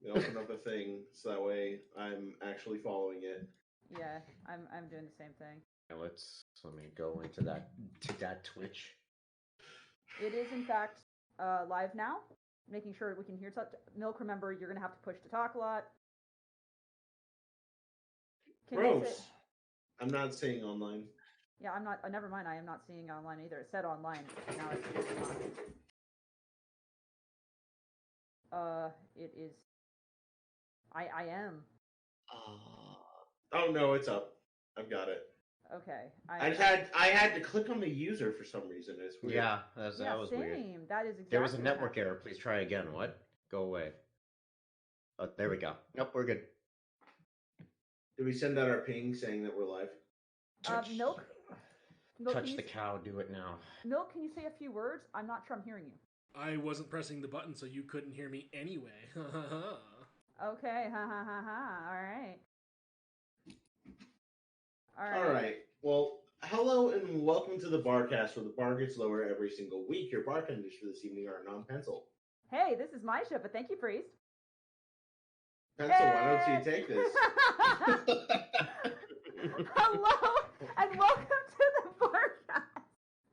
open up a thing so that way I'm actually following it. Yeah, I'm doing the same thing. Let me go into that Twitch. It is in fact live now. Making sure we can hear Milk. Remember, you're gonna have to push to talk a lot. Gross. I'm not seeing online. Yeah, I'm not. Never mind. I am not seeing online either. It said online. Now it's not. It is. I am. Oh no, it's up. I've got it. Okay. I had to click on the user for some reason. It's weird. Yeah, that was same. weird. That is exactly. There was a network error. Please try again. What? Go away. Oh, there we go. Nope, we're good. Did we send out our ping saying that we're live? Milk. Touch the cow. Do it now. Milk, can you say a few words? I'm not sure I'm hearing you. I wasn't pressing the button, so you couldn't hear me anyway. Okay. Ha ha ha ha. All right. All right. Well, hello and welcome to the Barcast, where the bar gets lower every single week. Your bartenders for this evening are non-pencil. Hey, this is my show, but thank you, Priest. Pencil, why don't you take this? Hello and welcome to the Barcast,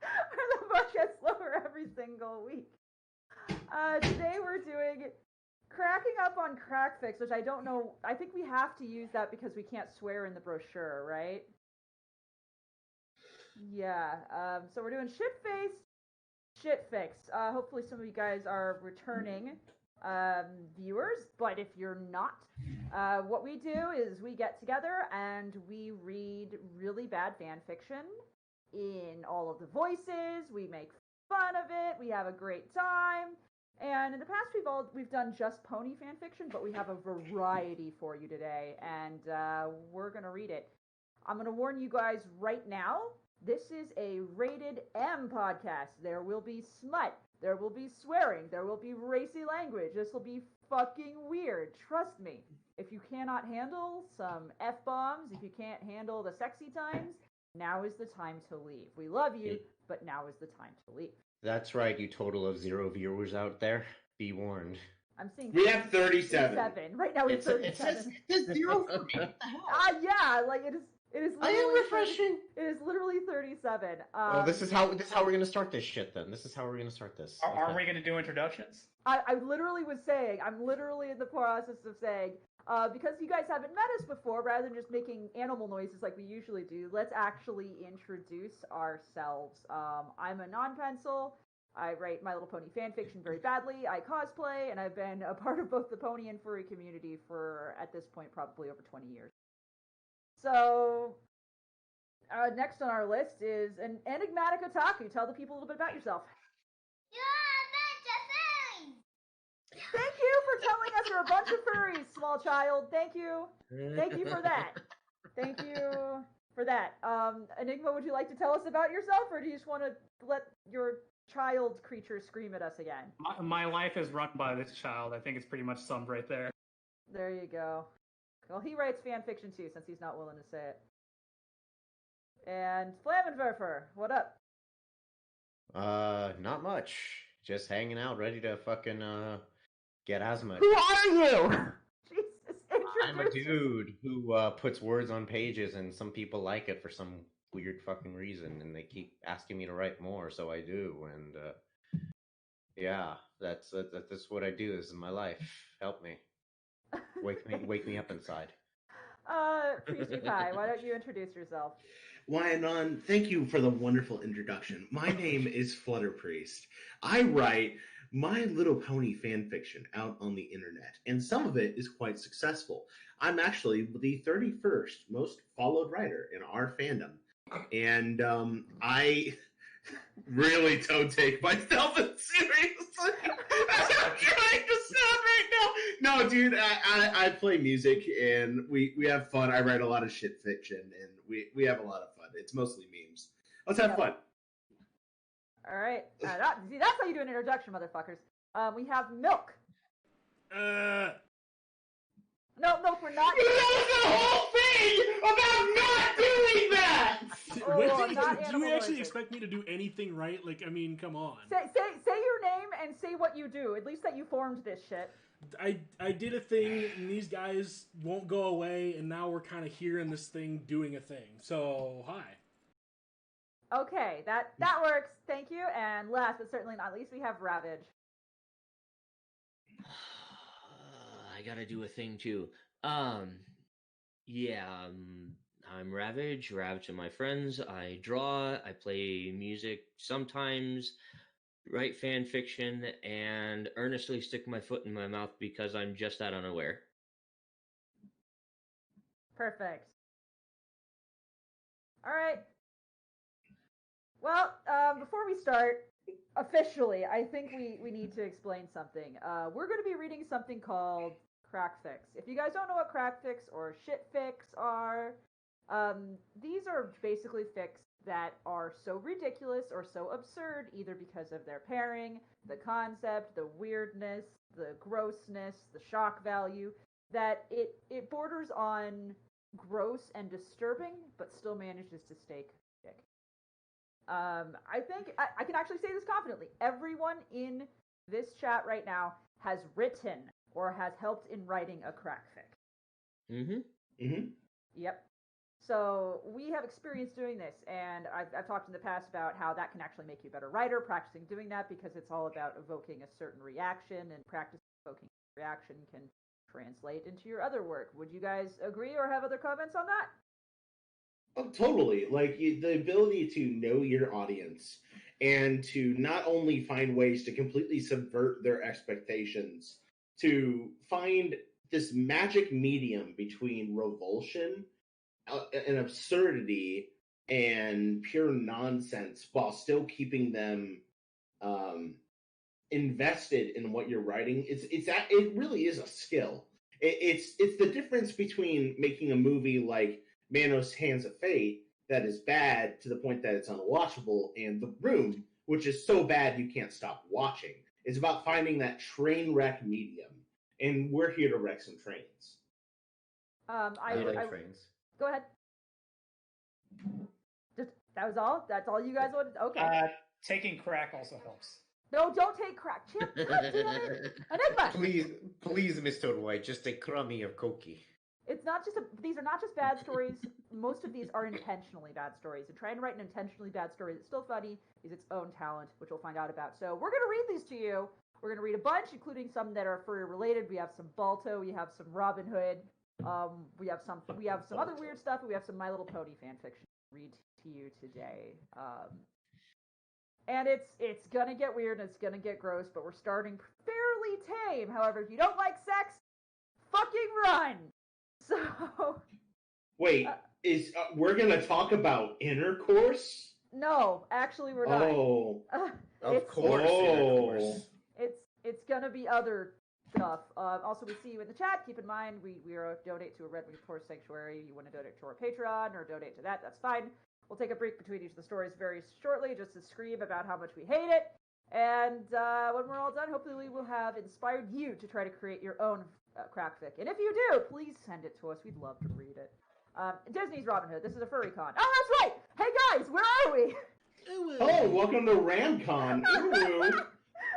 where the bar gets lower every single week. Today we're doing cracking up on crackfic, which I don't know. I think we have to use that because we can't swear in the brochure, right? Yeah. So we're doing shitfix. Hopefully some of you guys are returning viewers, but if you're not, what we do is we get together and we read really bad fan fiction in all of the voices. We make fun of it. We have a great time. And in the past, we've done just pony fan fiction, but we have a variety for you today, and we're gonna read it. I'm gonna warn you guys right now. This is a rated M podcast. There will be smut. There will be swearing. There will be racy language. This will be fucking weird. Trust me. If you cannot handle some F-bombs, if you can't handle the sexy times, now is the time to leave. We love you, but now is the time to leave. That's right, you total of 0 viewers out there. Be warned. I'm seeing we have 37. Right now we have 37. It says 0 for me. What the hell? Yeah, like it is. I am refreshing. It is literally 37. This is how we're gonna start this shit. Then this is how we're gonna start this. Are we gonna do introductions? I literally was saying. I'm literally in the process of saying. Because you guys haven't met us before, rather than just making animal noises like we usually do, let's actually introduce ourselves. I'm a non-pencil. I write My Little Pony fanfiction very badly. I cosplay, and I've been a part of both the pony and furry community for, at this point, probably over 20 years. So, next on our list is an enigmatic otaku. Tell the people a little bit about yourself. Thank you for telling us you're a bunch of furries, small child. Thank you. Thank you for that. Thank you for that. Enigma, would you like to tell us about yourself, or do you just want to let your child creature scream at us again? My life is run by this child. I think it's pretty much summed right there. There you go. Well, he writes fan fiction too, since he's not willing to say it. And Flammenwerfer, what up? Not much. Just hanging out, ready to fucking get asthma. Who are you? Jesus, I'm a dude who puts words on pages, and some people like it for some weird fucking reason, and they keep asking me to write more, so I do. And yeah, that's what I do. This is my life. Help me. Wake me up inside. Priesty Pie, why don't you introduce yourself? Why, Anon, thank you for the wonderful introduction. My name is Flutter Priest. I write My Little Pony fanfiction out on the internet, and some of it is quite successful. I'm actually the 31st most followed writer in our fandom, and I really don't take myself seriously. I'm trying to sound right now. No, dude, I play music, and we have fun. I write a lot of shit fiction, and we have a lot of fun. It's mostly memes. Let's have fun. All right. That's how you do an introduction, motherfuckers. We have Milk. No, we're not. You know the whole thing about not doing that! Do you actually expect me to do anything right? Like, I mean, come on. Say your name and say what you do. At least that you formed this shit. I did a thing, and these guys won't go away, and now we're kind of hearing this thing doing a thing. So, hi. Okay, that works. Thank you. And last but certainly not least, we have Ravage. I gotta do a thing too. Yeah, I'm Ravage and my friends. I draw, I play music sometimes, write fan fiction, and earnestly stick my foot in my mouth because I'm just that unaware. Perfect. All right. Well, before we start, officially, I think we need to explain something. We're going to be reading something called crackfic. If you guys don't know what crackfic or shitfic are, these are basically fics that are so ridiculous or so absurd, either because of their pairing, the concept, the weirdness, the grossness, the shock value, that it borders on gross and disturbing, but still manages to stay comedic. I think I can actually say this confidently. Everyone in this chat right now has written or has helped in writing a crackfic. Yep. So we have experience doing this, and I've talked in the past about how that can actually make you a better writer, practicing doing that, because it's all about evoking a certain reaction, and practicing evoking reaction can translate into your other work. Would you guys agree or have other comments on that? Oh, totally. Like the ability to know your audience and to not only find ways to completely subvert their expectations, to find this magic medium between revulsion and absurdity and pure nonsense while still keeping them invested in what you're writing. It really is a skill. It's the difference between making a movie like Manos Hands of Fate that is bad to the point that it's unwatchable, and The Room, which is so bad you can't stop watching. It's about finding that train wreck medium, and we're here to wreck some trains. I like trains. Go ahead. That was all? That's all you guys wanted? Okay. Taking crack also helps. No, don't take crack. Chip, God damn it. Enigma! Please, Mr. White, just a crummy of Cokie. It's not just these are not just bad stories. Most of these are intentionally bad stories. And trying to write an intentionally bad story that's still funny is its own talent, which we'll find out about. So we're going to read these to you. We're going to read a bunch, including some that are furry related. We have some Balto. We have some Robin Hood. We have some other weird stuff. And we have some My Little Pony fan fiction to read to you today. And it's gonna get weird and it's gonna get gross, but we're starting fairly tame. However, if you don't like sex, fucking run. So wait, we're gonna talk about intercourse? No, actually we're not. Oh, of course. It's gonna be other stuff. Also, we see you in the chat. Keep in mind, we are donate to a Red Wing Forest Sanctuary. You want to donate to our Patreon or donate to that? That's fine. We'll take a break between each of the stories very shortly, just to scream about how much we hate it. And when we're all done, hopefully we will have inspired you to try to create your own crackfic. And if you do, please send it to us. We'd love to read it. Disney's Robin Hood. This is a furry con. Oh, that's right! Hey guys, where are we? Oh, welcome to Ramcon. OwOo.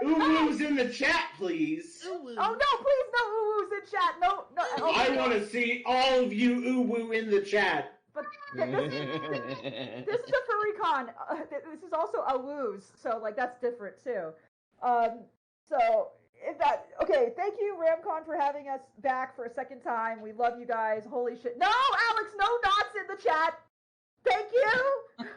OwOs in the chat, please. Oh no, please no OwOs in chat. No. Oh, I want to see all of you OwOo in the chat. But this is a furry con. This is also AWOOs, so like that's different too. So if that thank you Ramcon for having us back for a second time. We love you guys. Holy shit! No, Alex, no knots in the chat. Thank you.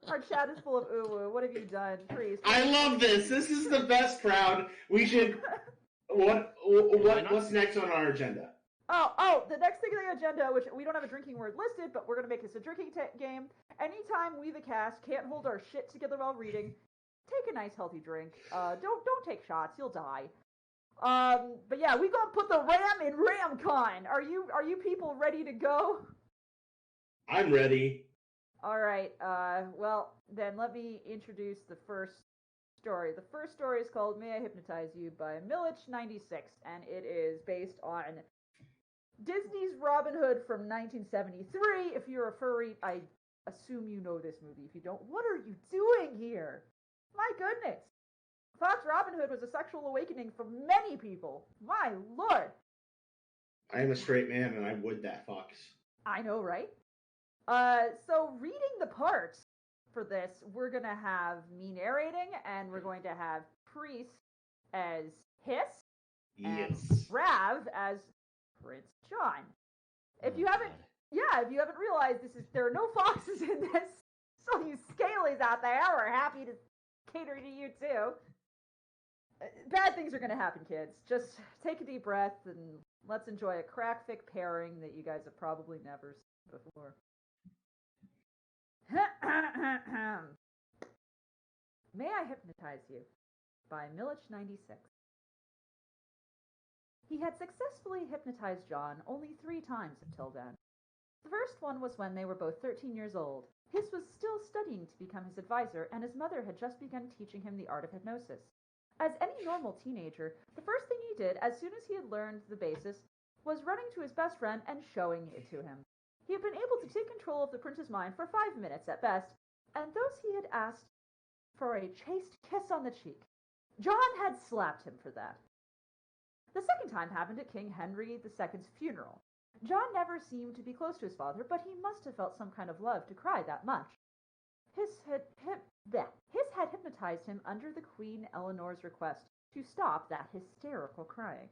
Our chat is full of OwOo. What have you done, Priest? I love this. This is the best crowd. We should. What's next on our agenda? Oh, the next thing on the agenda, which we don't have a drinking word listed, but we're going to make this a drinking game. Anytime we, the cast, can't hold our shit together while reading, take a nice healthy drink. Don't take shots, you'll die. But yeah, we gonna put the ram in Ramcon. Are you people ready to go? I'm ready. All right. Well, then let me introduce the first story. The first story is called May I Hypnotize You by Milich96, and it is based on Disney's Robin Hood from 1973. If you're a furry, I assume you know this movie. If you don't, what are you doing here? My goodness. Fox Robin Hood was a sexual awakening for many people. My lord. I am a straight man, and I would that, Fox. I know, right? So reading the parts for this, we're going to have me narrating, and we're going to have Priest as Hiss, and Yes. Rav as Prince John. If you haven't realized there are no foxes in this, so you scalies out there, we're happy to cater to you too. Bad things are going to happen, kids. Just take a deep breath and let's enjoy a crackfic pairing that you guys have probably never seen before. May I Hypnotize You by Milich96. He had successfully hypnotized John only 3 times until then. The first one was when they were both 13 years old. Hiss was still studying to become his advisor, and his mother had just begun teaching him the art of hypnosis. As any normal teenager, the first thing he did as soon as he had learned the basis was running to his best friend and showing it to him. He had been able to take control of the prince's mind for 5 minutes at best, and those he had asked for a chaste kiss on the cheek. John had slapped him for that. The second time happened at King Henry II's funeral. John never seemed to be close to his father, but he must have felt some kind of love to cry that much. Hiss had hypnotized him under the Queen Eleanor's request to stop that hysterical crying.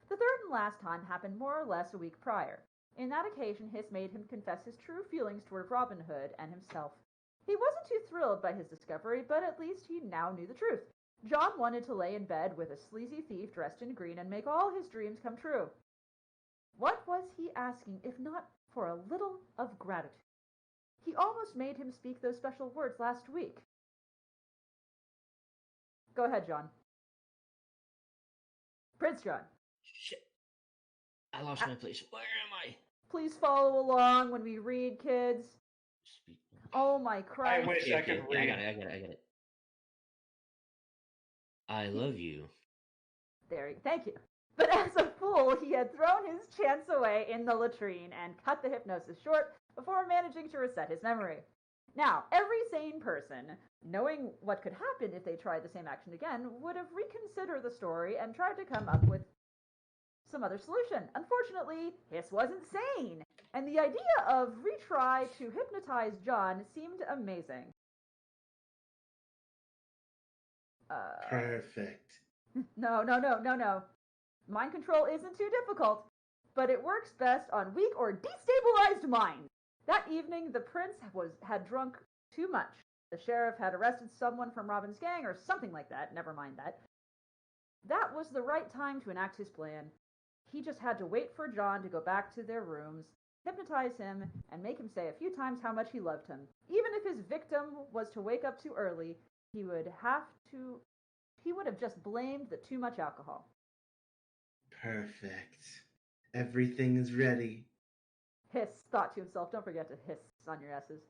The third and last time happened more or less a week prior. In that occasion, Hiss made him confess his true feelings toward Robin Hood and himself. He wasn't too thrilled by his discovery, but at least he now knew the truth. John wanted to lay in bed with a sleazy thief dressed in green and make all his dreams come true. What was he asking if not for a little of gratitude? He almost made him speak those special words last week. Go ahead, John. Prince John. Shit. I lost my place. Where am I? Please follow along when we read, kids. Speak. Oh my Christ. I wish I could read. I got it. I love you. Thank you. But as a fool, he had thrown his chance away in the latrine and cut the hypnosis short before managing to reset his memory. Now, every sane person, knowing what could happen if they tried the same action again, would have reconsidered the story and tried to come up with some other solution. Unfortunately, Hiss wasn't sane, and the idea of retry to hypnotize John seemed amazing. Perfect. No. Mind control isn't too difficult, but it works best on weak or destabilized minds. That evening, the prince had drunk too much. The sheriff had arrested someone from Robin's gang or something like that. Never mind that. That was the right time to enact his plan. He just had to wait for John to go back to their rooms, hypnotize him, and make him say a few times how much he loved him. Even if his victim was to wake up too early, he would have just blamed the too much alcohol. Perfect. Everything is ready. Hiss thought to himself. Don't forget to hiss on your S's.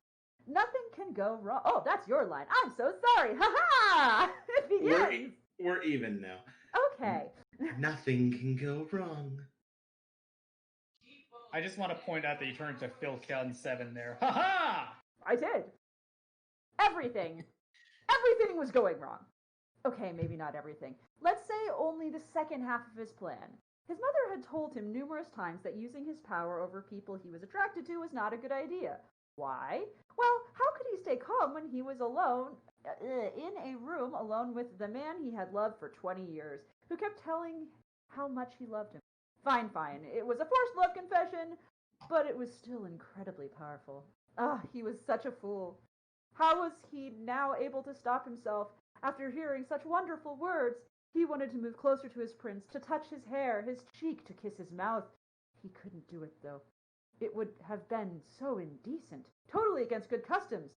Nothing can go wrong. Oh, that's your line. I'm so sorry. Ha-ha! It begins. We're even now. Okay. Nothing can go wrong. I just want to point out that you turned to Phil Kelly 7 there. Ha ha! I did. Everything was going wrong. Okay, maybe not everything. Let's say only the second half of his plan. His mother had told him numerous times that using his power over people he was attracted to was not a good idea. Why? Well, how could he stay calm when he was alone, in a room alone with the man he had loved for 20 years, who kept telling how much he loved him? Fine. It was a forced love confession, but it was still incredibly powerful. He was such a fool. How was he now able to stop himself after hearing such wonderful words? He wanted to move closer to his prince, to touch his hair, his cheek, to kiss his mouth. He couldn't do it, though. It would have been so indecent, totally against good customs.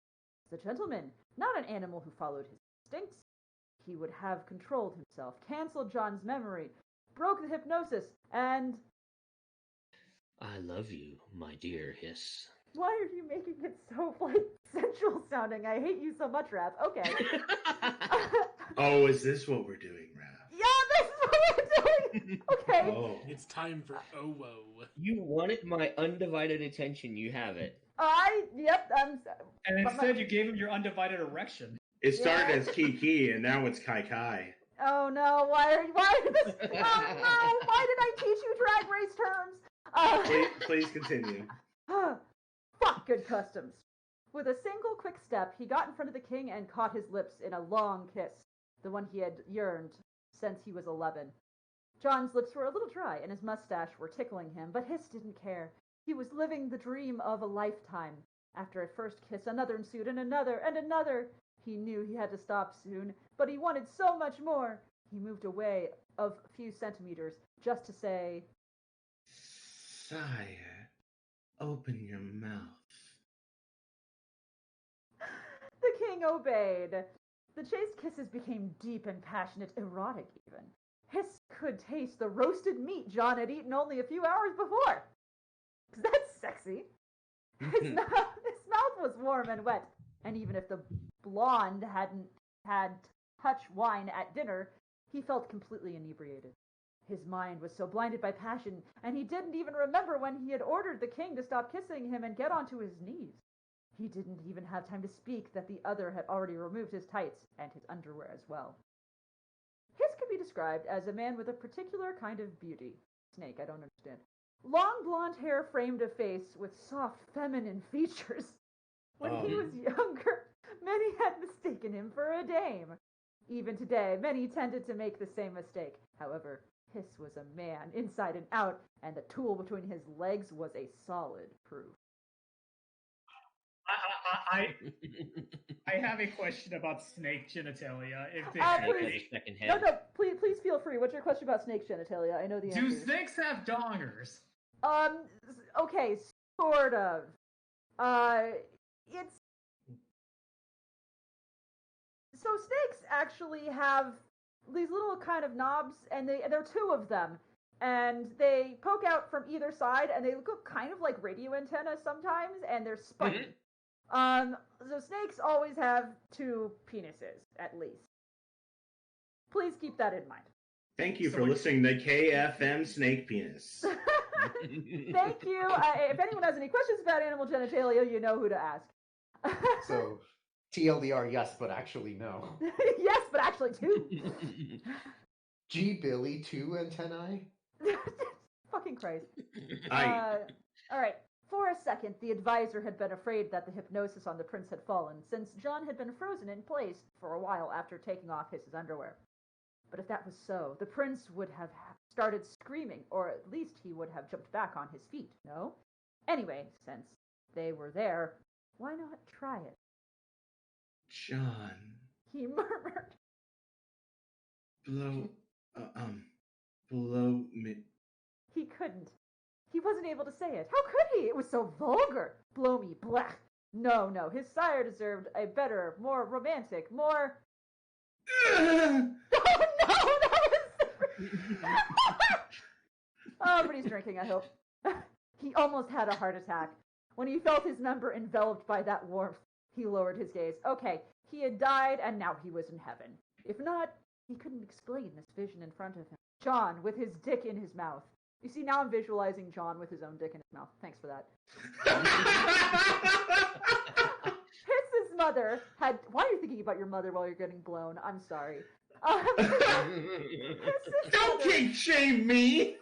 As a gentleman, not an animal who followed his instincts. He would have controlled himself, canceled John's memory, broke the hypnosis, and... I love you, my dear Hiss. Why are you making it so, sensual sounding? I hate you so much, Rav. Okay. Oh, is this what we're doing, Rav? Yeah, this is what we're doing! Okay. Oh. It's time for OWO. You wanted my undivided attention. You have it. Yep, And instead you gave him your undivided erection. It started as Kiki, and now it's Kai Kai. Oh no! Why this? Oh no! Why did I teach you drag race terms? Please continue. Fuck good customs. With a single quick step, he got in front of the king and caught his lips in a long kiss, the one he had yearned since he was 11. John's lips were a little dry, and his mustache were tickling him, but Hiss didn't care. He was living the dream of a lifetime. After a first kiss, another ensued, and another, and another. He knew he had to stop soon, but he wanted so much more. He moved away a few centimeters, just to say, Sire, open your mouth. The king obeyed. The chaste kisses became deep and passionate, erotic even. Hiss could taste the roasted meat John had eaten only a few hours before. That's sexy. His mouth was warm and wet, and even if the blonde hadn't had touch wine at dinner, he felt completely inebriated. His mind was so blinded by passion, and he didn't even remember when he had ordered the king to stop kissing him and get onto his knees. He didn't even have time to speak that the other had already removed his tights and his underwear as well. Hiss could be described as a man with a particular kind of beauty. Snake, I don't understand. Long blonde hair framed a face with soft feminine features. When he was younger, many had mistaken him for a dame. Even today, many tended to make the same mistake. However, Hiss was a man inside and out, and the tool between his legs was a solid proof. I have a question about snake genitalia. If they No, please feel free. What's your question about snake genitalia? I know the answer. Do snakes have dongers? Okay, sort of. It's so snakes actually have these little kind of knobs, and there are two of them, and they poke out from either side, and they look kind of like radio antennas sometimes, and they're spiny. So snakes always have two penises, at least. Please keep that in mind. Thank you for listening to KFM Snake Penis. Thank you. If anyone has any questions about animal genitalia, you know who to ask. So, TLDR, yes, but actually no. Yes, but actually two. G. Billy, 2 antennae? Fucking Christ. All right. For a second, the advisor had been afraid that the hypnosis on the prince had fallen, since John had been frozen in place for a while after taking off his underwear. But if that was so, the prince would have started screaming, or at least he would have jumped back on his feet, no? Anyway, since they were there, why not try it? John. He murmured. Blow me. He couldn't. He wasn't able to say it. How could he? It was so vulgar. Blow me, blech. No, his sire deserved a better, more romantic, more... Oh, no, that was... Oh, but he's drinking, I hope. He almost had a heart attack. When he felt his member enveloped by that warmth, he lowered his gaze. Okay, he had died, and now he was in heaven. If not, he couldn't explain this vision in front of him. John, with his dick in his mouth. You see, now I'm visualizing John with his own dick in his mouth. Thanks for that. Hiss's mother had... Why are you thinking about your mother while you're getting blown? I'm sorry. Don't kink shame me!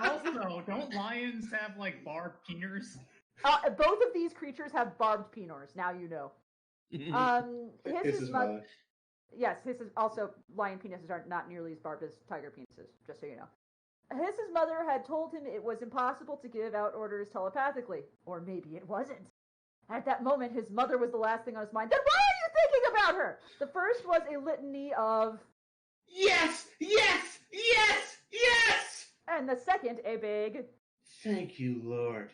Also, don't lions have, like, barbed peners? Both of these creatures have barbed penors. Now you know. Hiss's mother... Yes, Hiss's... Also, lion penises are not nearly as barbed as tiger penises, just so you know. Hiss's mother had told him it was impossible to give out orders telepathically. Or maybe it wasn't. At that moment, his mother was the last thing on his mind. Then why are you thinking about her? The first was a litany of... Yes! Yes! Yes! Yes! And the second, a big... Thank you, Lord.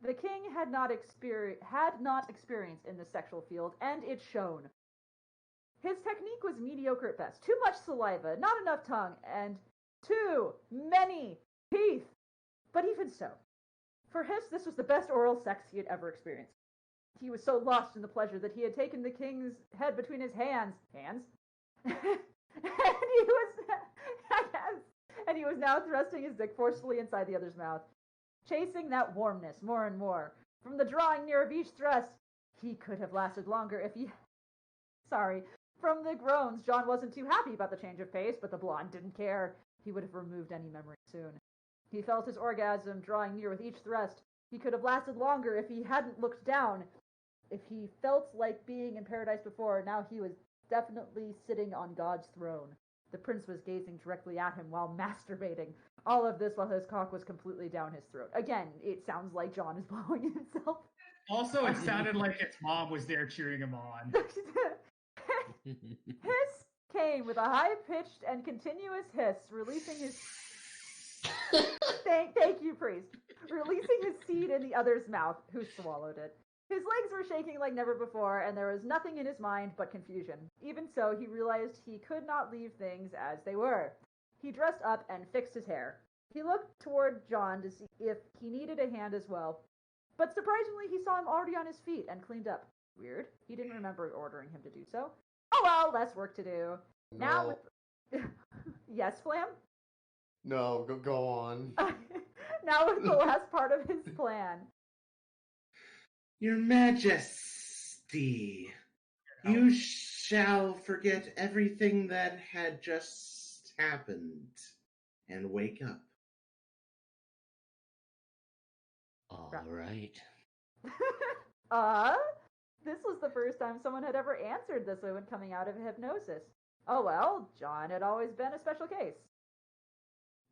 The king had not experience in the sexual field, and it shone. His technique was mediocre at best. Too much saliva, not enough tongue, and too many teeth. But even so, for Hiss, this was the best oral sex he had ever experienced. He was so lost in the pleasure that he had taken the king's head between his hands, and he was now thrusting his dick forcefully inside the other's mouth, chasing that warmness more and more. From the drawing near of each thrust, he could have lasted longer if he Sorry. From the groans, John wasn't too happy about the change of pace, but the blonde didn't care. He would have removed any memory soon. He felt his orgasm drawing near with each thrust. He could have lasted longer if he hadn't looked down. If he felt like being in paradise before, now he was definitely sitting on God's throne. The prince was gazing directly at him while masturbating. All of this while his cock was completely down his throat. Again, it sounds like John is blowing himself. Also, it sounded like its mom was there cheering him on. Hiss came with a high-pitched and continuous hiss, releasing his... Thank you, priest. Releasing his seed in the other's mouth, who swallowed it. His legs were shaking like never before, and there was nothing in his mind but confusion. Even so, he realized he could not leave things as they were. He dressed up and fixed his hair. He looked toward John to see if he needed a hand as well. But surprisingly, he saw him already on his feet and cleaned up. Weird. He didn't remember ordering him to do so. Oh well, less work to do. No. Now with... Yes, Flam? No, go on. Now with the last part of his plan. Your Majesty, you shall forget everything that had just happened and wake up. All right. This was the first time someone had ever answered this when coming out of hypnosis. Oh well, John had always been a special case.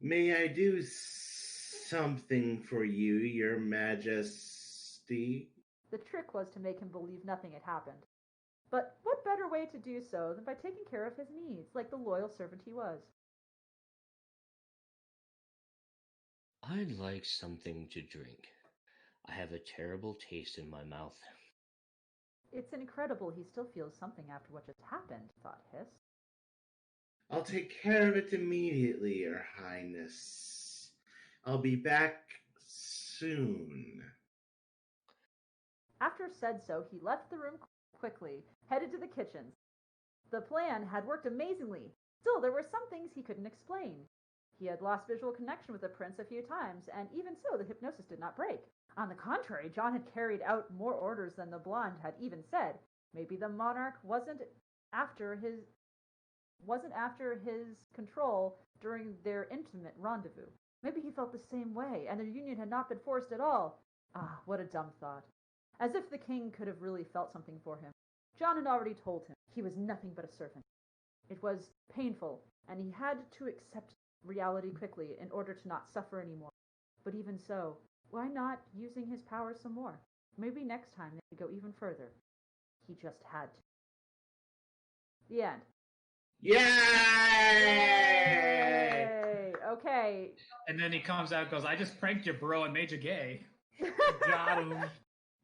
May I do something for you, Your Majesty? The trick was to make him believe nothing had happened. But what better way to do so than by taking care of his needs, like the loyal servant he was? I'd like something to drink. I have a terrible taste in my mouth. It's incredible he still feels something after what just happened, thought Hiss. I'll take care of it immediately, Your Highness. I'll be back soon. After said so, he left the room quickly, headed to the kitchen. The plan had worked amazingly. Still, there were some things he couldn't explain. He had lost visual connection with the prince a few times, and even so, the hypnosis did not break. On the contrary, John had carried out more orders than the blonde had even said. Maybe the monarch wasn't after his control during their intimate rendezvous. Maybe he felt the same way, and their union had not been forced at all. Ah, what a dumb thought. As if the king could have really felt something for him. John had already told him he was nothing but a servant. It was painful, and he had to accept reality quickly in order to not suffer anymore. But even so, why not using his power some more? Maybe next time they could go even further. He just had to. The end. Yay! Yay! Okay. And then he comes out and goes, I just pranked you, bro, and made you gay. Got him.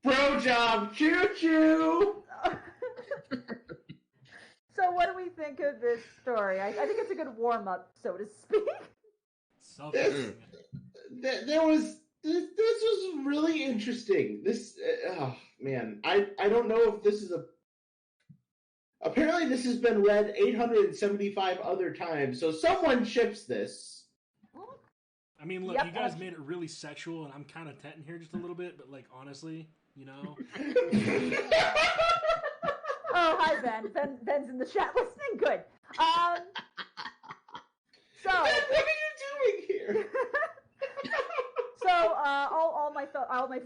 Bro job! Choo-choo! So what do we think of this story? I think it's a good warm-up, so to speak. Something. This was really interesting. This, oh man, I don't know if this is a... Apparently this has been read 875 other times, so someone ships this. I mean, look, Yep, you guys made it really sexual, and I'm kind of tetting here just a little bit, but, like, honestly, you know? Oh, hi, Ben. Ben's in the chat listening. Good. So... What are you doing here? So, all my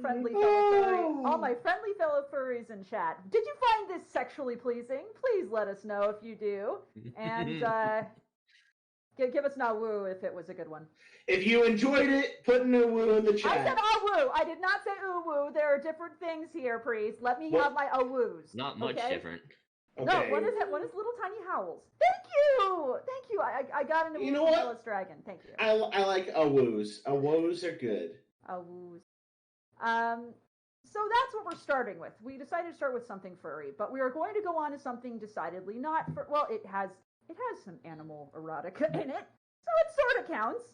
friendly fellow furries in chat, did you find this sexually pleasing? Please let us know if you do, and give us an AWOO if it was a good one. If you enjoyed it, put an AWOO in the chat. I said AWOO. I did not say AWOO. There are different things here, priest. Let me have my AWOOs. Not much different. Okay. No, one is little tiny howls. Thank you. I got an AWOO You know from what? Ellis Dragon. Thank you. I like AWOOs. AWOOs are good. AWOOs. So that's what we're starting with. We decided to start with something furry, but we are going to go on to something decidedly not for. Well, it has some animal erotica in it, so it sort of counts.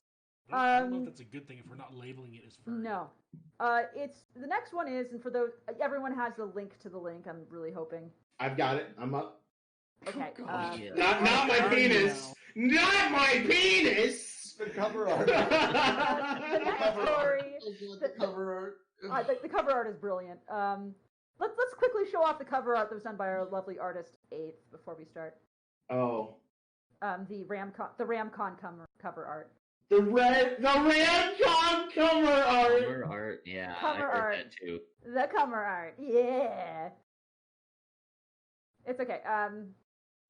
I don't know if that's a good thing if we're not labeling it as furry. No. It's the next one is, and for those, everyone has the link to the link. I'm really hoping. I've got it. I'm up. Okay. Not my penis. Not my penis. The cover art. The next story. The cover art. The cover art is brilliant. Let's quickly show off the cover art that was done by our lovely artist Eighth before we start. Oh. The Ramcon cover art. The Ramcon cover art. Cover art, yeah, Cover I heard art. that too. The cover art, yeah. It's okay.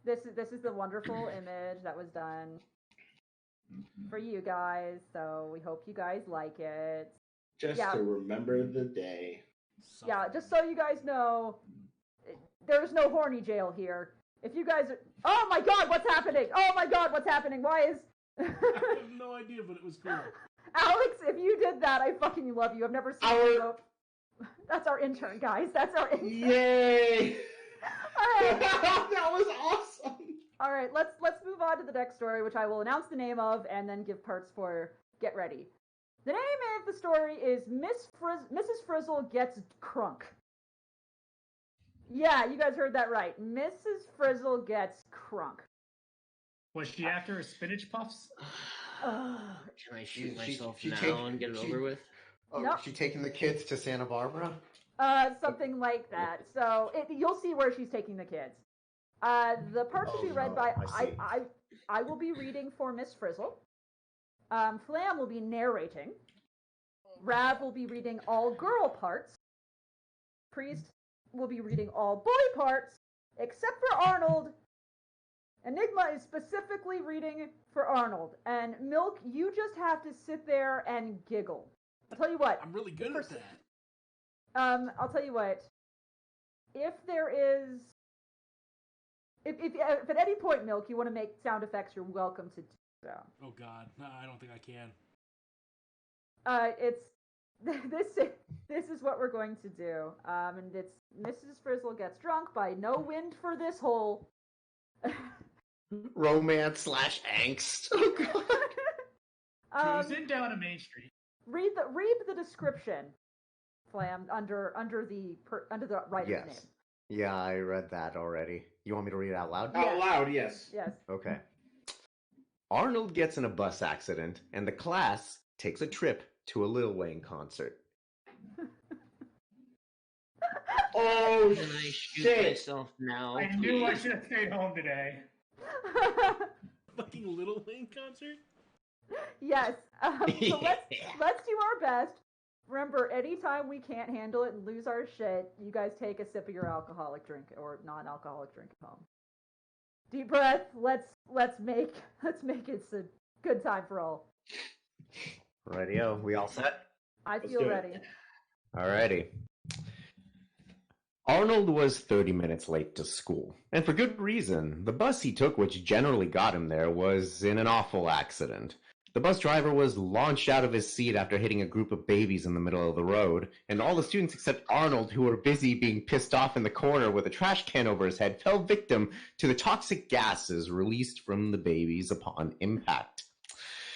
This is the wonderful image that was done for you guys. So we hope you guys like it. Just to remember the day. Yeah, just so you guys know, there's no horny jail here. If you guys are... Oh my god, what's happening? Oh my god, what's happening? Why is... I have no idea, but it was cool. Alex, if you did that, I fucking love you. I've never seen you. That's our intern, guys. That's our intern. Yay! Alright. That was awesome! Alright, let's move on to the next story, which I will announce the name of and then give parts for. Get ready. The name of the story is Mrs. Frizzle Gets Crunk. Yeah, you guys heard that right. Mrs. Frizzle Gets Crunk. Was she after her spinach puffs? Can I shoot myself she now and get it over with? Oh, Nope. she taking the kids to Santa Barbara? Something like that. So you'll see where she's taking the kids. The parts will be read by I will be reading for Miss Frizzle. Flam will be narrating. Rav will be reading all girl parts. Priest will be reading all boy parts, except for Arnold. Enigma is specifically reading for Arnold. And Milk, you just have to sit there and giggle. I'll tell you what. I'm really good at that. I'll tell you what. If there is... If at any point, Milk, you want to make sound effects, you're welcome to do so. Oh god, no, I don't think I can. It's... This is what we're going to do. And it's Mrs. Frizzle Gets Drunk by No Wind for This Hole. Romance / angst. Oh god. Cruising down a main street. Read the description, Flam, under the writer's name. Yes. Yeah, I read that already. You want me to read it out loud? Out loud, yes. Yes. Okay. Arnold gets in a bus accident, and the class takes a trip to a Lil Wayne concert. Oh, Can I shoot shit. myself now? I knew I please? should have stayed home today. Fucking Little Wayne concert? Yes. So let's do our best. Remember, anytime we can't handle it and lose our shit, you guys take a sip of your alcoholic drink or non-alcoholic drink at home. Deep breath. Let's make it a good time for all. Radio, we all set? I Let's feel do it. ready. Alrighty. Arnold was 30 minutes late to school, and for good reason. The bus he took, which generally got him there, was in an awful accident. The bus driver was launched out of his seat after hitting a group of babies in the middle of the road, and all the students except Arnold, who were busy being pissed off in the corner with a trash can over his head, fell victim to the toxic gases released from the babies upon impact.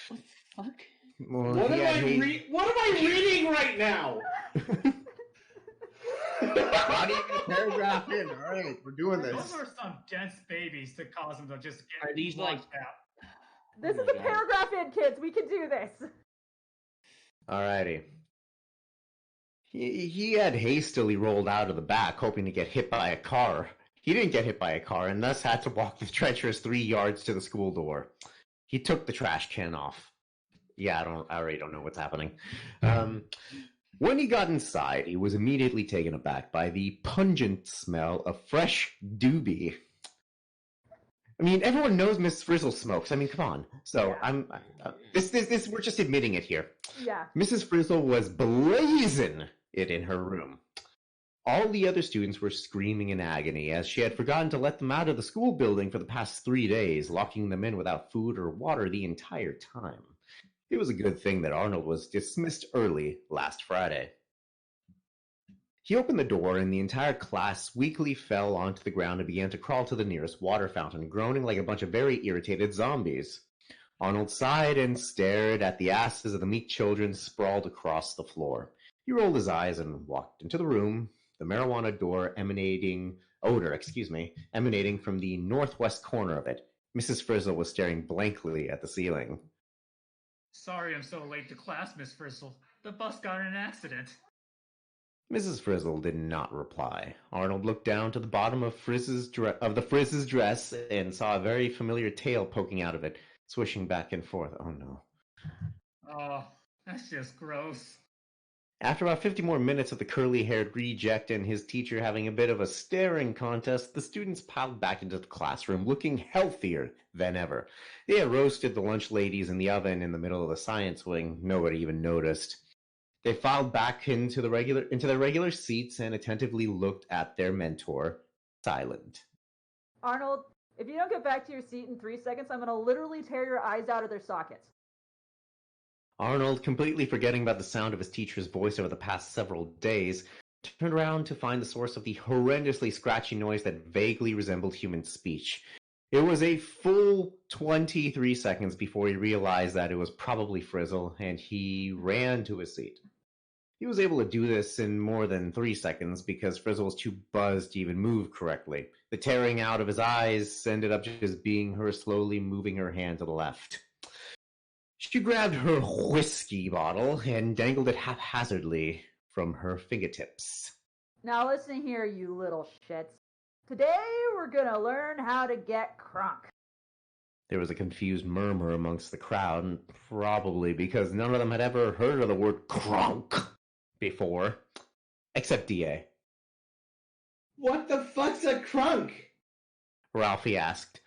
What the fuck? Well, What he had am I reading right now? Not even a paragraph in. All right, we're doing this. Those are some dense babies to cause them to just get Are these like... launched out. This Oh is my a God. paragraph in, kids. We can do this. Alrighty. He had hastily rolled out of the back, hoping to get hit by a car. He didn't get hit by a car, and thus had to walk the treacherous 3 yards to the school door. He took the trash can off. Yeah, I already don't know what's happening. When he got inside, he was immediately taken aback by the pungent smell of fresh doobie. I mean, everyone knows Miss Frizzle smokes. I mean, come on. So Yeah. this we're just admitting it here. Yeah. Mrs. Frizzle was blazing it in her room. All the other students were screaming in agony, as she had forgotten to let them out of the school building for the past 3 days, locking them in without food or water the entire time. It was a good thing that Arnold was dismissed early last Friday. He opened the door, and the entire class weakly fell onto the ground and began to crawl to the nearest water fountain, groaning like a bunch of very irritated zombies. Arnold sighed and stared at the asses of the meek children sprawled across the floor. He rolled his eyes and walked into the room, the marijuana odor emanating from the northwest corner of it. Mrs. Frizzle was staring blankly at the ceiling. Sorry I'm so late to class, Miss Frizzle. The bus got in an accident. Mrs. Frizzle did not reply. Arnold looked down to the bottom of the Frizz's dress and saw a very familiar tail poking out of it, swishing back and forth. Oh no. Oh, that's just gross. After about 50 more minutes of the curly-haired reject and his teacher having a bit of a staring contest, the students piled back into the classroom, looking healthier than ever. They had roasted the lunch ladies in the oven in the middle of the science wing. Nobody even noticed. They filed back into their regular seats and attentively looked at their mentor, silent. Arnold, if you don't get back to your seat in 3 seconds, I'm going to literally tear your eyes out of their sockets. Arnold, completely forgetting about the sound of his teacher's voice over the past several days, turned around to find the source of the horrendously scratchy noise that vaguely resembled human speech. It was a full 23 seconds before he realized that it was probably Frizzle, and he ran to his seat. He was able to do this in more than 3 seconds because Frizzle was too buzzed to even move correctly. The tearing out of his eyes ended up just being her slowly moving her hand to the left. She grabbed her whiskey bottle and dangled it haphazardly from her fingertips. Now listen here, you little shits. Today we're gonna learn how to get crunk. There was a confused murmur amongst the crowd, probably because none of them had ever heard of the word crunk before, except D.A. What the fuck's a crunk? Ralphie asked.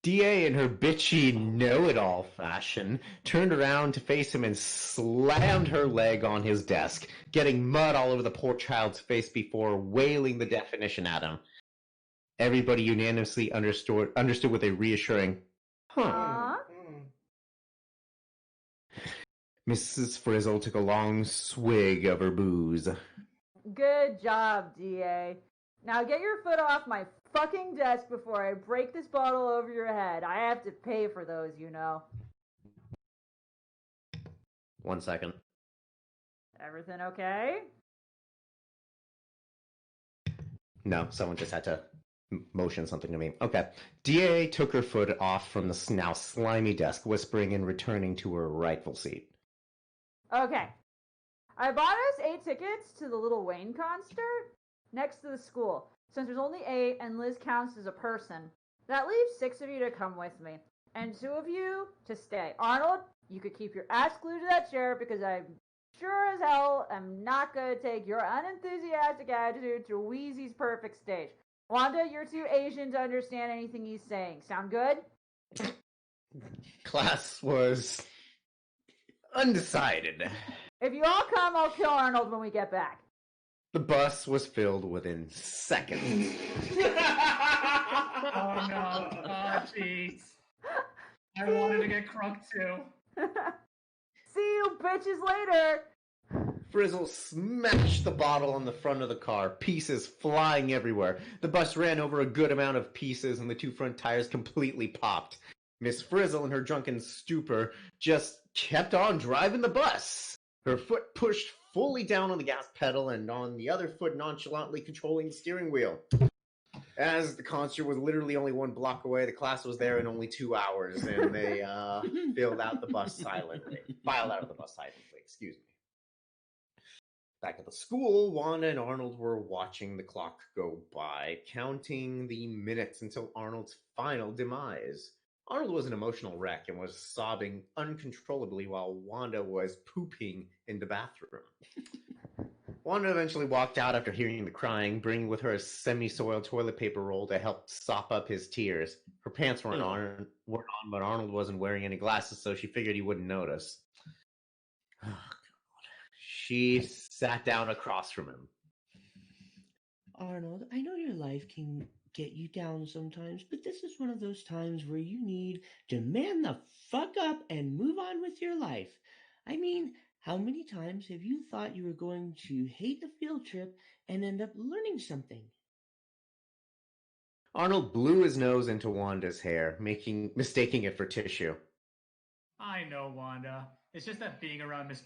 D.A., in her bitchy know-it-all fashion, turned around to face him and slammed her leg on his desk, getting mud all over the poor child's face before wailing the definition at him. Everybody unanimously understood with a reassuring, huh. Mrs. Frizzle took a long swig of her booze. Good job, D.A. Now get your foot off my fucking desk before I break this bottle over your head. I have to pay for those, you know. 1 second. Everything okay? No, someone just had to motion something to me. Okay. D.A. took her foot off from the now slimy desk, whispering and returning to her rightful seat. Okay. I bought us 8 tickets to the Little Wayne concert next to the school. Since there's only 8 and Liz counts as a person, that leaves 6 of you to come with me, and 2 of you to stay. Arnold, you could keep your ass glued to that chair because I'm sure as hell am not going to take your unenthusiastic attitude to Wheezy's perfect stage. Wanda, you're too Asian to understand anything he's saying. Sound good? Class was undecided. If you all come, I'll kill Arnold when we get back. The bus was filled within seconds. Oh no. Oh jeez. I wanted to get crunk too. See you bitches later. Frizzle smashed the bottle on the front of the car, pieces flying everywhere. The bus ran over a good amount of pieces and the 2 front tires completely popped. Miss Frizzle, in her drunken stupor, just kept on driving the bus. Her foot pushed fully down on the gas pedal and on the other foot nonchalantly controlling the steering wheel. As the concert was literally only 1 block away, the class was there in only 2 hours, and they filed out of the bus silently. Excuse me. Back at the school, Wanda and Arnold were watching the clock go by, counting the minutes until Arnold's final demise. Arnold was an emotional wreck and was sobbing uncontrollably while Wanda was pooping in the bathroom. Wanda eventually walked out after hearing the crying, bringing with her a semi-soiled toilet paper roll to help sop up his tears. Her pants weren't on, but Arnold wasn't wearing any glasses, so she figured he wouldn't notice. Oh, God. She sat down across from him. Arnold, I know your life can get you down sometimes, but this is one of those times where you need to man the fuck up and move on with your life. I mean, how many times have you thought you were going to hate the field trip and end up learning something? Arnold blew his nose into Wanda's hair, mistaking it for tissue. I know, Wanda. It's just that being around Miss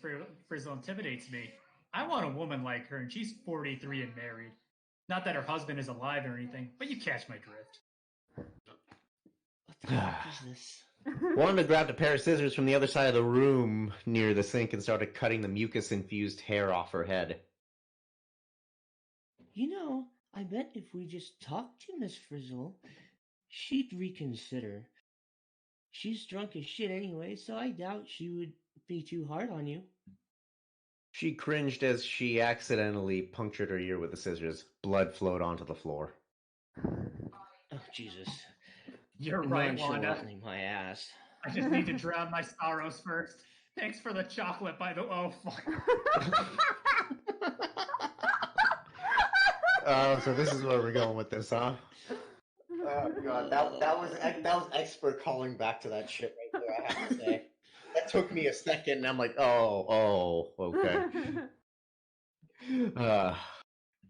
Frizzle intimidates me. I want a woman like her, and she's 43 and married. Not that her husband is alive or anything, but you catch my drift. What the fuck is this? Wanda grabbed a pair of scissors from the other side of the room near the sink and started cutting the mucus-infused hair off her head. I bet if we just talked to Miss Frizzle, she'd reconsider. She's drunk as shit anyway, so I doubt she would be too hard on you. She cringed as she accidentally punctured her ear with the scissors. Blood flowed onto the floor. Oh, Jesus. You're right, Wanda. Nonchalantly, my ass. I just need to drown my sorrows first. Thanks for the chocolate, by the way. Oh, fuck. Oh, so this is where we're going with this, huh? Oh god, that was expert calling back to that shit right there. I have to say, that took me a second, and I'm like, okay.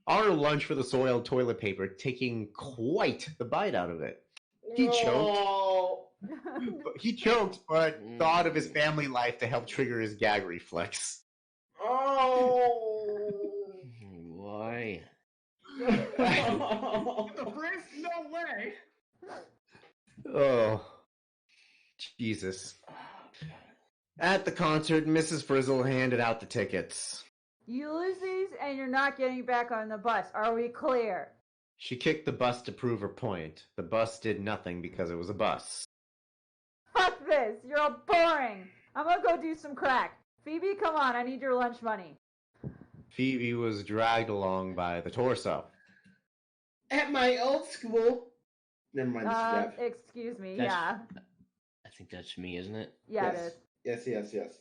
Our lunch for the soiled toilet paper, taking quite the bite out of it. He choked. He choked, but thought of his family life to help trigger his gag reflex. Oh! Why? The prince? No way! Oh, Jesus. At the concert, Mrs. Frizzle handed out the tickets. You lose these and you're not getting back on the bus. Are we clear? She kicked the bus to prove her point. The bus did nothing because it was a bus. Fuck this. You're all boring. I'm gonna go do some crack. Phoebe, come on. I need your lunch money. Phoebe was dragged along by the torso. At my old school. Never mind, this is Jeff. Excuse me. That's- Yeah. I think that's me, isn't it? Yeah, Yes. it is. Yes.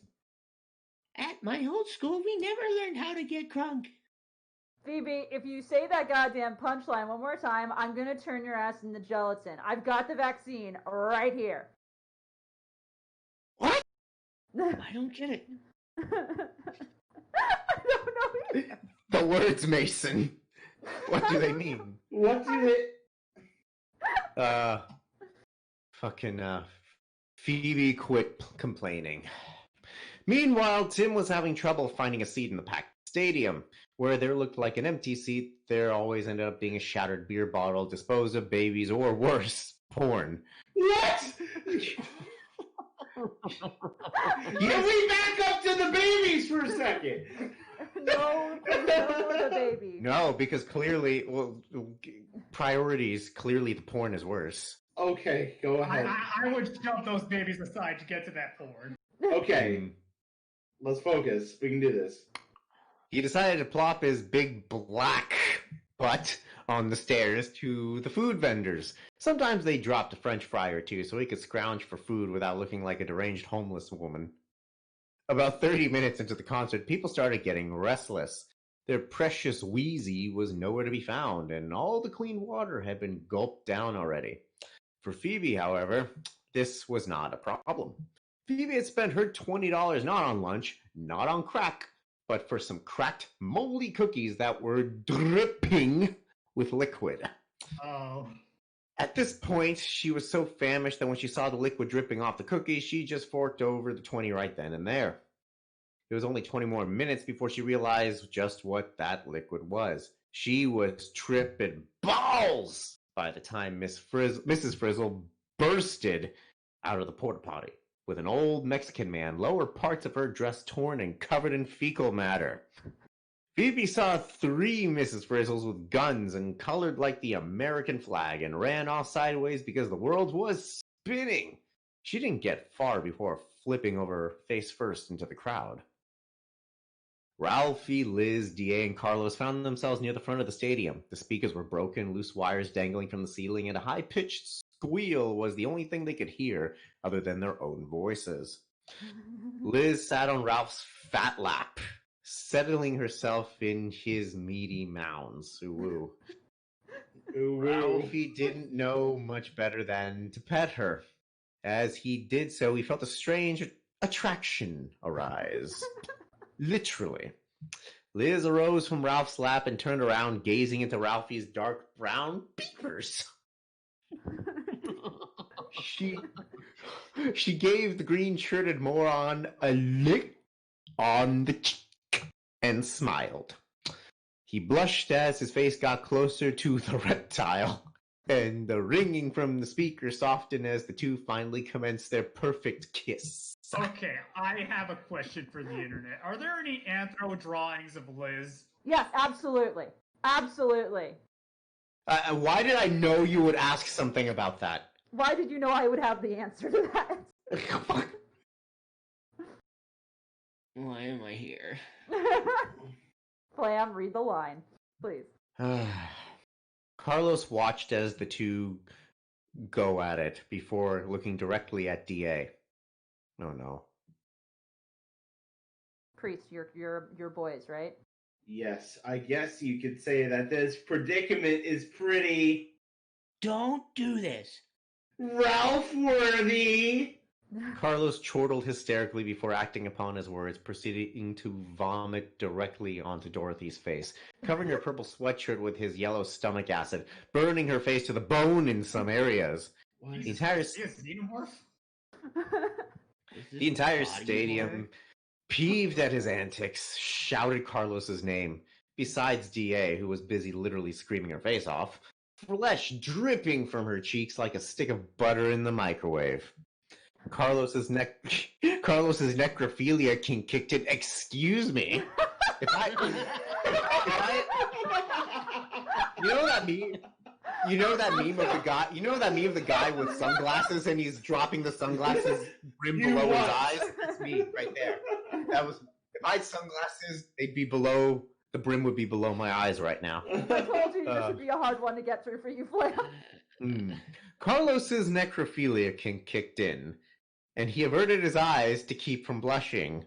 At my old school, we never learned how to get crunk. Phoebe, if you say that goddamn punchline one more time, I'm gonna turn your ass into gelatin. I've got the vaccine right here. What? I don't get it. I don't know either. The words, Mason. What do they mean? What do it? Phoebe quit complaining. Meanwhile, Tim was having trouble finding a seat in the packed stadium. Where there looked like an empty seat, there always ended up being a shattered beer bottle, disposed of babies, or worse, porn. What? Can we back up to the babies for a second? No, the baby. No, because clearly, priorities, clearly the porn is worse. Okay, go ahead. I would shove those babies aside to get to that porn. Okay, let's focus. We can do this. He decided to plop his big black butt on the stairs to the food vendors. Sometimes they dropped a French fry or two so he could scrounge for food without looking like a deranged homeless woman. About 30 minutes into the concert, people started getting restless. Their precious Wheezy was nowhere to be found, and all the clean water had been gulped down already. For Phoebe, however, this was not a problem. Phoebe had spent her $20 not on lunch, not on crack, but for some cracked, moldy cookies that were dripping with liquid. Oh. At this point, she was so famished that when she saw the liquid dripping off the cookies, she just forked over the 20 right then and there. It was only 20 more minutes before she realized just what that liquid was. She was tripping balls by the time Mrs. Frizzle bursted out of the porta potty with an old Mexican man, lower parts of her dress torn and covered in fecal matter. Phoebe saw 3 Mrs. Frizzles with guns and colored like the American flag and ran off sideways because the world was spinning. She didn't get far before flipping over face first into the crowd. Ralphie, Liz, D.A., and Carlos found themselves near the front of the stadium. The speakers were broken, loose wires dangling from the ceiling, and a high-pitched squeal was the only thing they could hear other than their own voices. Liz sat on Ralph's fat lap, settling herself in his meaty mounds. Ooh. Ralphie didn't know much better than to pet her. As he did so, he felt a strange attraction arise. Literally. Liz arose from Ralph's lap and turned around, gazing into Ralphie's dark brown peepers. She gave the green-shirted moron a lick on the cheek and smiled. He blushed as his face got closer to the reptile, and the ringing from the speaker softened as the two finally commenced their perfect kiss. Okay, I have a question for the internet. Are there any anthro drawings of Liz? Yes, absolutely. Absolutely. Why did I know you would ask something about that? Why did you know I would have the answer to that? Why am I here? Flam, read the line, please. Carlos watched as the two go at it before looking directly at DA. Oh no. Priest, your boys, right? Yes, I guess you could say that this predicament is pretty Don't do this. Ralph-worthy. Carlos chortled hysterically before acting upon his words, proceeding to vomit directly onto Dorothy's face, covering her purple sweatshirt with his yellow stomach acid, burning her face to the bone in some areas. What? The entire stadium, peeved at his antics, shouted Carlos's name. Besides DA, who was busy literally screaming her face off, flesh dripping from her cheeks like a stick of butter in the microwave. Carlos's necrophilia king kicked in. Excuse me. If I you know that meme? You know that meme of the guy? You know that meme of the guy with sunglasses and he's dropping the sunglasses brim below his eyes? That's me right there. That was if I had sunglasses, they'd be below. The brim would be below my eyes right now. I told you this would be a hard one to get through for you, Flam. Carlos's necrophilia king kicked in, and he averted his eyes to keep from blushing.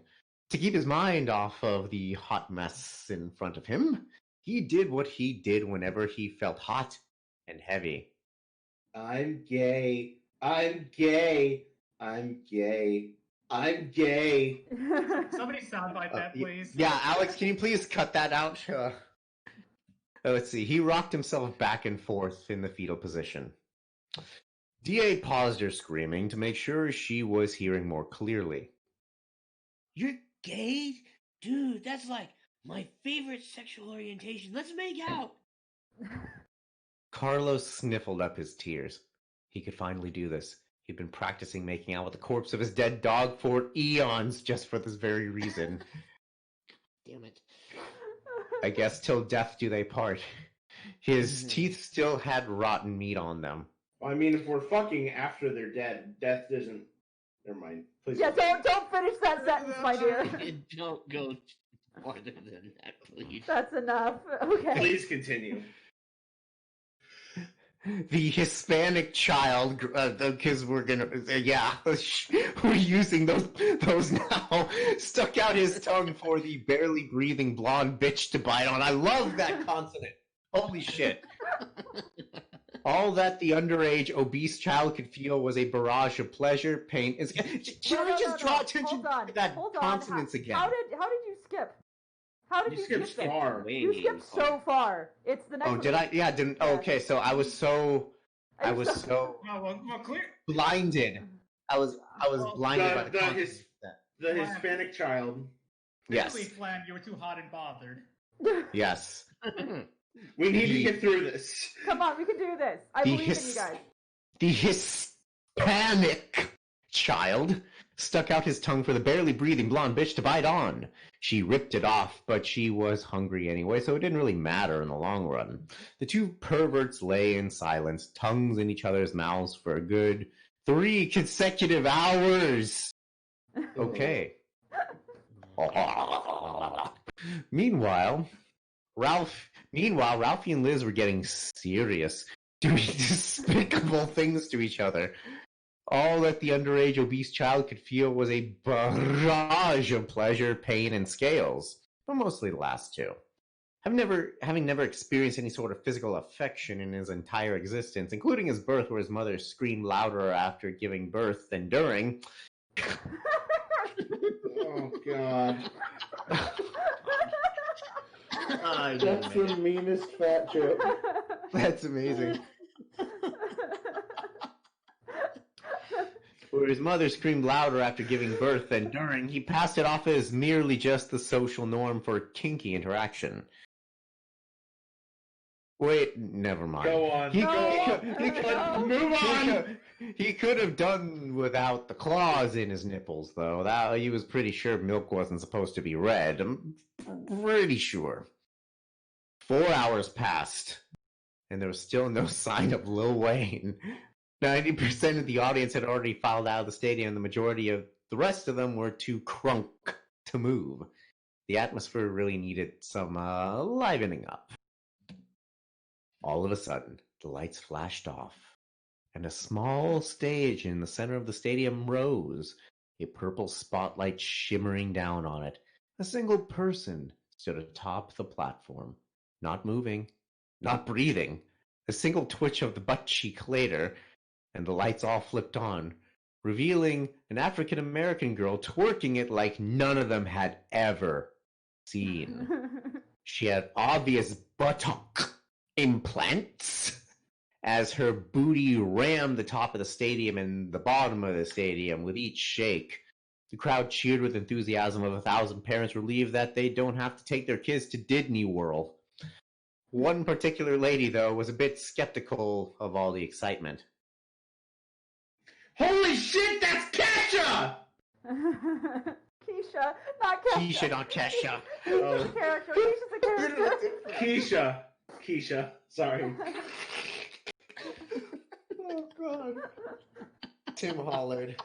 To keep his mind off of the hot mess in front of him, he did what he did whenever he felt hot and heavy. I'm gay. I'm gay. I'm gay. I'm gay. Somebody soundbite that, please. Yeah, Alex, can you please cut that out? Let's see. He rocked himself back and forth in the fetal position. DA paused her screaming to make sure she was hearing more clearly. You're gay? Dude, that's like my favorite sexual orientation. Let's make out. Carlos sniffled up his tears. He could finally do this. He'd been practicing making out with the corpse of his dead dog for eons just for this very reason. Damn it. I guess till death do they part. His teeth still had rotten meat on them. I mean, if we're fucking after they're dead, death doesn't. Never mind. Please. Yeah, don't finish that sentence, my dear. Don't go farther than that, please. That's enough. Okay. Please continue. The Hispanic child, because we're gonna, we're using those now, stuck out his tongue for the barely breathing blonde bitch to bite on. I love that consonant. Holy shit. All that the underage obese child could feel was a barrage of pleasure, pain. Can I just draw attention to that consonants again? How did you skip? How did you skipped skip it? far. You skipped so far. It's the next. Oh, did I? Yeah, didn't. Oh, okay, so I was so Clear. blinded. I was blinded by the consonants. The Hispanic child. Yes. Clearly, Flan, you were too hot and bothered. Yes. We need to get through this. Come on, we can do this. I believe in you guys. The Hispanic child stuck out his tongue for the barely breathing blonde bitch to bite on. She ripped it off, but she was hungry anyway, so it didn't really matter in the long run. The two perverts lay in silence, tongues in each other's mouths for a good 3 consecutive hours. Okay. Meanwhile, Ralphie and Liz were getting serious, doing despicable things to each other. All that the underage obese child could feel was a barrage of pleasure, pain, and scales, but mostly the last two. Having never experienced any sort of physical affection in his entire existence, including his birth where his mother screamed louder after giving birth than during. Oh, God. That's the meanest fat joke. That's amazing. Where his mother screamed louder after giving birth than during, he passed it off as merely just the social norm for kinky interaction. Wait, never mind. Go on. Move on. He could have done without the claws in his nipples, though. He was pretty sure milk wasn't supposed to be red. I'm pretty sure. 4 hours passed, and there was still no sign of Lil Wayne. 90% of the audience had already filed out of the stadium. The majority of the rest of them were too crunk to move. The atmosphere really needed some livening up. All of a sudden, the lights flashed off, and a small stage in the center of the stadium rose, a purple spotlight shimmering down on it. A single person stood atop the platform, not moving, not breathing. A single twitch of the butt cheek later, and the lights all flipped on, revealing an African-American girl twerking it like none of them had ever seen. She had obvious buttock implants as her booty rammed the top of the stadium and the bottom of the stadium with each shake. The crowd cheered with enthusiasm of 1,000 parents relieved that they don't have to take their kids to Disney World. One particular lady, though, was a bit skeptical of all the excitement. Holy shit, that's Kesha! Keisha, not Kesha. Keisha, not Kesha. Keisha's a character. Keisha's a character. Keisha. Sorry. Oh, God. Tim hollered.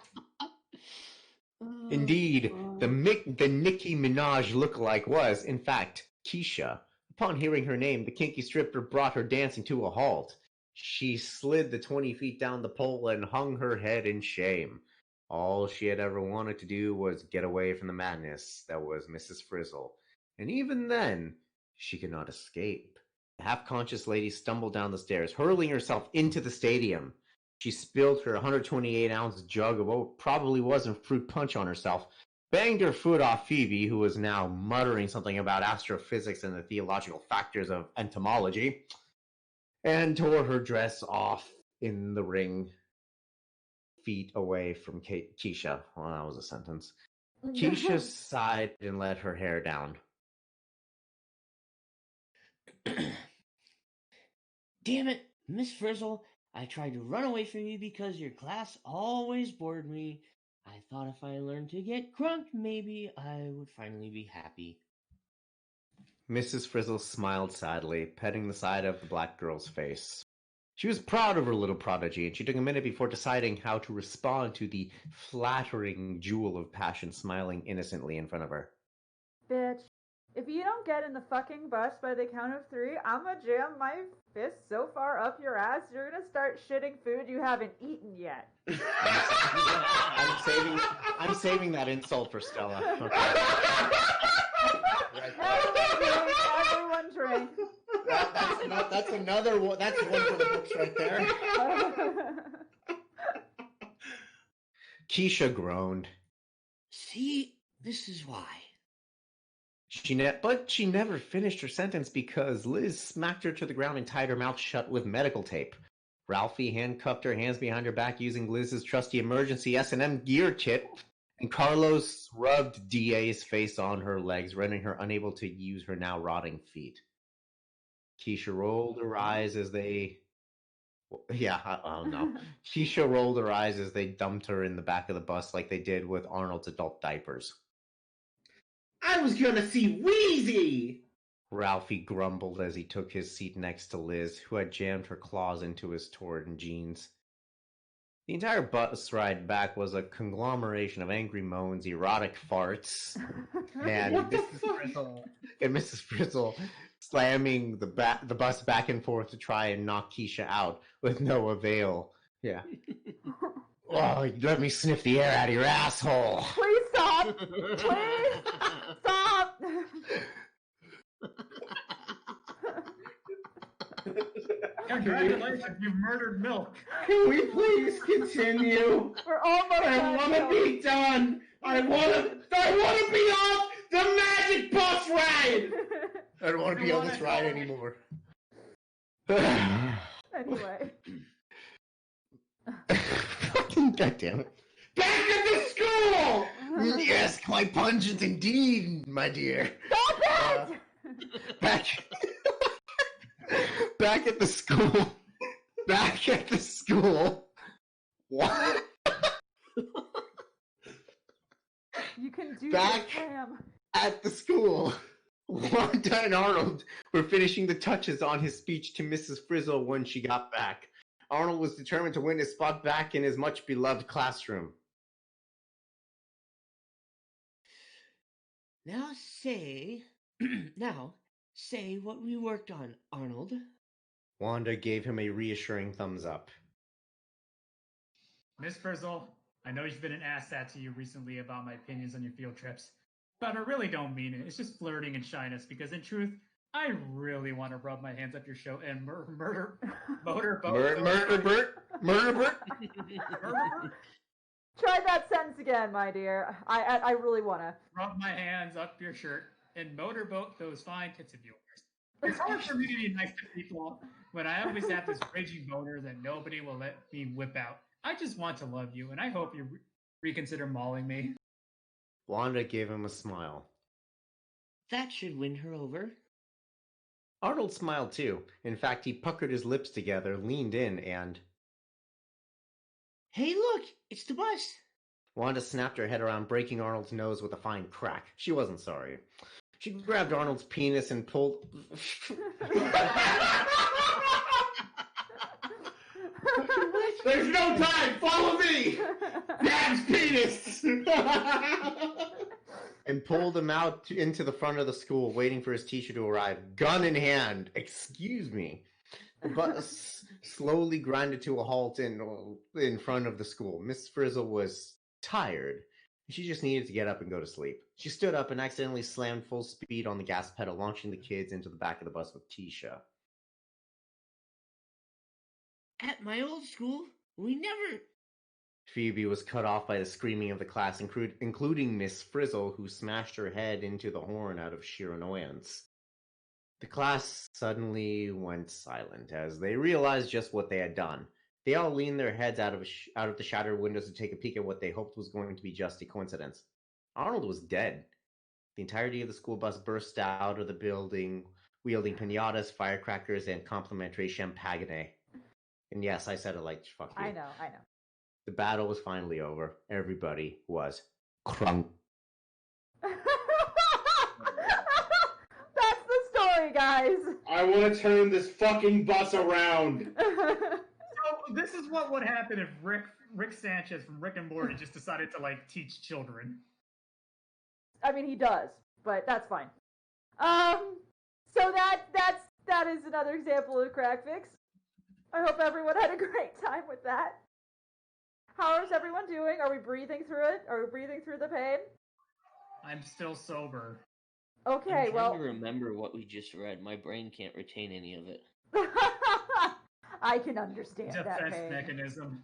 Indeed, the Nicki Minaj lookalike was, in fact, Keisha. Upon hearing her name, the kinky stripper brought her dancing to a halt. She slid the 20 feet down the pole and hung her head in shame. All she had ever wanted to do was get away from the madness that was Mrs. Frizzle. And even then, she could not escape. The half-conscious lady stumbled down the stairs, hurling herself into the stadium. She spilled her 128-ounce jug of what probably wasn't fruit punch on herself, banged her foot off Phoebe, who was now muttering something about astrophysics and the theological factors of entomology, and tore her dress off in the ring, feet away from Keisha. Well, that was a sentence. Keisha sighed and let her hair down. Damn it, Miss Frizzle. I tried to run away from you because your class always bored me. I thought if I learned to get crunk, maybe I would finally be happy. Mrs. Frizzle smiled sadly, petting the side of the black girl's face. She was proud of her little prodigy, and she took a minute before deciding how to respond to the flattering jewel of passion smiling innocently in front of her. Bitch, if you don't get in the fucking bus by the count of 3, I'm gonna jam my fist so far up your ass, you're gonna start shitting food you haven't eaten yet. I'm saving that insult for Stella. Everyone drink. That's another one. That's one for the books right there. Keisha groaned. See, this is why. But she never finished her sentence because Liz smacked her to the ground and tied her mouth shut with medical tape. Ralphie handcuffed her hands behind her back using Liz's trusty emergency S&M gear kit, and Carlos rubbed DA's face on her legs, rendering her unable to use her now rotting feet. Keisha rolled her eyes as they... Keisha rolled her eyes as they dumped her in the back of the bus like they did with Arnold's adult diapers. I was gonna see Wheezy! Ralphie grumbled as he took his seat next to Liz, who had jammed her claws into his torn jeans. The entire bus ride back was a conglomeration of angry moans, erotic farts, and Mrs. Frizzle slamming the bus back and forth to try and knock Keisha out, with no avail. Yeah. Oh, let me sniff the air out of your asshole. Please stop! Please stop! Congratulations, you murdered Milk. Can we please continue? We're almost I done. want to be done. I want to be off the magic bus ride. I don't want to be on this ride anymore. Anyway. God damn it. Back at the school! Yes, quite pungent indeed, my dear. Stop it! Back at the school. Back at the school. What? You can do Back this, Sam. at the school. Wanda and Arnold were finishing the touches on his speech to Mrs. Frizzle when she got back. Arnold was determined to win his spot back in his much-beloved classroom. Now say what we worked on, Arnold. Wanda gave him a reassuring thumbs up. Miss Frizzle, I know you've been an asshat to you recently about my opinions on your field trips, but I really don't mean it. It's just flirting and shyness, because in truth, I really want to rub my hands up your show and murder Bert. Try that sentence again, my dear. I really want to. Rub my hands up your shirt and motorboat those fine tits of yours. It's hard for me to be nice to people when I always have this raging motor that nobody will let me whip out. I just want to love you, and I hope you reconsider mauling me. Wanda gave him a smile. That should win her over. Arnold smiled too. In fact, he puckered his lips together, leaned in, and... Hey, look! It's the bus! Wanda snapped her head around, breaking Arnold's nose with a fine crack. She wasn't sorry. She grabbed Arnold's penis and pulled... There's no time! Follow me! Grabs penis! and pulled him out into the front of the school, waiting for his teacher to arrive, gun in hand. Excuse me. The bus slowly grinded to a halt in front of the school. Miss Frizzle was tired. She just needed to get up and go to sleep. She stood up and accidentally slammed full speed on the gas pedal, launching the kids into the back of the bus with Tisha. At my old school, we never... Phoebe was cut off by the screaming of the class, including Miss Frizzle, who smashed her head into the horn out of sheer annoyance. The class suddenly went silent as they realized just what they had done. They all leaned their heads out of the shattered windows to take a peek at what they hoped was going to be just a coincidence. Arnold was dead. The entirety of the school bus burst out of the building, wielding piñatas, firecrackers, and complimentary champagne. And yes, I said it like fuck you. I know. The battle was finally over. Everybody was crunk. That's the story, guys. I want to turn this fucking bus around. So this is what would happen if Rick Sanchez from Rick and Morty just decided to teach children. I mean, he does, but that's fine. So that is another example of crackfic. I hope everyone had a great time with that. How is everyone doing? Are we breathing through it? Are we breathing through the pain? I'm still sober. Okay, I'm well... trying to remember what we just read. My brain can't retain any of it. I can understand that Defense pain. mechanism.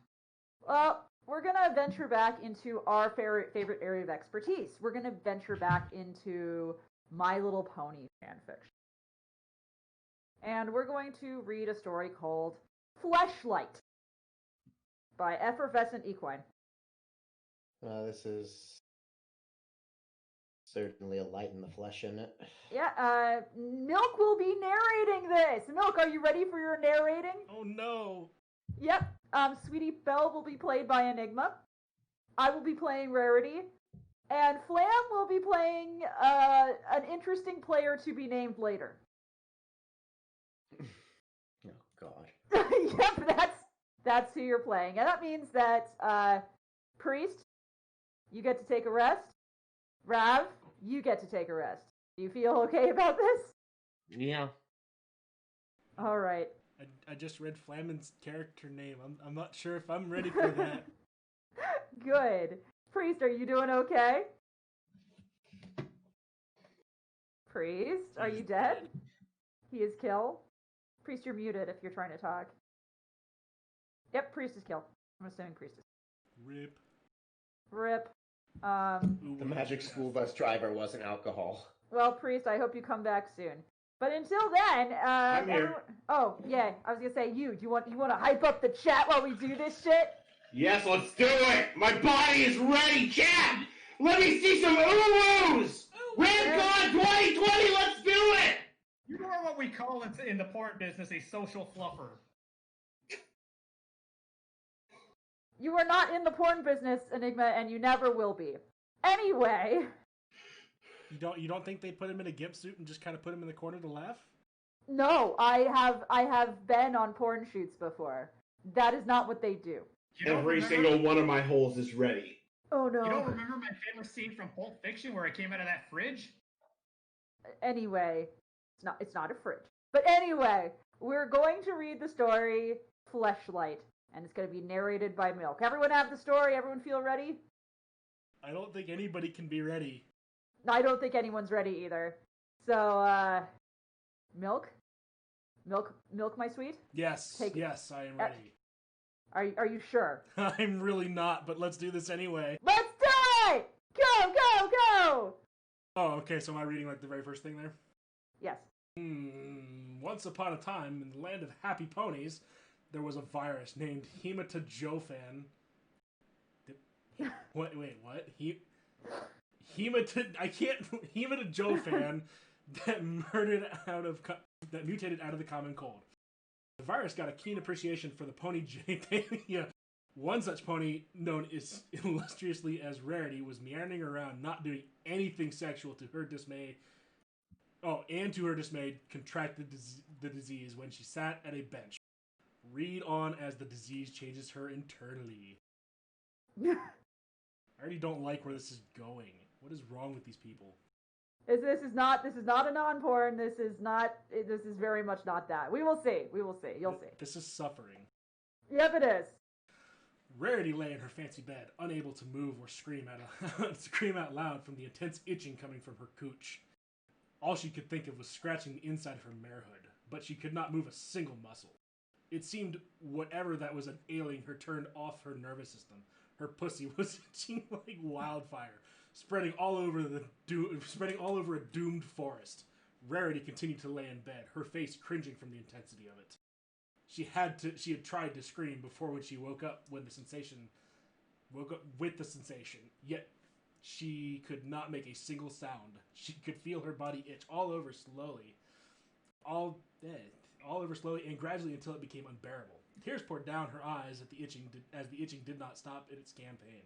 Well, we're going to venture back into our favorite area of expertise. We're going to venture back into My Little Pony fanfiction. And we're going to read a story called Fleshlight by Effervescent Equine. This is certainly a light in the flesh, isn't it? Yeah, Milk will be narrating this. Milk, are you ready for your narrating? Oh no. Yep. Sweetie Belle will be played by Enigma. I will be playing Rarity. And Flam will be playing an interesting player to be named later. Oh, God. Yep, that's who you're playing. And that means that, Priest, you get to take a rest. Rav, you get to take a rest. Do you feel okay about this? Yeah. All right. I just read Flamin's character name. I'm not sure if I'm ready for that. Good. Priest, are you doing okay? Priest, are you dead? He is killed. Priest, you're muted if you're trying to talk. Yep, Priest is killed. I'm assuming Priest is. Rip. The magic school bus driver wasn't alcohol. Well, Priest, I hope you come back soon. But until then, I'm here. everyone... Oh, yeah, I was gonna say you. Do you want to hype up the chat while we do this shit? Yes, let's do it! My body is ready, chat! Let me see some OwOs! Ramcon 2020, let's do it! You are what we call in the porn business a social fluffer. You are not in the porn business, Enigma, and you never will be. Anyway, You don't think they put him in a gimp suit and just kind of put him in the corner to laugh? No, I have been on porn shoots before. That is not what they do. Every single one of my holes is ready. Oh no. You don't remember my favorite scene from Pulp Fiction where I came out of that fridge? Anyway, it's not a fridge. But anyway, we're going to read the story Fleshlight, and it's going to be narrated by Milk. Everyone have the story? Everyone feel ready? I don't think anybody can be ready. I don't think anyone's ready either. So, Milk, my sweet. Yes, yes, I am ready. Are you sure? I'm really not, but let's do this anyway. Let's do it! Go, go, go! Oh, okay, so am I reading like the very first thing there? Yes. Once upon a time, in the land of happy ponies, there was a virus named Hematojophane. Wait, what? Hematojophane that mutated out of the common cold. The virus got a keen appreciation for the pony genitalia. One such pony, known as illustriously as Rarity, was meandering around, not doing anything sexual, to her dismay. Oh, and to her dismay, contracted the disease when she sat at a bench. Read on as the disease changes her internally. I already don't like where this is going. What is wrong with these people? This is not a non-porn. This is very much not that. We will see. You'll see. This is suffering. Yep, it is. Rarity lay in her fancy bed, unable to move or scream out loud from the intense itching coming from her cooch. All she could think of was scratching the inside of her marehood, but she could not move a single muscle. It seemed whatever that was ailing her turned off her nervous system. Her pussy was itching like wildfire, spreading all over a doomed forest. Rarity continued to lay in bed, her face cringing from the intensity of it. She had tried to scream before when she woke up with the sensation, yet she could not make a single sound. She could feel her body itch all over slowly, and gradually until it became unbearable. Tears poured down her eyes as the itching did not stop in its campaign.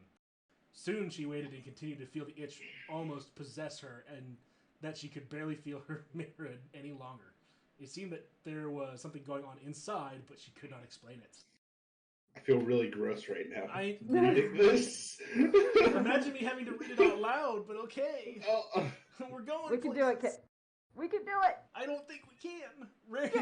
Soon she waited and continued to feel the itch almost possess her, and that she could barely feel her mirror any longer. It seemed that there was something going on inside, but she could not explain it. I feel really gross right now. I reading this. Imagine me having to read it out loud, but okay. We're going. We can do it. We can do it. I don't think we can. Rarity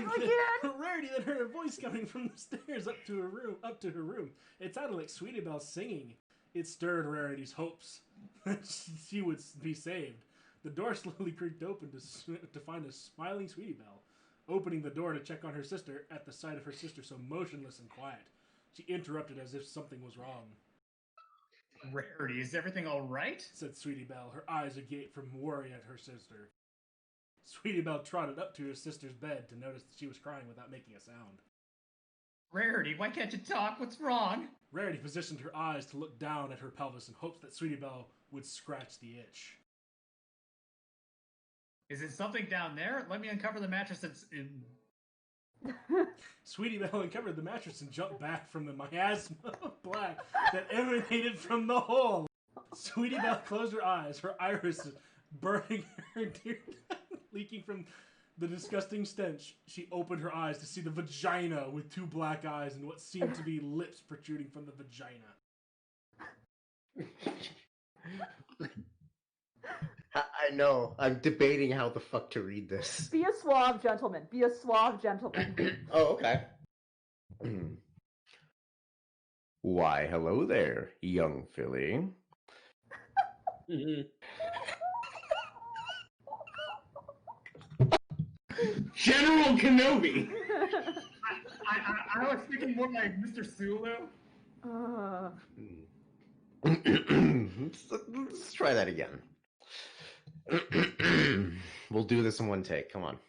then heard a voice coming from the stairs up to her room. It sounded like Sweetie Belle singing. It stirred Rarity's hopes that she would be saved. The door slowly creaked open to find a smiling Sweetie Belle. Opening the door to check on her sister, at the sight of her sister so motionless and quiet, she interrupted as if something was wrong. Rarity, is everything all right? Said Sweetie Belle, her eyes agape from worry at her sister. Sweetie Belle trotted up to her sister's bed to notice that she was crying without making a sound. Rarity, why can't you talk? What's wrong? Rarity positioned her eyes to look down at her pelvis in hopes that Sweetie Belle would scratch the itch. Is it something down there? Let me uncover the mattress that's in... Sweetie Belle uncovered the mattress and jumped back from the miasma of black that emanated from the hole. Sweetie Belle closed her eyes, her irises burning her tear, leaking from the disgusting stench. She opened her eyes to see the vagina with two black eyes and what seemed to be lips protruding from the vagina. I know. I'm debating how the fuck to read this. Be a suave gentleman. Oh, okay. Why, hello there, young filly. General Kenobi! I was thinking more like Mr. Sulu. Let's try that again. We'll do this in one take. Come on.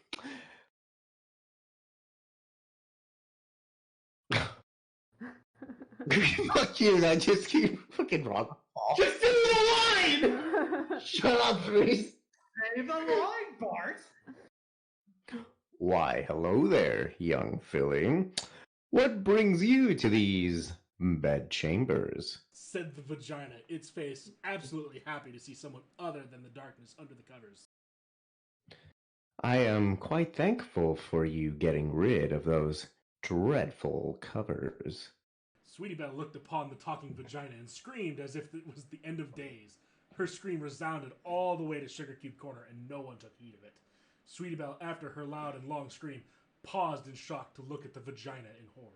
Fuck you, that just keep fucking wrong. Just do the line! Shut up, please. Say the line, Bart! Why, hello there, young filly. What brings you to these bed chambers? said the vagina, its face absolutely happy to see someone other than the darkness under the covers. I am quite thankful for you getting rid of those dreadful covers. Sweetie Belle looked upon the talking vagina and screamed as if it was the end of days. Her scream resounded all the way to Sugar Cube Corner, and no one took heed of it. Sweetie Belle, after her loud and long scream, paused in shock to look at the vagina in horror.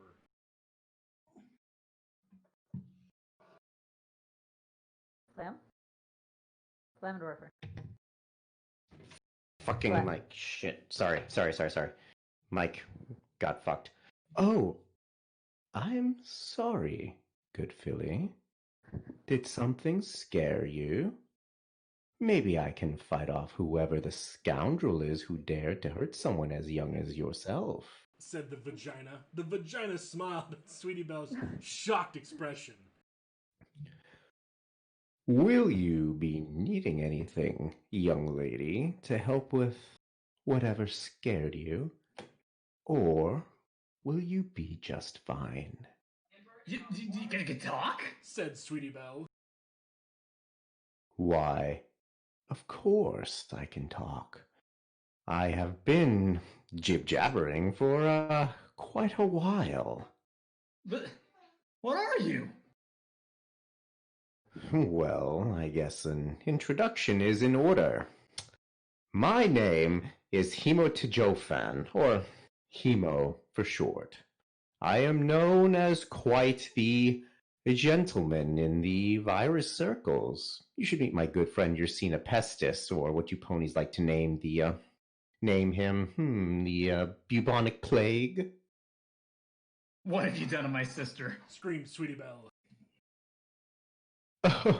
Slam? Slamdorfer. Fucking What? Mike. Shit. Sorry. Mike got fucked. Oh, I'm sorry, good filly. Did something scare you? Maybe I can fight off whoever the scoundrel is who dared to hurt someone as young as yourself, said the vagina. The vagina smiled at Sweetie Belle's shocked expression. Will you be needing anything, young lady, to help with whatever scared you? Or will you be just fine? You can talk? Said Sweetie Belle. Why, of course I can talk. I have been jib-jabbering for quite a while. But what are you? Well, I guess an introduction is in order. My name is Hemotijofan, or Hemo for short. I am known as quite the gentleman in the virus circles. You should meet my good friend Yersinia Pestis, or what you ponies like to name the bubonic plague. What have you done to my sister? Screamed Sweetie Belle.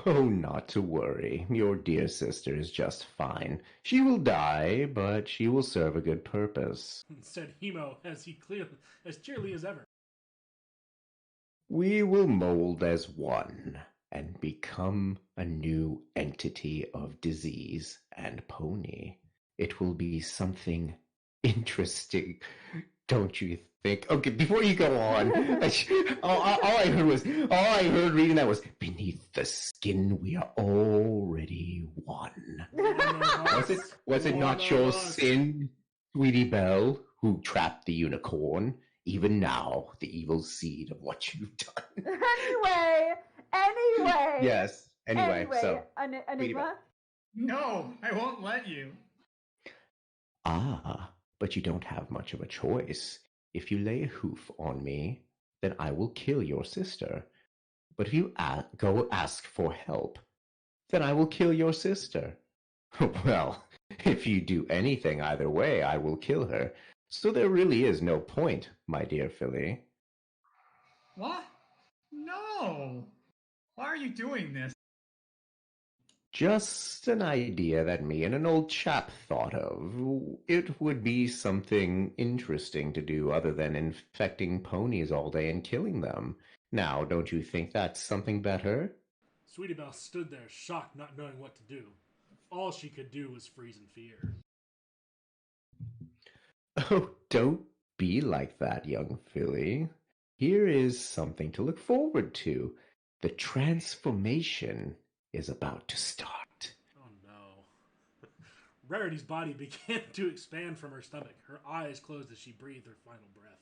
Oh, not to worry. Your dear sister is just fine. She will die, but she will serve a good purpose, said Hemo as cheerily as ever. We will mold as one and become a new entity of disease and pony. It will be something interesting, don't you think? Okay, before you go on, all I heard reading that was, beneath the skin we are already one. Was it not your sin, Sweetie Belle, who trapped the unicorn? Even now, the evil seed of what you've done. Anyway. Yes. Anyway, so. Enigma? No, I won't let you. Ah, but you don't have much of a choice. If you lay a hoof on me, then I will kill your sister. But if you go ask for help, then I will kill your sister. Well, if you do anything either way, I will kill her. So there really is no point, my dear filly. What? No! Why are you doing this? Just an idea that me and an old chap thought of. It would be something interesting to do other than infecting ponies all day and killing them. Now, don't you think that's something better? Sweetie Belle stood there, shocked, not knowing what to do. All she could do was freeze in fear. Oh, don't be like that, young filly. Here is something to look forward to. The transformation is about to start. Oh no. Rarity's body began to expand from her stomach. Her eyes closed as she breathed her final breath.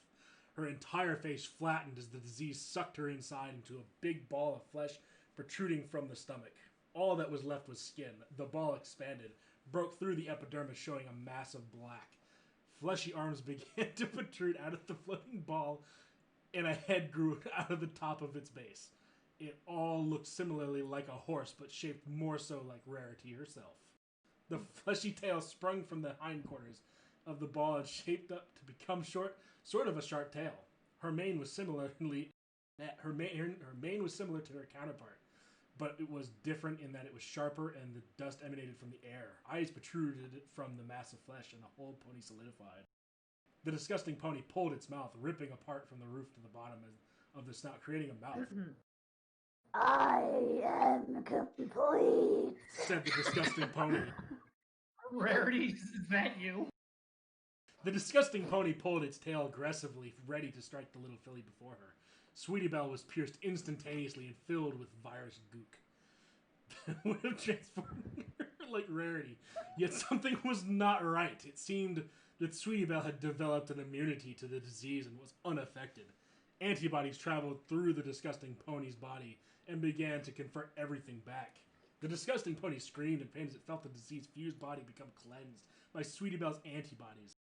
Her entire face flattened as the disease sucked her inside into a big ball of flesh protruding from the stomach. All that was left was skin. The ball expanded, broke through the epidermis, showing a mass of black. Fleshy arms began to protrude out of the floating ball, and a head grew out of the top of its base. It all looked similarly like a horse, but shaped more so like Rarity herself. The fleshy tail sprung from the hindquarters of the ball and shaped up to become sort of a sharp tail. Her mane was similar to her counterpart, but it was different in that it was sharper and the dust emanated from the air. Eyes protruded from the mass of flesh, and the whole pony solidified. The disgusting pony pulled its mouth, ripping apart from the roof to the bottom of the snout, creating a mouth. I am complete, said the disgusting pony. Rarity, is that you? The disgusting pony pulled its tail aggressively, ready to strike the little filly before her. Sweetie Belle was pierced instantaneously and filled with virus gook. Would have transformed her like Rarity. Yet something was not right. It seemed that Sweetie Belle had developed an immunity to the disease and was unaffected. Antibodies traveled through the disgusting pony's body and began to convert everything back. The disgusting pony screamed in pain as it felt the disease-fused body become cleansed by Sweetie Belle's antibodies.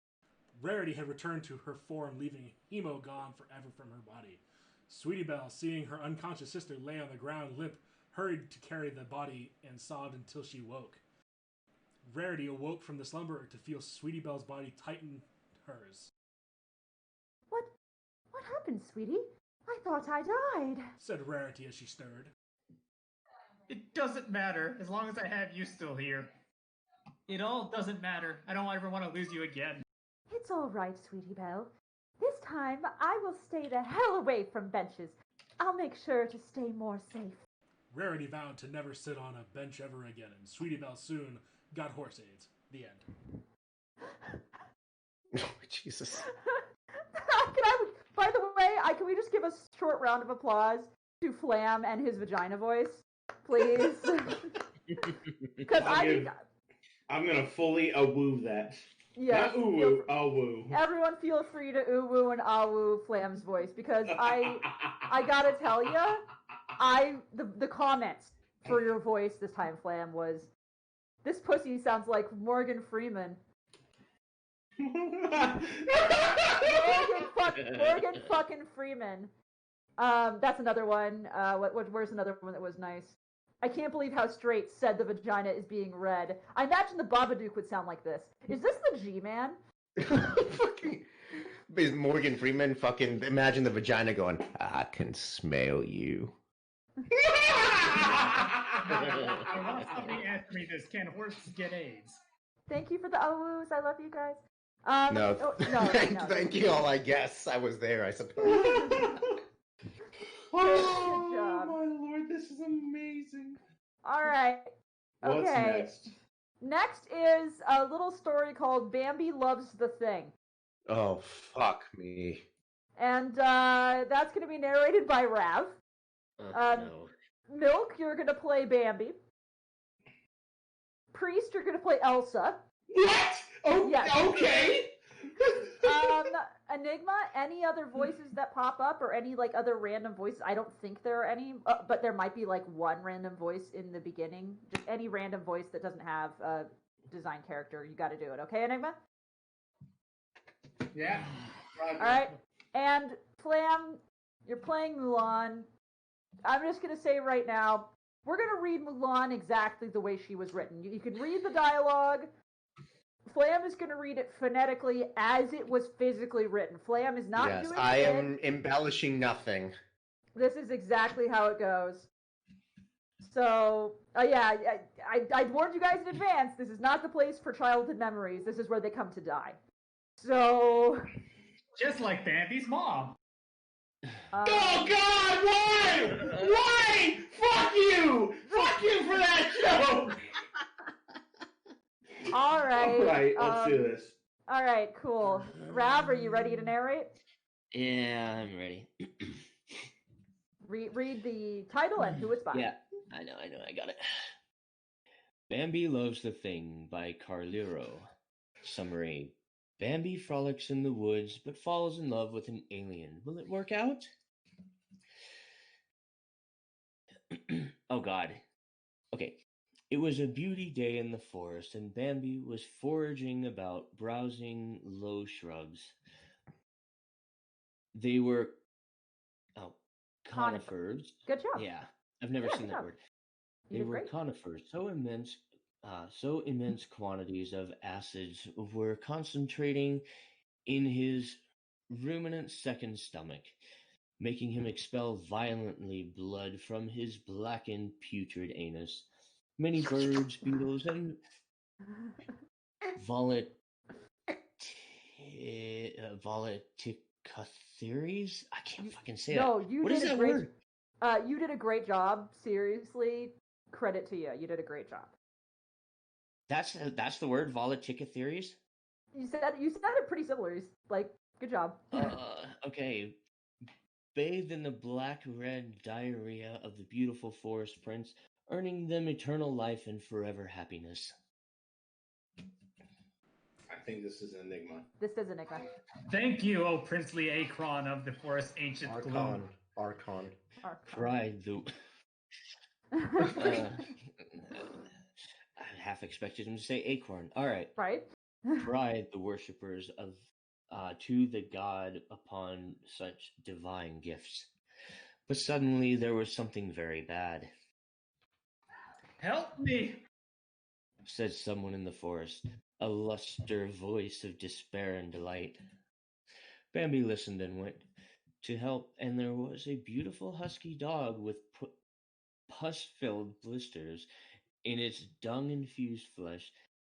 Rarity had returned to her form, leaving Hemo gone forever from her body. Sweetie Belle, seeing her unconscious sister lay on the ground limp, hurried to carry the body and sobbed until she woke. Rarity awoke from the slumber to feel Sweetie Belle's body tighten hers. What happened, sweetie? I thought I died, said Rarity as she stirred. It doesn't matter, as long as I have you still here. It all doesn't matter. I don't ever want to lose you again. It's all right, Sweetie Belle. This time, I will stay the hell away from benches. I'll make sure to stay more safe. Rarity vowed to never sit on a bench ever again, and Sweetie Belle soon got horse aids. The end. Oh, Jesus. By the way, can we just give a short round of applause to Flam and his vagina voice, please? Because I'm gonna fully AWOO that. Yes, not OwOs, AWOO. Everyone feel free to OwOs and AWOO Flam's voice, because I gotta tell you, the comments for your voice this time, Flam, was, this pussy sounds like Morgan Freeman. Morgan fucking Freeman. That's another one. Where's another one that was nice? I can't believe how straight said the vagina is being read. I imagine the Babadook would sound like this. Is this the G-Man? Fucking is Morgan Freeman fucking imagine the vagina going, I can smell you. I want somebody answer me this. Can horses get AIDS? Thank you for the AWOOs. I love you guys. No. No. Thank you all, I guess. I was there, I suppose. Oh, my lord, this is amazing. All right. Okay. What's next? Next is a little story called Bambi Loves the Thing. Oh, fuck me. And that's going to be narrated by Rav. No. Milk, you're going to play Bambi. Priest, you're going to play Elsa. What? Oh, yes. Okay. Enigma, any other voices that pop up or any like other random voices? I don't think there are any, but there might be like one random voice in the beginning. Just any random voice that doesn't have a design character, you got to do it. Okay, Enigma? Yeah. All right. And Flam, you're playing Mulan. I'm just going to say right now, we're going to read Mulan exactly the way she was written. You can read the dialogue. Flam is going to read it phonetically as it was physically written. Flam is not doing it. Yes, I am embellishing nothing. This is exactly how it goes. So, yeah, I warned you guys in advance. This is not the place for childhood memories. This is where they come to die. So... Just like Bambi's mom. Oh, God, why? Why? Fuck you! Fuck you for that joke! All right, let's do this. All right, cool. Rav, are you ready to narrate? Yeah, I'm ready. Read the title and who it's by. Yeah, I know, I got it. Bambi Loves the Thing by Carlero. Summary. Bambi frolics in the woods, but falls in love with an alien. Will it work out? Oh, God. Okay. It was a beauty day in the forest, and Bambi was foraging about, browsing low shrubs. They were conifers. Good job. Yeah, I've never seen that word. They were conifers, so immense quantities of acids were concentrating in his ruminant's second stomach, making him expel violently blood from his blackened, putrid anus. Many birds, beetles, and volaticotheres? I can't fucking say that. No, you What did is a that great. word? You did a great job. Seriously, credit to you. You did a great job. That's the word, volaticotheres? You said it pretty similar. Like, good job. Okay. bathed in the black-red diarrhea of the beautiful forest prince, earning them eternal life and forever happiness. I think this is an enigma. This is Enigma. Thank you, O princely Acron of the forest ancient gloom. Archon. Cried the... I half expected him to say acorn. All right. Right? Cried the worshippers of to the god upon such divine gifts. But suddenly there was something very bad, Help me! said someone in the forest, a lustre voice of despair and delight. Bambi listened and went to help, and there was a beautiful husky dog with pus-filled blisters in its dung-infused flesh,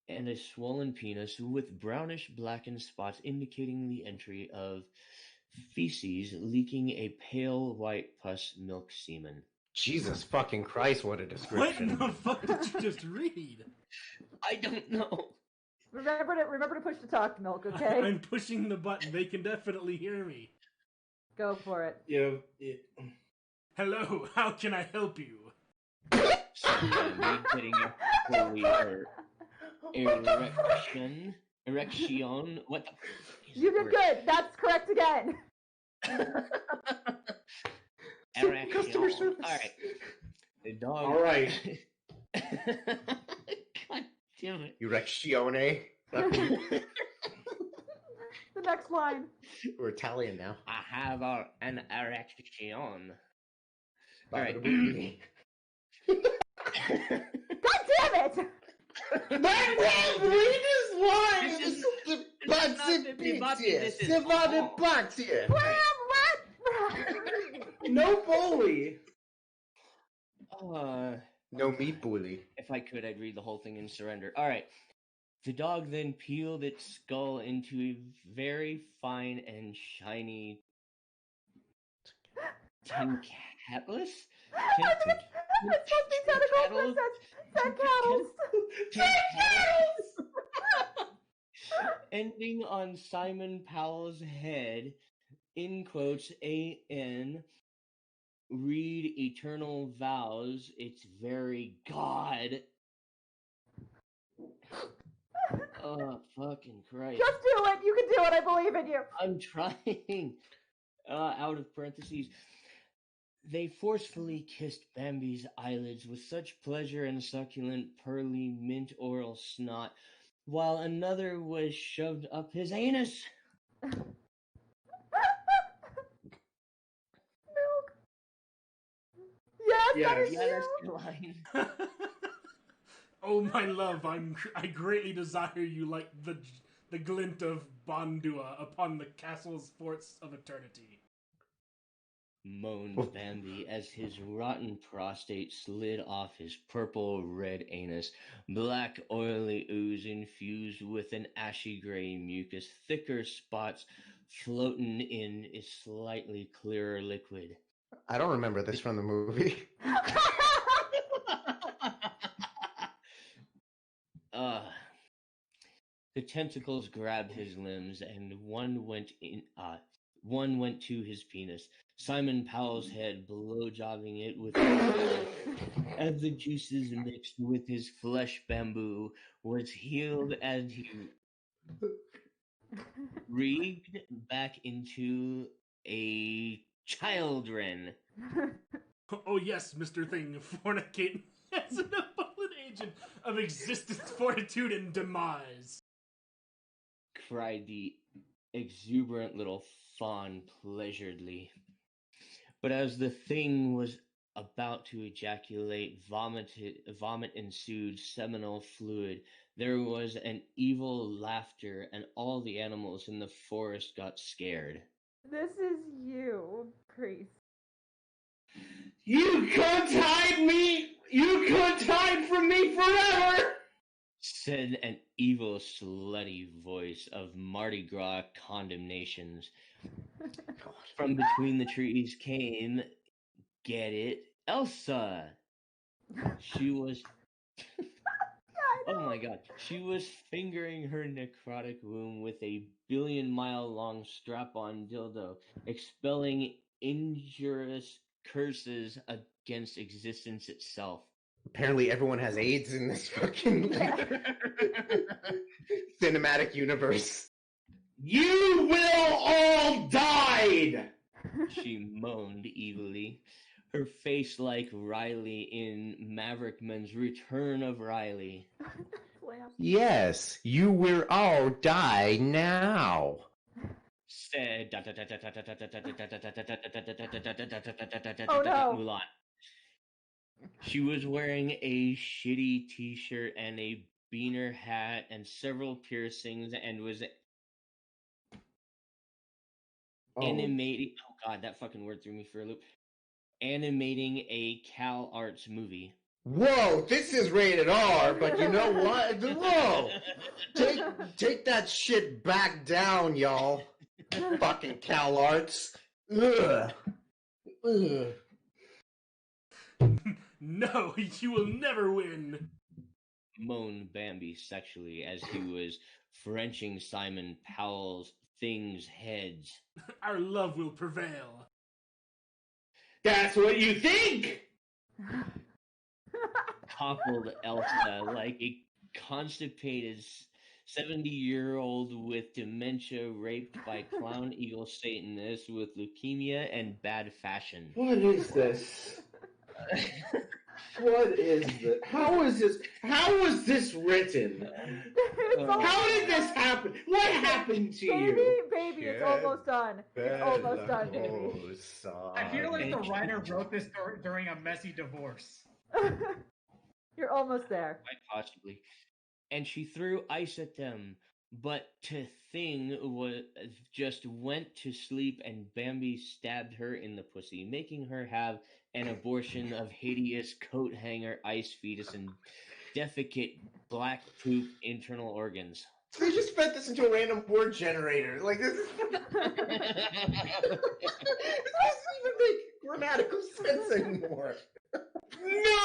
and a swollen penis with brownish blackened spots indicating the entry of feces leaking a pale white pus milk semen. Jesus fucking Christ, what a What description. the fuck did you just read? I don't know. Remember to push the talk milk, okay? I'm pushing the button. They can definitely hear me. Go for it. Yeah. Hello, how can I help you? Slowly getting a holy erection. What the? You did good. That's correct again. Erection. Customer service. All right. The dog. All right. God damn it. Erectione. The next line. We're Italian now. I have an erection. All right. God damn it! No bully. No meat bully. If I could, I'd read the whole thing and surrender. All right. The dog then peeled its skull into a very fine and shiny tencatlus? It's supposed to be tentacles, but tentacles. Ending on Simon Powell's head, in quotes, A.N. Read eternal vows, it's very God. Oh, fucking Christ. Just do it. You can do it. I believe in you. I'm trying. Out of parentheses. They forcefully kissed Bambi's eyelids with such pleasure and succulent, pearly, mint oral snot, while another was shoved up his anus. Milk. Yes, that is Yeah, that's you. the line. Oh my love, I greatly desire you like the glint of Bandua upon the castle's forts of eternity. Moaned Bambi as his rotten prostate slid off his purple-red anus, black oily ooze infused with an ashy-gray mucus, thicker spots floating in a slightly clearer liquid. I don't remember this from the movie. The tentacles grabbed his limbs, and one went to his penis. Simon Powell's head, blow-jobbing it with as the juices mixed with his flesh bamboo was healed as he rigged back into a children. Oh yes, Mr. Thing, fornicating as an abundant agent of existence, fortitude, and demise. Cried the exuberant little fawn pleasuredly. But as the thing was about to ejaculate, vomit ensued seminal fluid. There was an evil laughter, and all the animals in the forest got scared. This is you, priest. You couldn't hide me! You couldn't hide from me forever! Said an evil, slutty voice of Mardi Gras condemnations. From between the trees came, get it, Elsa! She was... Oh my god. She was fingering her necrotic womb with a billion-mile-long strap-on dildo, expelling injurious curses against existence itself. Apparently, everyone has AIDS in this fucking cinematic universe. You will all die! She moaned evilly, her face like Riley in Maverickman's Return of Riley. Yes, you will all die now. Said Oh no. Mulan. She was wearing a shitty t-shirt and a beaner hat and several piercings and was animating. Oh god, that fucking word threw me for a loop. Animating a Cal Arts movie. Whoa, this is rated R, but you know what? Whoa! Take that shit back down, y'all. Fucking Cal Arts. Ugh. Ugh. No, you will never win. Moaned Bambi sexually as he was Frenching Simon Powell's things' heads. Our love will prevail. That's what you think! Toppled Elsa like a constipated 70-year-old with dementia raped by clown eagle Satanists with leukemia and bad fashion. What is this? What is this? How was this written? How did this happen? What happened to you? Baby, it's almost done. It's almost done, baby. I feel like the writer wrote this during a messy divorce. You're almost there. Quite possibly. And she threw ice at them, but Thing just went to sleep and Bambi stabbed her in the pussy, making her have an abortion of hideous coat hanger ice fetus and defecate black poop internal organs. They just fed this into a random word generator. Like, this is... It doesn't even make grammatical sense anymore. No!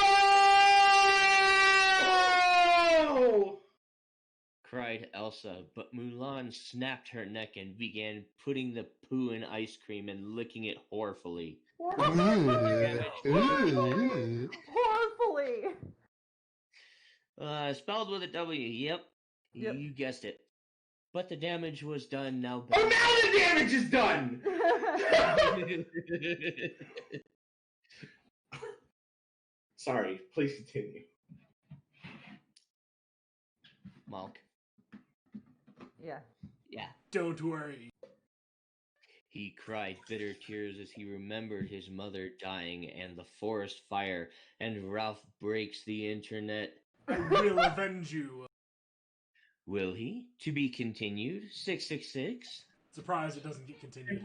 Cried Elsa, but Mulan snapped her neck and began putting the poo in ice cream and licking it horrifully. Horrifully. Spelled with a W, yep. You guessed it. But the damage was done now. Oh, now the damage is done! Sorry, please continue. Malk. Yeah. Don't worry. He cried bitter tears as he remembered his mother dying and the forest fire, and Ralph breaks the internet. I will avenge you. Will he? To be continued. 666. Surprised it doesn't get continued.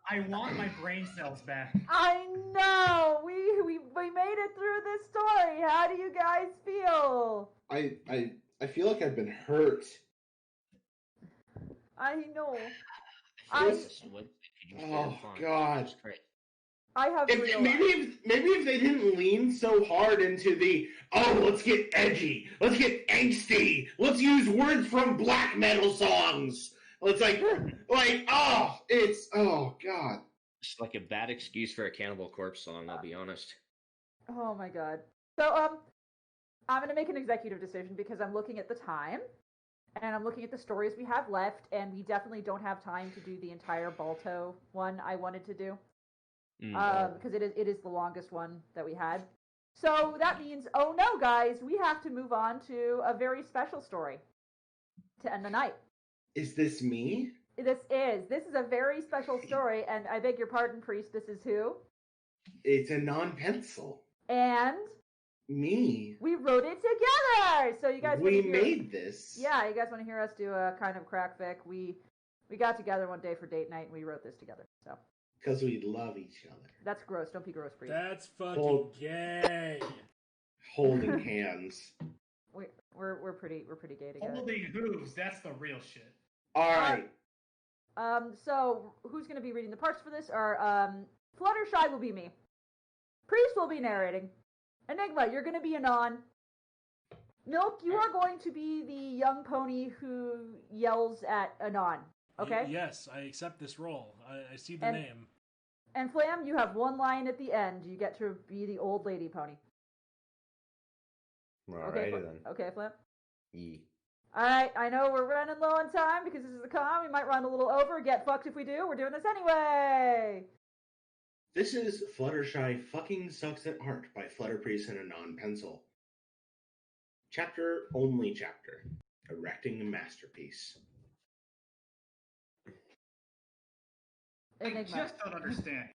I want my brain cells back. I know. We made it through this story. How do you guys feel? I feel like I've been hurt. I know. Oh God! I have maybe if they didn't lean so hard into the let's get edgy, let's get angsty, let's use words from black metal songs. It's like God. It's like a bad excuse for a Cannibal Corpse song. I'll be honest. Oh my God. So I'm gonna make an executive decision because I'm looking at the time. And I'm looking at the stories we have left, and we definitely don't have time to do the entire Balto one I wanted to do. Because it is the longest one that we had. So that means, oh no, guys, we have to move on to a very special story to end the night. Is this me? This is a very special story, and I beg your pardon, Priest, this is who? It's a non-pencil. And... me. We wrote it together! So you guys made this. Yeah, you guys want to hear us do a kind of crackfic? We got together one day for date night and we wrote this together. So because we love each other. That's gross. Don't be gross, Priest. That's fucking gay. Holding hands. We're pretty gay together. Holding hooves, that's the real shit. Alright. So who's gonna be reading the parts for this? Fluttershy will be me. Priest will be narrating. Enigma, you're going to be Anon. Milk, you are going to be the young pony who yells at Anon. Okay? Yes, I accept this role. I see the name. And Flam, you have one line at the end. You get to be the old lady pony. Alrighty then. Okay, Flam. Ye. All right, I know we're running low on time because this is a con. We might run a little over. Get fucked if we do. We're doing this anyway. This is Fluttershy Fucking Sucks at Art by Flutterpriest and Anon Pencil. Only chapter. Erecting a Masterpiece. I just don't understand.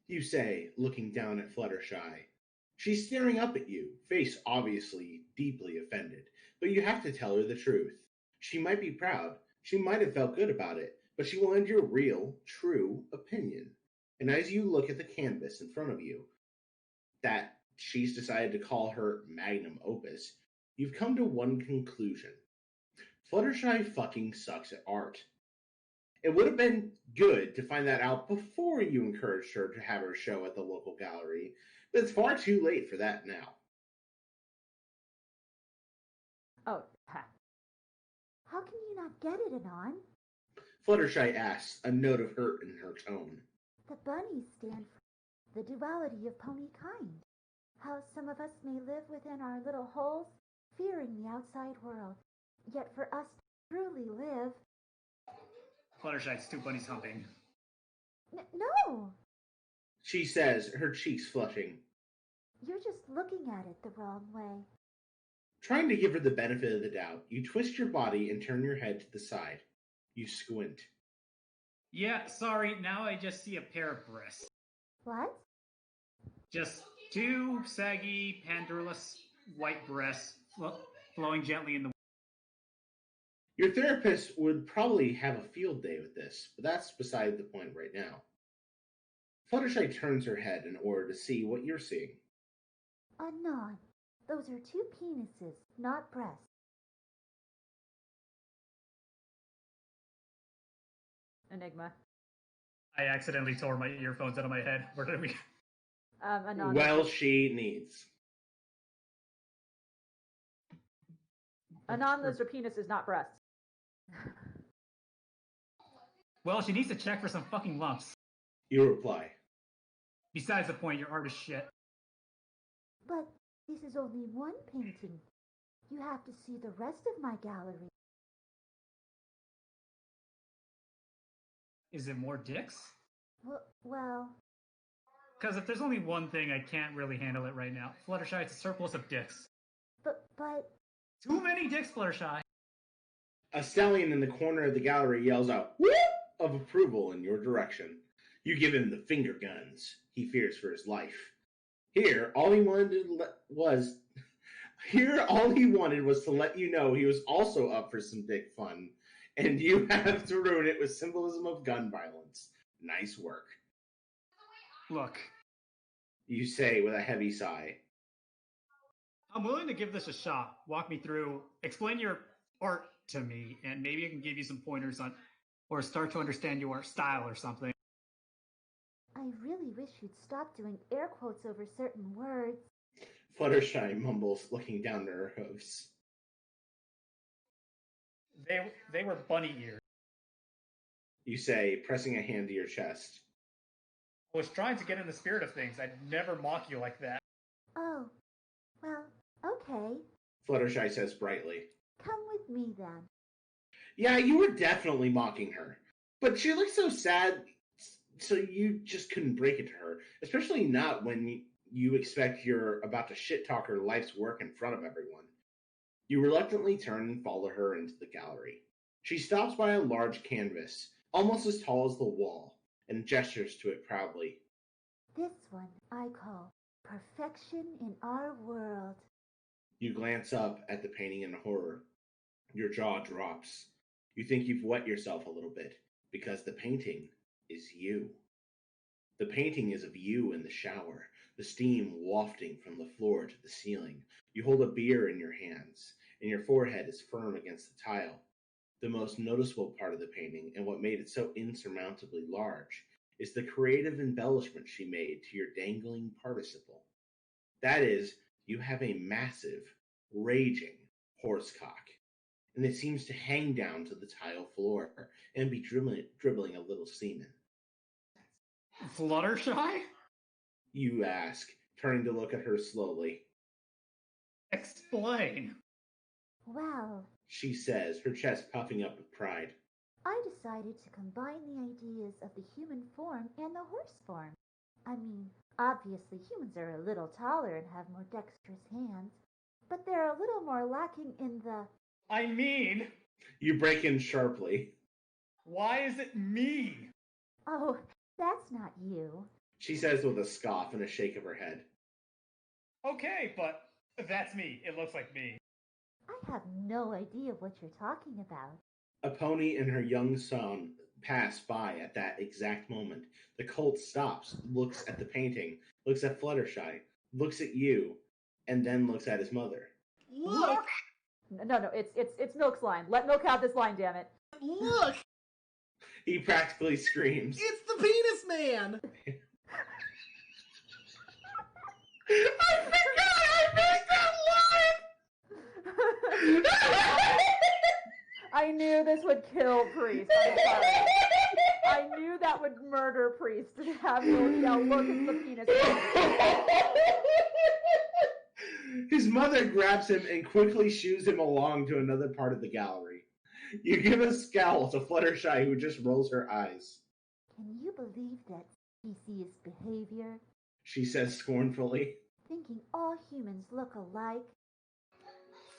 You say, looking down at Fluttershy. She's staring up at you, face obviously deeply offended, but you have to tell her the truth. She might be proud, she might have felt good about it, but she will end your real, true opinion. And as you look at the canvas in front of you, that she's decided to call her magnum opus, you've come to one conclusion. Fluttershy fucking sucks at art. It would have been good to find that out before you encouraged her to have her show at the local gallery, but it's far too late for that now. Oh, how can you not get it, Anon? Fluttershy asks, a note of hurt in her tone. The bunnies stand for the duality of pony kind. How some of us may live within our little holes, fearing the outside world. Yet for us to truly live... Fluttershy's two bunnies humping. No! She says, her cheeks flushing. You're just looking at it the wrong way. Trying to give her the benefit of the doubt, you twist your body and turn your head to the side. You squint. Yeah, sorry, now I just see a pair of breasts. What? Just two saggy, pandurless white breasts flowing gently in the... Your therapist would probably have a field day with this, but that's beside the point right now. Fluttershy turns her head in order to see what you're seeing. Anon. Those are two penises, not breasts. Enigma. I accidentally tore my earphones out of my head. Where did we... Anon. Well, she needs. Anon, those are penises, not breasts. Well, she needs to check for some fucking lumps. You reply. Besides the point, your art is shit. But this is only one painting. You have to see the rest of my gallery. Is it more dicks? Well... Because if there's only one thing, I can't really handle it right now. Fluttershy, it's a surplus of dicks. But... Too many dicks, Fluttershy. A stallion in the corner of the gallery yells out, "Whoop!" of approval in your direction. You give him the finger guns. He fears for his life. Here, all he wanted was to let you know he was also up for some dick fun, and you have to ruin it with symbolism of gun violence. Nice work. Look. You say with a heavy sigh. I'm willing to give this a shot. Walk me through, explain your art to me, and maybe I can give you some pointers on, or start to understand your style or something. I really wish you'd stop doing air quotes over certain words. Fluttershy mumbles, looking down at her hooves. They were bunny ears. You say, pressing a hand to your chest. I was trying to get in the spirit of things. I'd never mock you like that. Oh, well, okay. Fluttershy says brightly. Come with me, then. Yeah, you were definitely mocking her. But she looked so sad, so you just couldn't break it to her. Especially not when you expect you're about to shit-talk her life's work in front of everyone. You reluctantly turn and follow her into the gallery. She stops by a large canvas, almost as tall as the wall, and gestures to it proudly. This one I call Perfection in Our World. You glance up at the painting in horror. Your jaw drops. You think you've wet yourself a little bit, because the painting is you. The painting is of you in the shower, the steam wafting from the floor to the ceiling. You hold a beer in your hands, and your forehead is firm against the tile. The most noticeable part of the painting, and what made it so insurmountably large, is the creative embellishment she made to your dangling participle. That is, you have a massive, raging horsecock, and it seems to hang down to the tile floor and be dribbling a little semen. Fluttershy? You ask, turning to look at her slowly. Explain. Well, She says, her chest puffing up with pride. I decided to combine the ideas of the human form and the horse form. I mean, obviously humans are a little taller and have more dexterous hands, but they're a little more lacking in the... I mean, You break in sharply. why is it me? Oh, that's not you. She says with a scoff and a shake of her head. Okay, but that's me. It looks like me. I have no idea what you're talking about. A pony and her young son pass by at that exact moment. The colt stops, looks at the painting, looks at Fluttershy, looks at you, and then looks at his mother. Look! No, it's Milk's line. Let Milk have this line, damn it. Look! He practically screams. It's the penis man! I forgot I missed that line! I knew this would kill Priest. I'm sorry. I knew that would murder Priest to have Milk yell, look, it's the penis man. His mother grabs him and quickly shoos him along to another part of the gallery. You give a scowl to Fluttershy, who just rolls her eyes. Can you believe that species behavior? She says scornfully. Thinking all humans look alike?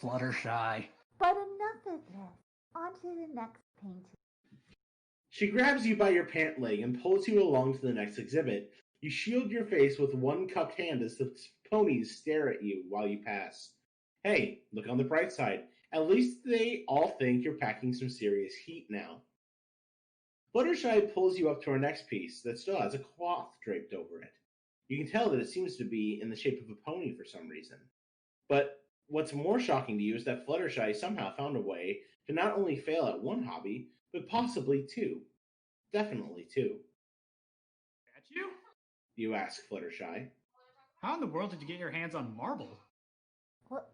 Fluttershy. But enough of this. On to the next painting. She grabs you by your pant leg and pulls you along to the next exhibit. You shield your face with one cupped hand as the ponies stare at you while you pass. Hey, look on the bright side. At least they all think you're packing some serious heat now. Fluttershy pulls you up to our next piece that still has a cloth draped over it. You can tell that it seems to be in the shape of a pony for some reason. But what's more shocking to you is that Fluttershy somehow found a way to not only fail at one hobby, but possibly two. Definitely two. Statue? You ask Fluttershy. How in the world did you get your hands on marble? Well,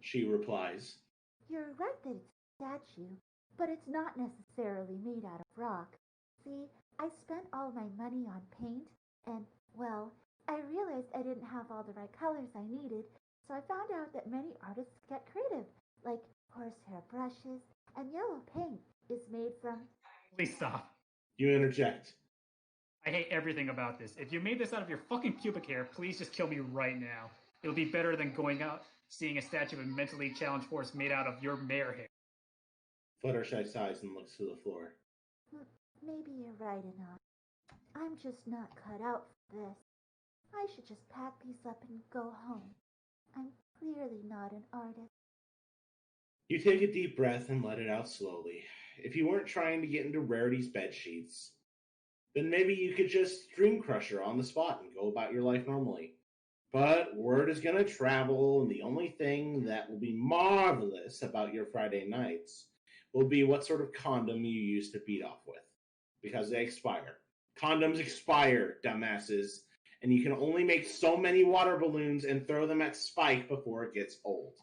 She replies. you're right that it's a statue, but it's not necessarily made out of rock. See, I spent all my money on paint, and, well, I realized I didn't have all the right colors I needed, so I found out that many artists get creative, like horsehair brushes, and yellow paint is made from... Please stop. You interject. I hate everything about this. If you made this out of your fucking pubic hair, please just kill me right now. It'll be better than going out seeing a statue of a mentally challenged horse made out of your mare hair. Fluttershy sighs and looks to the floor. Maybe you're right enough. I'm just not cut out for this. I should just pack these up and go home. I'm clearly not an artist. You take a deep breath and let it out slowly. If you weren't trying to get into Rarity's bed sheets, then maybe you could just dream crush her on the spot and go about your life normally. But word is going to travel, and the only thing that will be marvelous about your Friday nights will be what sort of condom you use to beat off with. Because they expire. Condoms expire, dumbasses. And you can only make so many water balloons and throw them at Spike before it gets old.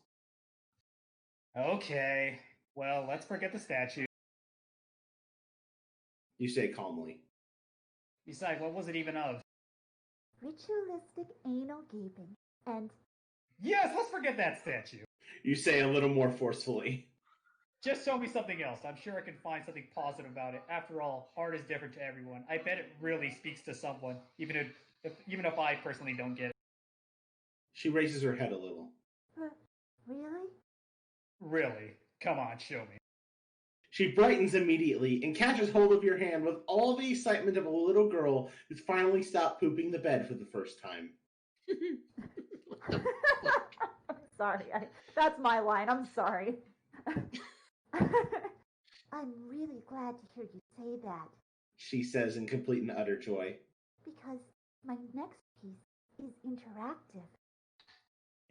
Okay. Well, let's forget the statue. You say calmly. Besides, what was it even of? Ritualistic anal gaping, and... Yes, let's forget that statue. You say a little more forcefully. Just show me something else. I'm sure I can find something positive about it. After all, art is different to everyone. I bet it really speaks to someone, even if I personally don't get it. She raises her head a little. Really? Really? Come on, show me. She brightens immediately and catches hold of your hand with all the excitement of a little girl who's finally stopped pooping the bed for the first time. I'm sorry. That's my line. I'm sorry. I'm really glad to hear you say that. She says in complete and utter joy. Because my next piece is interactive.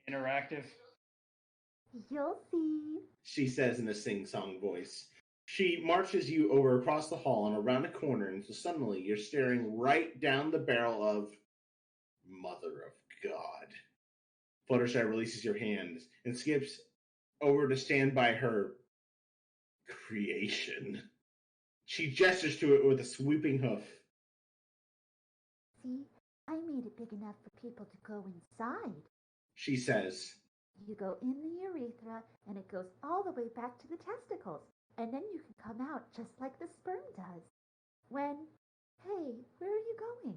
Interactive? You'll see. She says in a sing-song voice. She marches you over across the hall and around a corner until suddenly you're staring right down the barrel of Mother of God. Fluttershy releases your hands and skips over to stand by her creation. She gestures to it with a sweeping hoof. See, I made it big enough for people to go inside. She says. You go in the urethra, and it goes all the way back to the testicles. And then you can come out just like the sperm does. Hey, where are you going?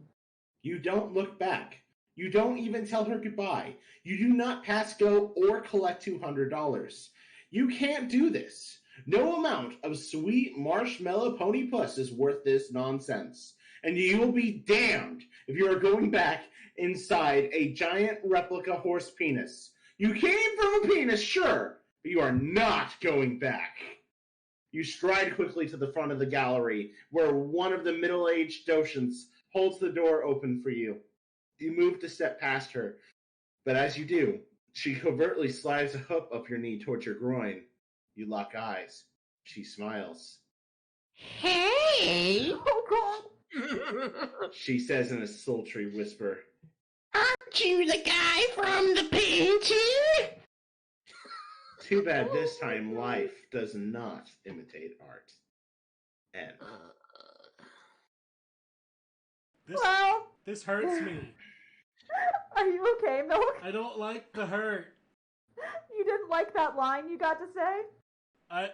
You don't look back. You don't even tell her goodbye. You do not pass go or collect $200. You can't do this. No amount of sweet marshmallow pony puss is worth this nonsense. And you will be damned if you are going back inside a giant replica horse penis. You came from a penis, sure, but you are not going back. You stride quickly to the front of the gallery, where one of the middle-aged docents holds the door open for you. You move to step past her, but as you do, she covertly slides a hook up your knee towards your groin. You lock eyes. She smiles. Hey! Oh, God! She says in a sultry whisper. Aren't you the guy from the painting? Too bad this time life does not imitate art. And This hurts me. Are you okay, Milk? I don't like the hurt. You didn't like that line you got to say?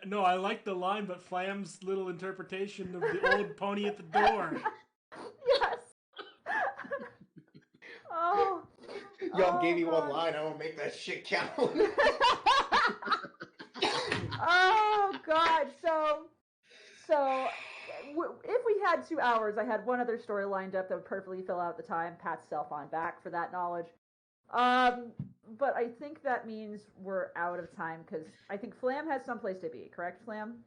No, I like the line, but Flam's little interpretation of the old pony at the door. Yes. Oh. Y'all gave me one line. I won't make that shit count. Oh, God. So if we had 2 hours, I had one other story lined up that would perfectly fill out the time. Pat self on back for that knowledge. But I think that means we're out of time because I think Flam has someplace to be. Correct, Flam?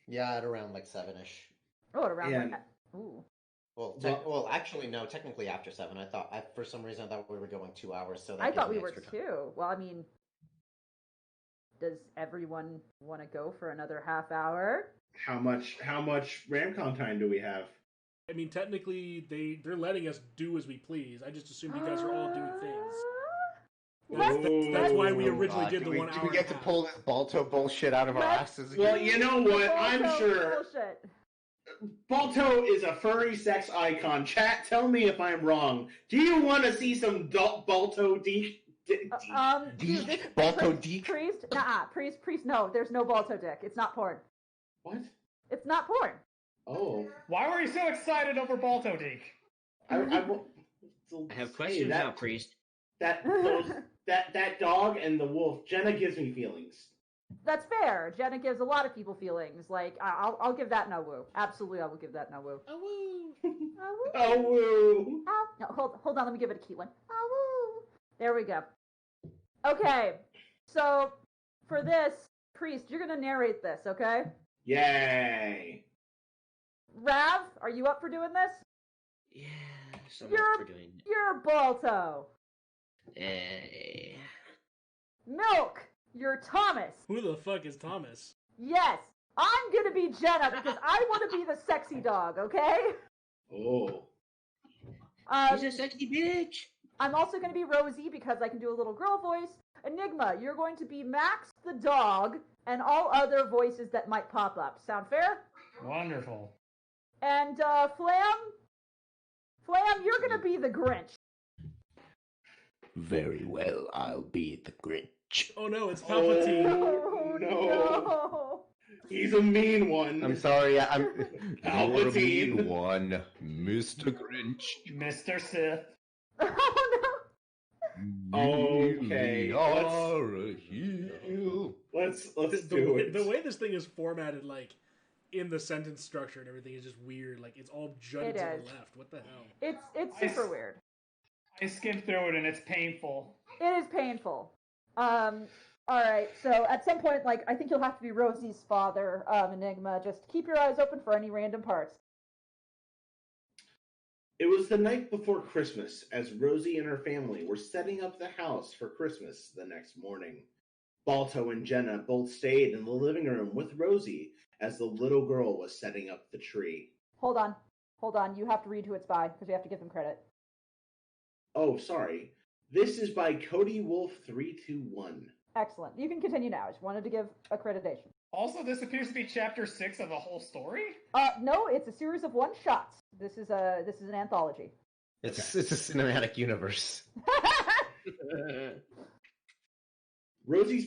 Yeah, at around like 7-ish. Oh, at around Yeah. like that. Ooh. Well, actually, no. Technically, after 7. For some reason, I thought we were going 2 hours. So that I gives thought me we were extra time. too. Well, I mean, does everyone want to go for another half hour? how much Ramcon time do we have? I mean, technically, they're letting us do as we please. I just assumed you guys are all doing things. That's why we originally did the 1 hour. Do we get to pull this Balto bullshit out of our asses again? Well, you know what? I'm sure Bullshit. Balto is a furry sex icon. Chat, tell me if I'm wrong. Do you want to see some Balto Dude, Balto priest, Deek? Priest, priest, no, there's no Balto dick. It's not porn. What? It's not porn. Oh. Why were you so excited over Balto Deke? I have questions now, Priest. That dog and the wolf. Jenna gives me feelings. That's fair. Jenna gives a lot of people feelings. Like, I'll give that an AWOO. Absolutely, I will give that an AWOO. AWOO! AWOO! No, hold on. Let me give it a key one. AWOO! There we go. Okay, so for this, Priest, you're gonna narrate this, okay? Yay! Rav, are you up for doing this? Yes, I'm up for doing it. You're Balto. Eh. Milk, you're Thomas. Who the fuck is Thomas? Yes, I'm gonna be Jenna because I want to be the sexy dog, okay? Oh. She's a sexy bitch. I'm also going to be Rosie because I can do a little girl voice. Enigma, you're going to be Max the dog and all other voices that might pop up. Sound fair? Wonderful. And Flam, you're going to be the Grinch. Very well, I'll be the Grinch. Oh no, it's Palpatine. Oh, no. He's a mean one. I'm sorry, I'm You're a Palpatine. mean one, Mr. Grinch. Mr. Sith. Oh Okay, We are a hero. Let's The do it. way this thing is formatted, like, in the sentence structure and everything is just weird. Like, it's all jutted to the left. What the hell? It's super weird. I skimmed through it and it's painful. It is painful. Alright, so at some point, like, I think you'll have to be Rosie's father, Enigma. Just keep your eyes open for any random parts. It was the night before Christmas, as Rosie and her family were setting up the house for Christmas the next morning. Balto and Jenna both stayed in the living room with Rosie as the little girl was setting up the tree. Hold on. You have to read who it's by, because we have to give them credit. Oh, sorry. This is by Cody Wolf 321. Excellent. You can continue now. I just wanted to give accreditation. Also, this appears to be chapter 6 of the whole story? No, it's a series of one-shots. This is an anthology. It's a cinematic universe. Rosie's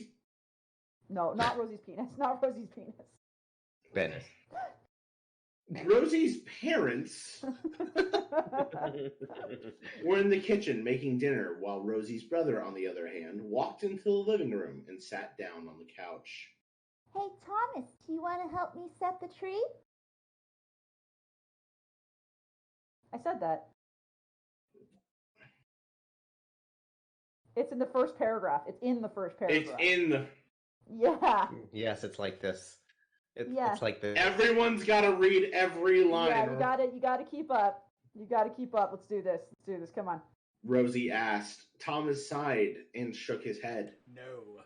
No, not Rosie's penis. Not Rosie's penis. Bennett. Rosie's parents were in the kitchen making dinner, while Rosie's brother, on the other hand, walked into the living room and sat down on the couch. Hey, Thomas, do you want to help me set the tree? I said that. It's in the first paragraph. It's in the first paragraph. It's in the... Yeah. Yes, it's like this. Yeah. It's like this. Everyone's got to read every line. Yeah, you gotta keep up. You gotta keep up. Let's do this. Come on. Rosie asked. Thomas sighed and shook his head. No.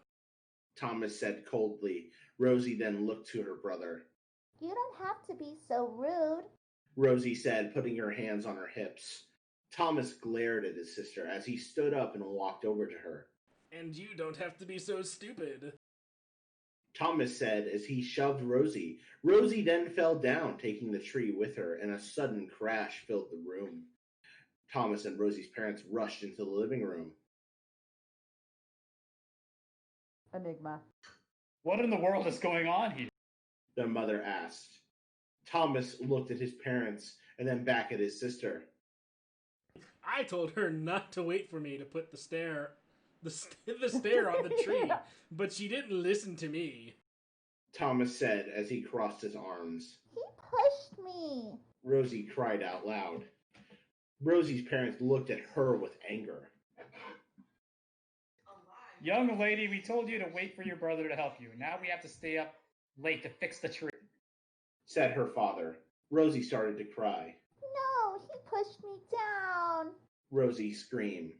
Thomas said coldly. Rosie then looked to her brother. You don't have to be so rude. Rosie said, putting her hands on her hips. Thomas glared at his sister as he stood up and walked over to her. And you don't have to be so stupid. Thomas said as he shoved Rosie. Rosie then fell down, taking the tree with her, and a sudden crash filled the room. Thomas and Rosie's parents rushed into the living room. Enigma. What in the world is going on here? Their mother asked. Thomas looked at his parents and then back at his sister. I told her not to wait for me to put the stair on the tree, but she didn't listen to me. Thomas said as he crossed his arms. He pushed me. Rosie cried out loud. Rosie's parents looked at her with anger. Young lady, we told you to wait for your brother to help you. Now we have to stay up late to fix the tree, said her father. Rosie started to cry. No, he pushed me down. Rosie screamed.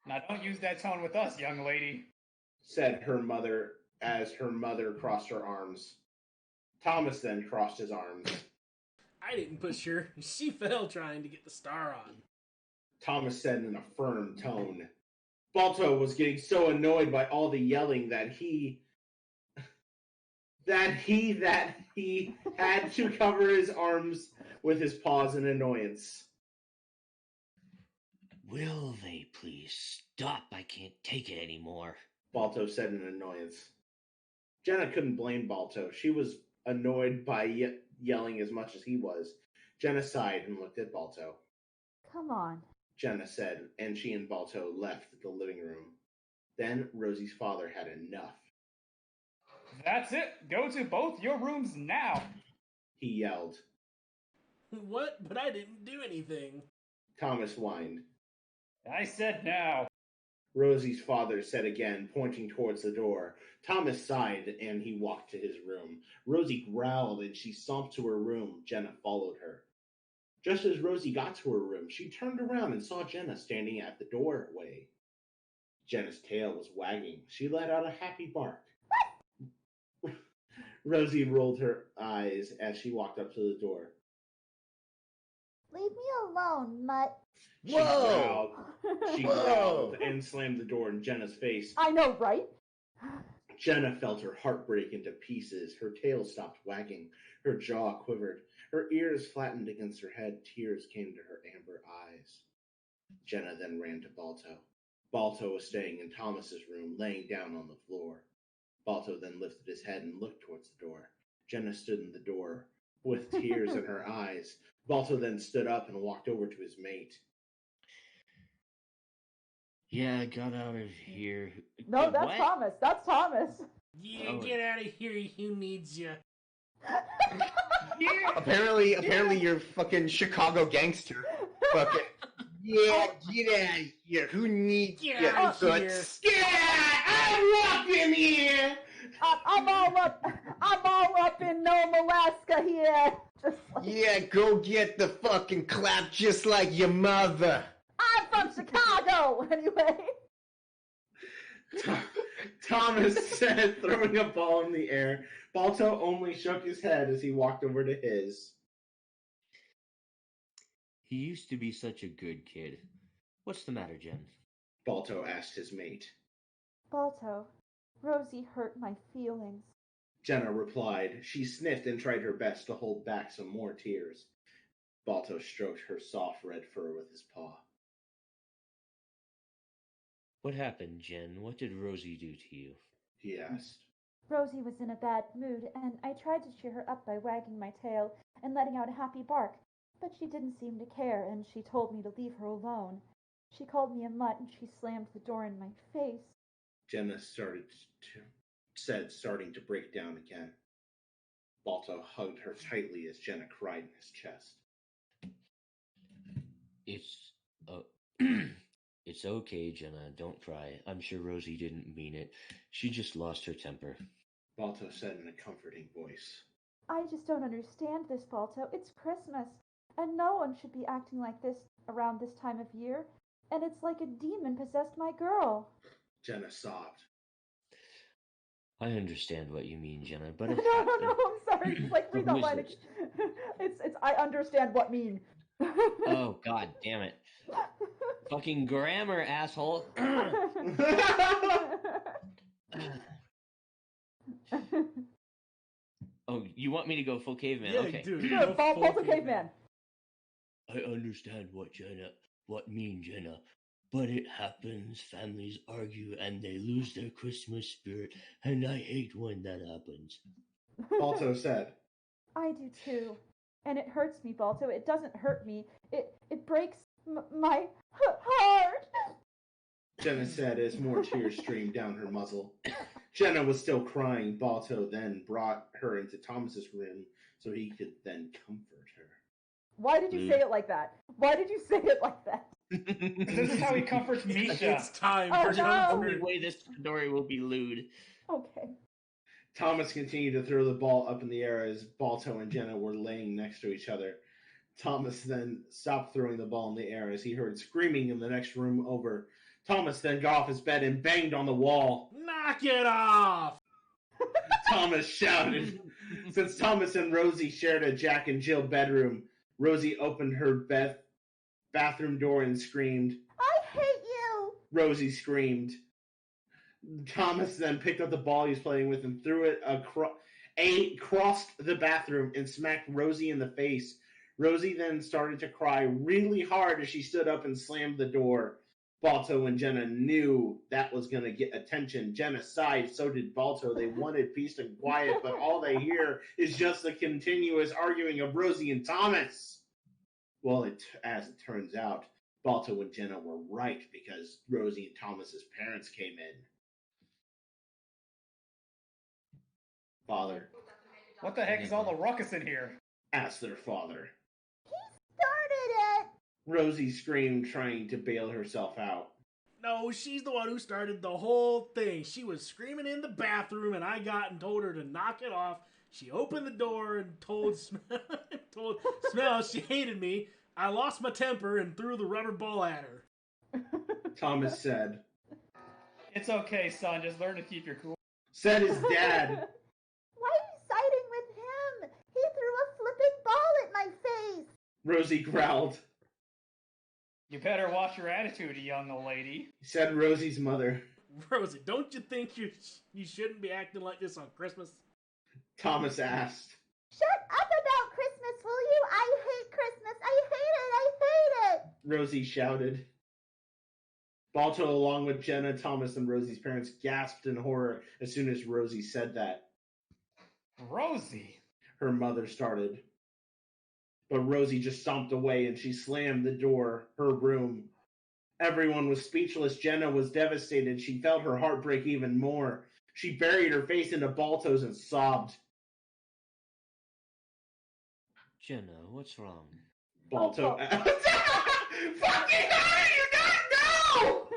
Now don't use that tone with us, young lady, said her mother as her mother crossed her arms. Thomas then crossed his arms. I didn't push her. She fell trying to get the star on. Thomas said in a firm tone. Balto was getting so annoyed by all the yelling that he had to cover his arms with his paws in annoyance. Will they please stop? I can't take it anymore. Balto said in annoyance. Jenna couldn't blame Balto. She was annoyed by yelling as much as he was. Jenna sighed and looked at Balto. Come on. Jenna said, and she and Balto left the living room. Then Rosie's father had enough. That's it. Go to both your rooms now. He yelled. What? But I didn't do anything. Thomas whined. I said now. Rosie's father said again, pointing towards the door. Thomas sighed, and he walked to his room. Rosie growled, and she stomped to her room. Jenna followed her. Just as Rosie got to her room, she turned around and saw Jenna standing at the doorway. Jenna's tail was wagging. She let out a happy bark. Rosie rolled her eyes as she walked up to the door. Leave me alone, mutt. She growled and slammed the door in Jenna's face. I know, right? Jenna felt her heart break into pieces. Her tail stopped wagging. Her jaw quivered. Her ears flattened against her head. Tears came to her amber eyes. Jenna then ran to Balto. Balto was staying in Thomas's room, laying down on the floor. Balto then lifted his head and looked towards the door. Jenna stood in the door with tears in her eyes. Balto then stood up and walked over to his mate. Yeah, I got out of here. No, that's what? Thomas. That's Thomas. Yeah, get out of here. Who needs you? Yeah. Apparently you're fucking Chicago gangster. Fucking yeah, get out of here. Who needs Get you? out of here. I'm walking here. I'm all up in Nome, Alaska here. Just like, Yeah, go get the fucking clap just like your mother. I'm from Chicago, anyway. Thomas said, throwing a ball in the air. Balto only shook his head as he walked over to his. He used to be such a good kid. What's the matter, Jen? Balto asked his mate. Balto, Rosie hurt my feelings. Jenna replied. She sniffed and tried her best to hold back some more tears. Balto stroked her soft red fur with his paw. What happened, Jen? What did Rosie do to you? He asked. Rosie was in a bad mood, and I tried to cheer her up by wagging my tail and letting out a happy bark, but she didn't seem to care, and she told me to leave her alone. She called me a mutt, and she slammed the door in my face. Jenna said, starting to break down again. Balto hugged her tightly as Jenna cried in his chest. It's okay, Jenna. Don't cry. I'm sure Rosie didn't mean it. She just lost her temper. Balto said in a comforting voice. I just don't understand this, Balto. It's Christmas, and no one should be acting like this around this time of year, and it's like a demon possessed my girl. Jenna sobbed. I understand what you mean, Jenna, but No, I'm sorry. It's like read that line again. It's I understand what mean. Oh, god damn it. Fucking grammar, asshole. Oh, you want me to go full caveman? Yeah, Okay. dude. Yeah, Balto caveman. I understand what mean, Jenna. But it happens, families argue and they lose their Christmas spirit, and I hate when that happens. Balto said. I do too. And it hurts me, Balto. It doesn't hurt me. It breaks my heart. Jenna said as more tears streamed down her muzzle. Jenna was still crying. Balto then brought her into Thomas's room so he could then comfort her. Why did you say it like that? Why did you say it like that? This is how he comforts Misha. It's time Oh, for no. The comfort. only way this story will be lewd. Okay. Thomas continued to throw the ball up in the air as Balto and Jenna were laying next to each other. Thomas then stopped throwing the ball in the air as he heard screaming in the next room over. Thomas then got off his bed and banged on the wall. Knock it off! Thomas shouted. Since Thomas and Rosie shared a Jack and Jill bedroom, Rosie opened her bathroom door and screamed. I hate you! Rosie screamed. Thomas then picked up the ball he was playing with and threw it across the bathroom and smacked Rosie in the face. Rosie then started to cry really hard as she stood up and slammed the door. Balto and Jenna knew that was going to get attention. Jenna sighed, so did Balto. They wanted peace and quiet, but all they hear is just the continuous arguing of Rosie and Thomas. Well, as it turns out, Balto and Jenna were right because Rosie and Thomas's parents came in. Father. What the heck is all the ruckus in here? Asked their father. He started it! Rosie screamed, trying to bail herself out. No, she's the one who started the whole thing. She was screaming in the bathroom, and I got and told her to knock it off. She opened the door and told Smell she hated me. I lost my temper and threw the rubber ball at her. Thomas said. It's okay, son. Just learn to keep your cool. Said his dad. Why are you siding with him? He threw a flipping ball at my face! Rosie growled. You better watch your attitude, young lady. Said Rosie's mother. Rosie, don't you think you shouldn't be acting like this on Christmas? Thomas asked. Shut up about Christmas, will you? I hate Christmas! I hate it! I hate it! Rosie shouted. Balto, along with Jenna, Thomas, and Rosie's parents, gasped in horror as soon as Rosie said that. Rosie? Her mother started. But Rosie just stomped away and she slammed the door, her room. Everyone was speechless. Jenna was devastated. She felt her heart break even more. She buried her face into Balto's and sobbed. Jenna, what's wrong? Balto asked. Fucking hell, you guys know!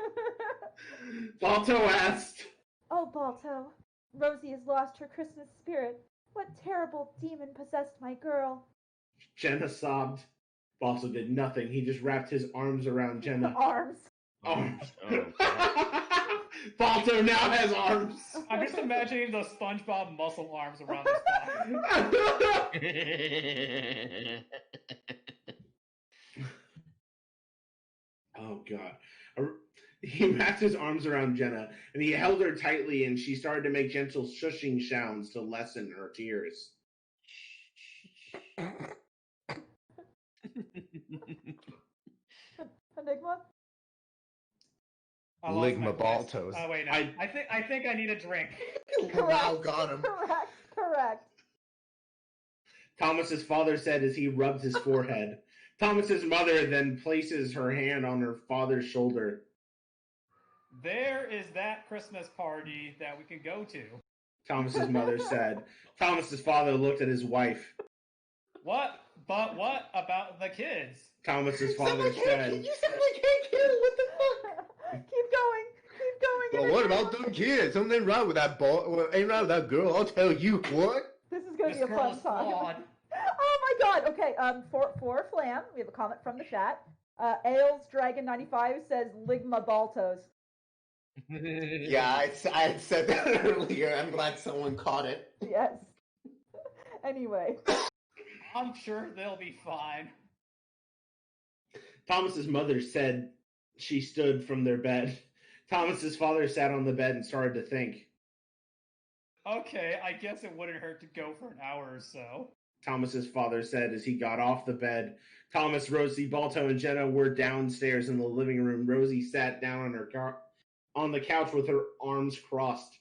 Balto asked. Oh, Balto, Rosie has lost her Christmas spirit. What terrible demon possessed my girl? Jenna sobbed. Balto did nothing. He just wrapped his arms around Jenna. Arms. Arms. Oh, Balto now has arms. I'm just imagining those SpongeBob muscle arms around his body. Oh, God. He wrapped his arms around Jenna, and he held her tightly, and she started to make gentle shushing sounds to lessen her tears. Enigma? I lost Ligma my place. Baltos. Oh wait, no. I think I need a drink. Wow, got him. Correct. Thomas's father said as he rubbed his forehead. Thomas's mother then places her hand on her father's shoulder. There is that Christmas party that we can go to. Thomas's mother said. Thomas's father looked at his wife. What? But what about the kids? Thomas's father said. You sound like Hank Hill. What the fuck? Keep going. Well, what about them kids? Something wrong with that boy. Well, ain't wrong with that girl. I'll tell you what. This is going to This be a girl fun is time. flawed. Oh my god. Okay, for Flam, we have a comment from the chat. Ailes Dragon 95 says Ligma Baltos. Yeah, I had said that earlier. I'm glad someone caught it. Yes. Anyway. I'm sure they'll be fine. Thomas's mother said she stood from their bed. Thomas's father sat on the bed and started to think. Okay, I guess it wouldn't hurt to go for an hour or so. Thomas's father said as he got off the bed. Thomas, Rosie, Balto, and Jenna were downstairs in the living room. Rosie sat down on the couch with her arms crossed.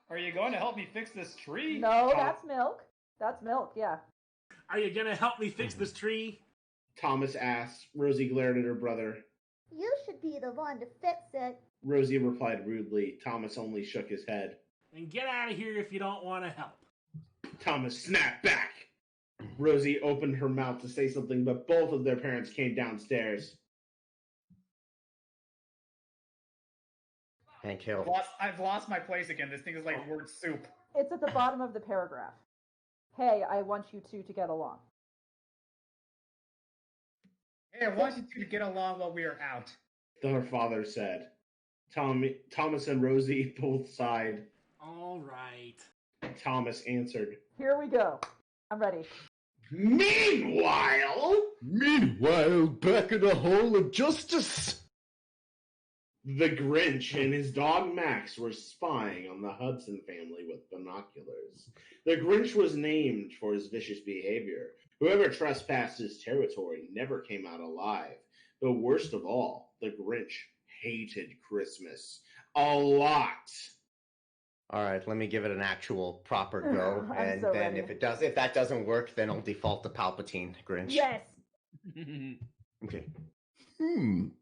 Are you going to help me fix this tree? No, that's milk. That's milk, yeah. Are you gonna help me fix this tree? Thomas asked. Rosie glared at her brother. You should be the one to fix it. Rosie replied rudely. Thomas only shook his head. Then get out of here if you don't want to help. Thomas snapped back. Rosie opened her mouth to say something, but both of their parents came downstairs. Hank Hill. I've lost my place again. This thing is like word soup. It's at the bottom of the paragraph. Hey, I want you two to get along. Hey, I want you two to get along while we are out. Her father said. Thomas and Rosie both sighed. All right. Thomas answered. Here we go. I'm ready. Meanwhile, back in the Hall of Justice. the Grinch and his dog Max were spying on the Hudson family with binoculars. The Grinch was named for his vicious behavior. Whoever trespassed his territory never came out alive. But worst of all, the Grinch hated Christmas a lot. All right, let me give it an actual proper go, I'm and so then ready. if that doesn't work, then I'll default to Palpatine Grinch. Yes. Okay.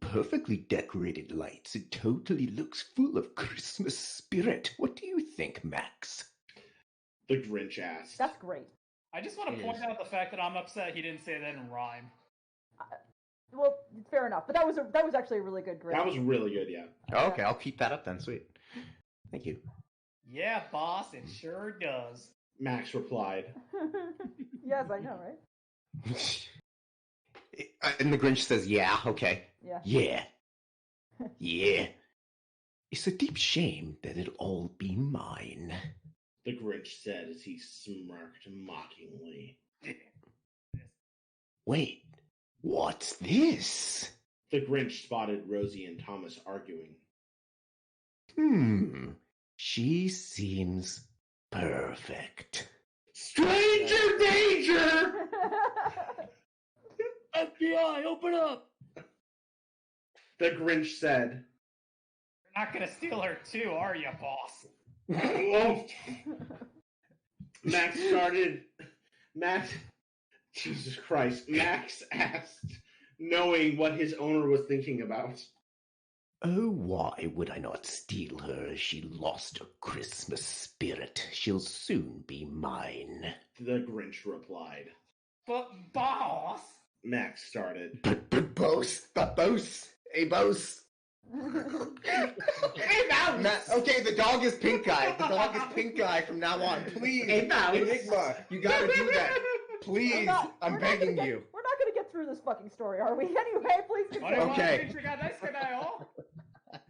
Perfectly decorated lights. It totally looks full of Christmas spirit. What do you think, Max? The Grinch asked. That's great. I just want to point out the fact that I'm upset he didn't say that in rhyme. Well, fair enough. But that was actually a really good grade. That was really good, yeah. Oh, okay, I'll keep that up then. Sweet. Thank you. Yeah, boss, it sure does. Max replied. Yes, I know, right? And the Grinch says, yeah, okay. Yeah. Yeah. Yeah. It's a deep shame that it'll all be mine. The Grinch said as he smirked mockingly. Wait, what's this? The Grinch spotted Rosie and Thomas arguing. She seems perfect. Stranger danger! FBI, open up! The Grinch said. You're not gonna steal her too, are you, boss? Oh. Max started. Jesus Christ. Max asked, knowing what his owner was thinking about. Oh, why would I not steal her? She lost her Christmas spirit. She'll soon be mine. The Grinch replied. But boss! Max started. But boss? Hey, boss. Hey, Mouse! Okay, the dog is pink eye. The dog is pink eye from now on. Please. Hey, Mouse! Enigma, you gotta do that. Please, I'm begging you. We're not going to get through this fucking story, are we? Anyway, please continue. Okay.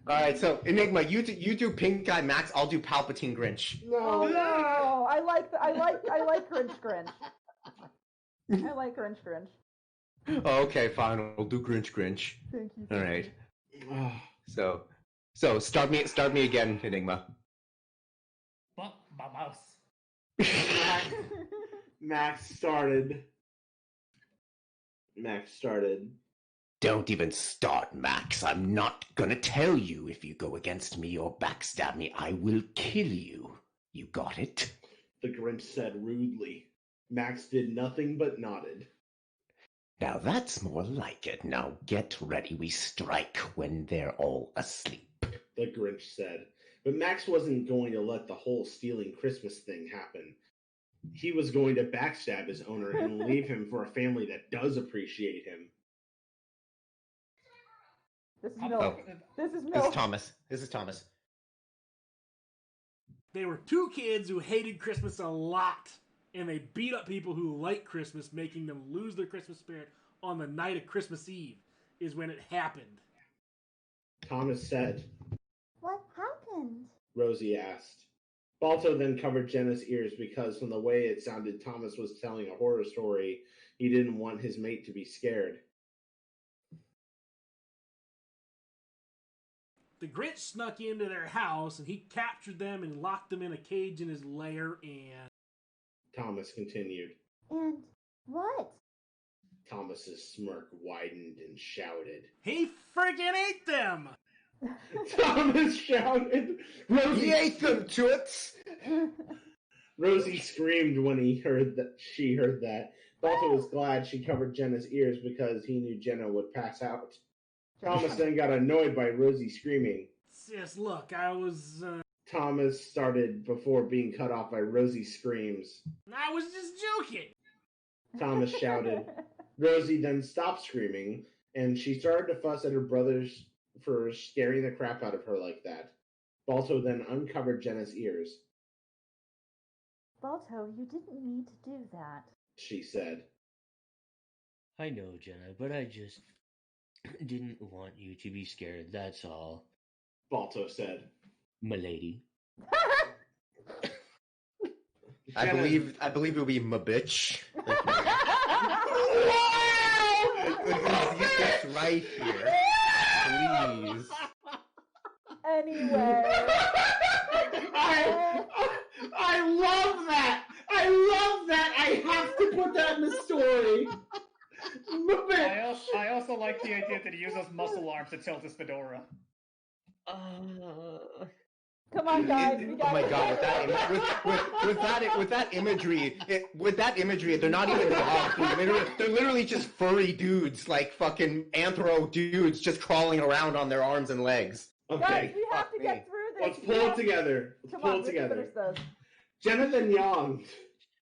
Alright, so Enigma, you do pink eye Max, I'll do Palpatine Grinch. Oh no! I like Grinch. I like Grinch. Oh, okay, fine. We'll do Grinch. Thank you. All right. So start me again, Enigma. But my mouse. Max started. Max started. Don't even start, Max. I'm not gonna tell you. If you go against me or backstab me, I will kill you. You got it? The Grinch said rudely. Max did nothing but nodded. Now that's more like it. Now get ready. We strike when they're all asleep. The Grinch said. But Max wasn't going to let the whole stealing Christmas thing happen. He was going to backstab his owner and leave him for a family that does appreciate him. This is Milk. This is Milk. This is Thomas. They were two kids who hated Christmas a lot, and they beat up people who like Christmas, making them lose their Christmas spirit on the night of Christmas Eve, is when it happened. Thomas said. What happened? Rosie asked. Balto then covered Jenna's ears because from the way it sounded Thomas was telling a horror story, he didn't want his mate to be scared. The Grinch snuck into their house, and he captured them and locked them in a cage in his lair, and... Thomas continued. And what? Thomas's smirk widened and shouted. He friggin' ate them! Thomas shouted. Rosie, He ate them, toots! Rosie screamed when she heard that. Balto was glad she covered Jenna's ears because he knew Jenna would pass out. Thomas then got annoyed by Rosie screaming. Sis, look, I was Thomas started before being cut off by Rosie's screams. just joking! Thomas shouted. Rosie then stopped screaming, and she started to fuss at her brothers for scaring the crap out of her like that. Balto then uncovered Jenna's ears. Balto, you didn't need to do that. She said. I know, Jenna, but I just didn't want you to be scared, that's all. Balto said. Milady. I believe it'll be my bitch. These guys right here. Please. Anyway. I love that! I love that! I have to put that in the story! I also like the idea that he uses muscle arms to tilt his fedora. Come on, guys. Oh my god! With that imagery, they're not even dogs. They're literally just furry dudes, like fucking anthro dudes, just crawling around on their arms and legs. Okay. Guys, we have to get through this. Let's pull it together. Come on, we can finish this. Jenna then yawned,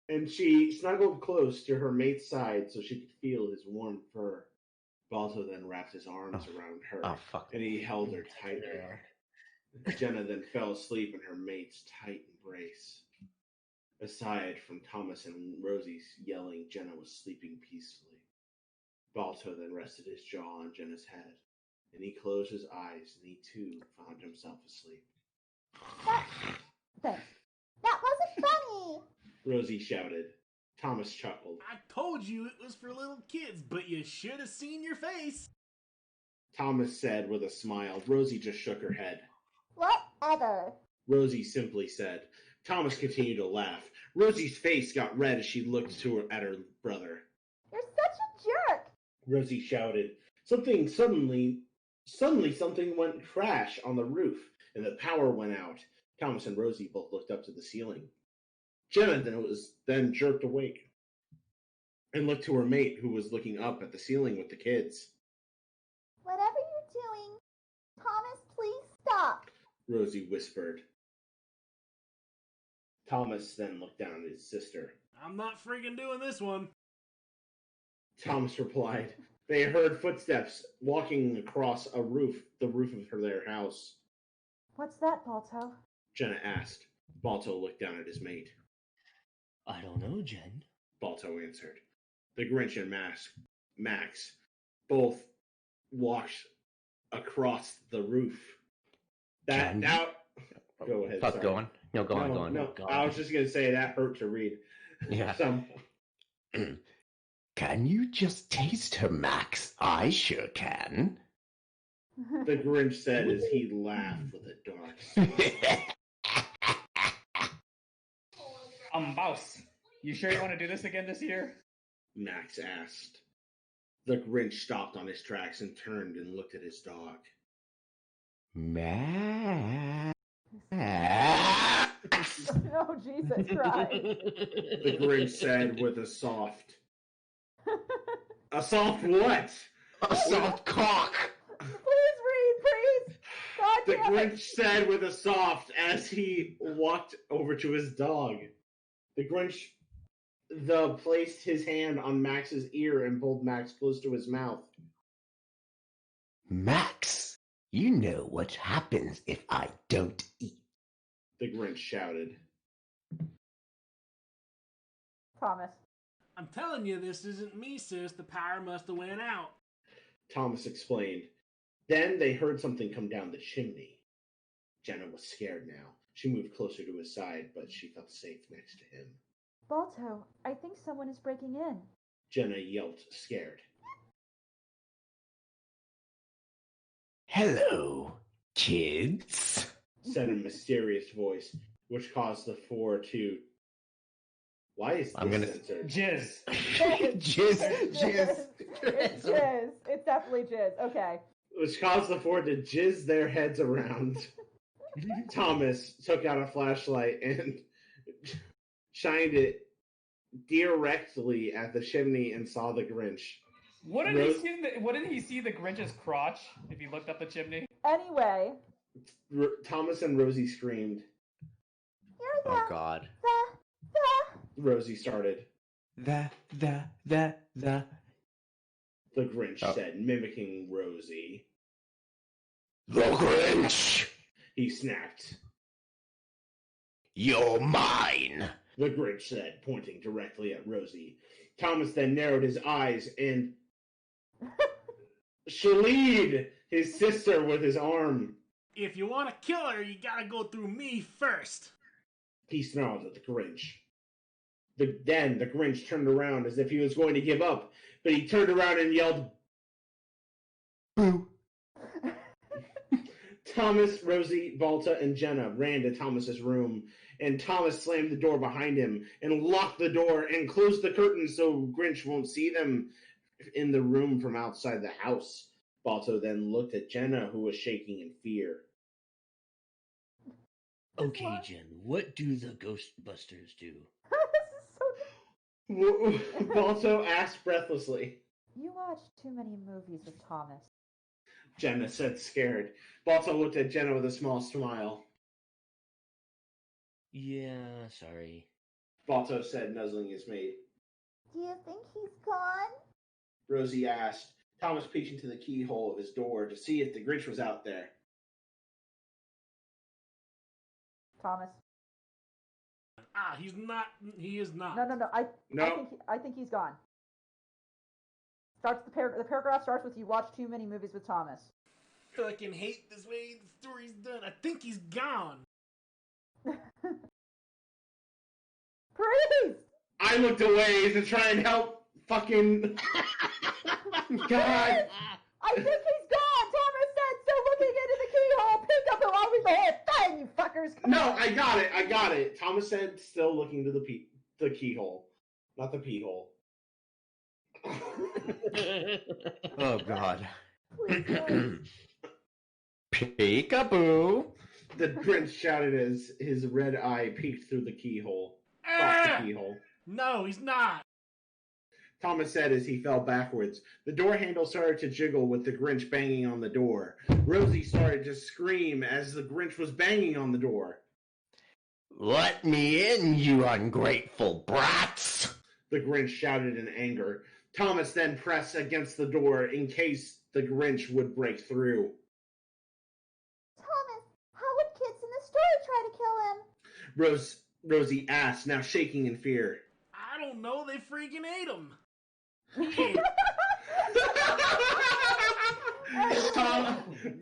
and she snuggled close to her mate's side so she could feel his warm fur. Balto then wrapped his arms around her, and he held her tighter. Jenna then fell asleep in her mate's tight embrace. Aside from Thomas and Rosie's yelling, Jenna was sleeping peacefully. Balto then rested his jaw on Jenna's head, and he closed his eyes, and he too found himself asleep. Thanks. That wasn't funny! Rosie shouted. Thomas chuckled. I told you it was for little kids, but you should have seen your face. Thomas said with a smile. Rosie just shook her head. Whatever. Rosie simply said. Thomas continued to laugh. Rosie's face got red as she looked at her brother. You're such a jerk! Rosie shouted. Suddenly something went crash on the roof, and the power went out. Thomas and Rosie both looked up to the ceiling. Jenna was then jerked awake and looked to her mate, who was looking up at the ceiling with the kids. Whatever you're doing, Thomas, please stop. Rosie whispered. Thomas then looked down at his sister. I'm not friggin' doing this one. Thomas replied. They heard footsteps walking across the roof of their house. What's that, Balto? Jenna asked. Balto looked down at his mate. I don't know, Jen. Balto answered. The Grinch and Max both walked across the roof. Go ahead. Fuck, sorry. go on. No, go on. No, I was just gonna say that hurt to read. Yeah. Can you just taste her, Max? I sure can. The Grinch said as he laughed with a dark smile. Boss, you sure you want to do this again this year? Max asked. The Grinch stopped on his tracks and turned and looked at his dog. Max. Oh, Jesus Christ. The Grinch said with a soft... A soft what? A soft cock. Please read, please. God The damn it. Grinch said with a soft as he walked over to his dog. The Grinch placed his hand on Max's ear and pulled Max close to his mouth. Max, you know what happens if I don't eat. The Grinch shouted. Thomas. I'm telling you, this isn't me, sis. The power must have went out. Thomas explained. Then they heard something come down the chimney. Jenna was scared now. She moved closer to his side, but she felt safe next to him. Balto, I think someone is breaking in. Jenna yelped, scared. Hello, kids, said a mysterious voice, which caused the four to... Why is this censored? Jizz. Jizz. It's jizz. It's definitely jizz. Okay. Which caused the four to jizz their heads around. Thomas took out a flashlight and shined it directly at the chimney and saw the Grinch. Wouldn't he see the Grinch's crotch if he looked up the chimney? Anyway. Thomas and Rosie screamed. Oh, God. Rosie started. The. The Grinch said, mimicking Rosie. The Grinch! He snapped. You're mine! The Grinch said, pointing directly at Rosie. Thomas then narrowed his eyes and shaleed his sister with his arm. If you want to kill her, you gotta go through me first. He snarled at the Grinch. Then the Grinch turned around as if he was going to give up, but he turned around and yelled, Boo! Thomas, Rosie, Balta, and Jenna ran to Thomas's room, and Thomas slammed the door behind him and locked the door and closed the curtain so Grinch won't see them in the room from outside the house. Balto then looked at Jenna, who was shaking in fear. Okay, Jen, what do the Ghostbusters do? Balto asked breathlessly. You watch too many movies with Thomas. Jenna said, scared. Balto looked at Jenna with a small smile. Yeah, sorry. Balto said, nuzzling his mate. Do you think he's gone? Rosie asked. Thomas peeked into the keyhole of his door to see if the Grinch was out there. Thomas. He's not. He is not. No. I think he's gone. The paragraph starts with you watch too many movies with Thomas. I fucking hate this way the story's done. I think he's gone. Please! I looked away to try and help fucking... God! I think he's gone! Thomas said, still looking into the keyhole! Pick up and I'll read the whole thing, you fuckers! Come on. I got it. Thomas said, still looking to the keyhole. Not the pee hole. Oh, God. Peekaboo! The Grinch shouted as his red eye peeked through the keyhole. Off the keyhole. No, he's not. Thomas said as he fell backwards. The door handle started to jiggle with the Grinch banging on the door. Rosie started to scream as the Grinch was banging on the door. Let me in, you ungrateful brats! The Grinch shouted in anger. Thomas then pressed against the door in case the Grinch would break through. Thomas, how would kids in the story try to kill him? Rosie asked, now shaking in fear. I don't know. They freaking ate him.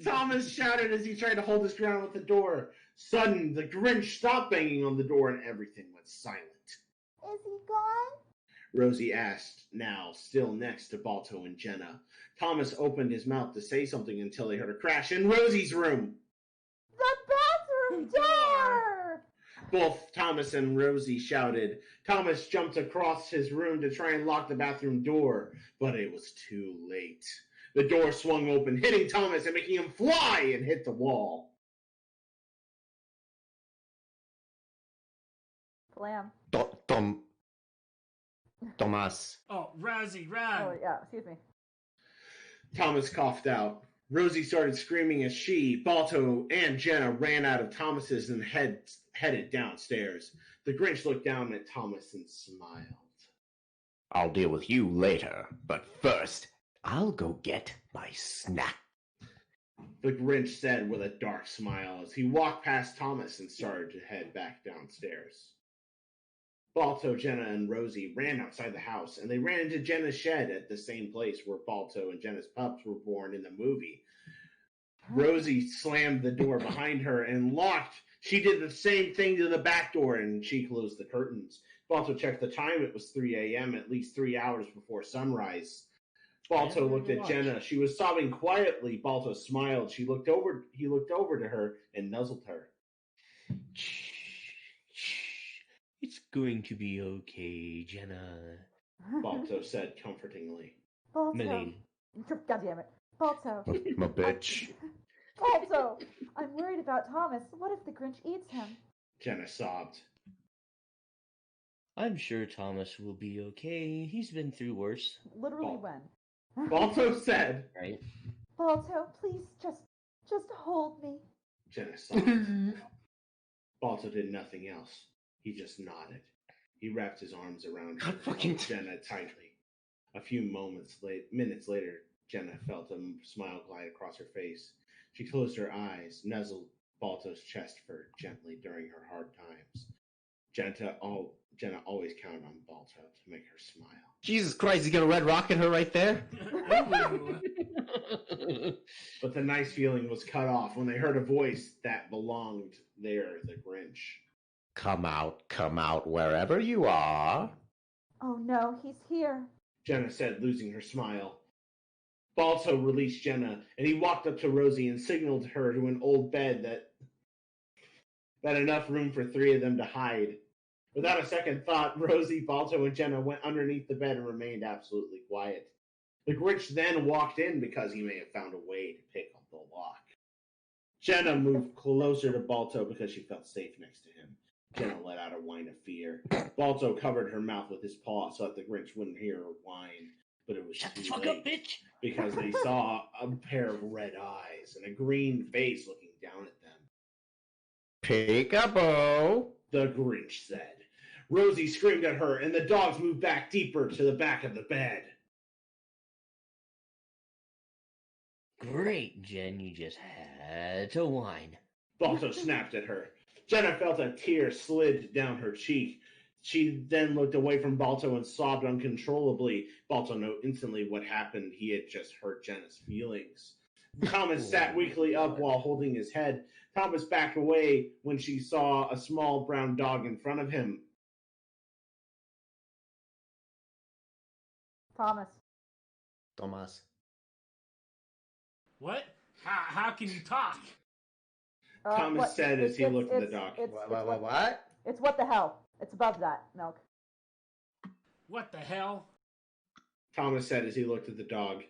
Thomas shouted as he tried to hold his ground with the door. Suddenly, the Grinch stopped banging on the door and everything went silent. Is he gone? Rosie asked, now still next to Balto and Jenna. Thomas opened his mouth to say something until they heard a crash in Rosie's room. The bathroom door! Both Thomas and Rosie shouted. Thomas jumped across his room to try and lock the bathroom door, but it was too late. The door swung open, hitting Thomas and making him fly and hit the wall. Blam. Tomas. Oh, Razzie, Rad. Oh, yeah, excuse me. Thomas coughed out. Rosie started screaming as she, Balto, and Jenna ran out of Thomas's and headed downstairs. The Grinch looked down at Thomas and smiled. I'll deal with you later, but first, I'll go get my snack. The Grinch said with a dark smile as he walked past Thomas and started to head back downstairs. Balto, Jenna, and Rosie ran outside the house, and they ran into Jenna's shed at the same place where Balto and Jenna's pups were born in the movie. Rosie slammed the door behind her and locked. She did the same thing to the back door, and she closed the curtains. Balto checked the time. It was 3 a.m., at least 3 hours before sunrise. Balto looked at Jenna. She was sobbing quietly. Balto smiled. He looked over to her and nuzzled her. It's going to be okay, Jenna. Balto said comfortingly. Balto. Milady. God damn it. Balto. My bitch. Balto! I'm worried about Thomas. What if the Grinch eats him? Jenna sobbed. I'm sure Thomas will be okay. He's been through worse. Literally when? Balto said. Right? Balto, please just hold me. Jenna sobbed. Balto did nothing else. He just nodded. He wrapped his arms around her and held Jenna tightly. A few minutes later, Jenna felt a smile glide across her face. She closed her eyes, nuzzled Balto's chest gently during her hard times. Jenna always counted on Balto to make her smile. Jesus Christ, he's gonna red rocket her right there? But the nice feeling was cut off when they heard a voice that belonged there, the Grinch. Come out, wherever you are. Oh no, he's here. Jenna said, losing her smile. Balto released Jenna, and he walked up to Rosie and signaled her to an old bed that had enough room for 3 of them to hide. Without a second thought, Rosie, Balto, and Jenna went underneath the bed and remained absolutely quiet. The Grinch then walked in because he may have found a way to pick up the lock. Jenna moved closer to Balto because she felt safe next to him. Jenna let out a whine of fear. Balto covered her mouth with his paw so that the Grinch wouldn't hear her whine. But it was Shut the too fuck late up, bitch! because they saw a pair of red eyes and a green face looking down at them. Peekaboo! The Grinch said. Rosie screamed at her, and the dogs moved back deeper to the back of the bed. Great, Jen, you just had to whine. Balto snapped at her. Jenna felt a tear slid down her cheek. She then looked away from Balto and sobbed uncontrollably. Balto knew instantly what happened. He had just hurt Jenna's feelings. Thomas sat weakly up while holding his head. Thomas backed away when she saw a small brown dog in front of him. Thomas. Tomas. What? How can you talk? Thomas said as he looked at the dog. What? It's what the hell. It's above that, Milk. What the hell? Thomas said as he looked at the dog.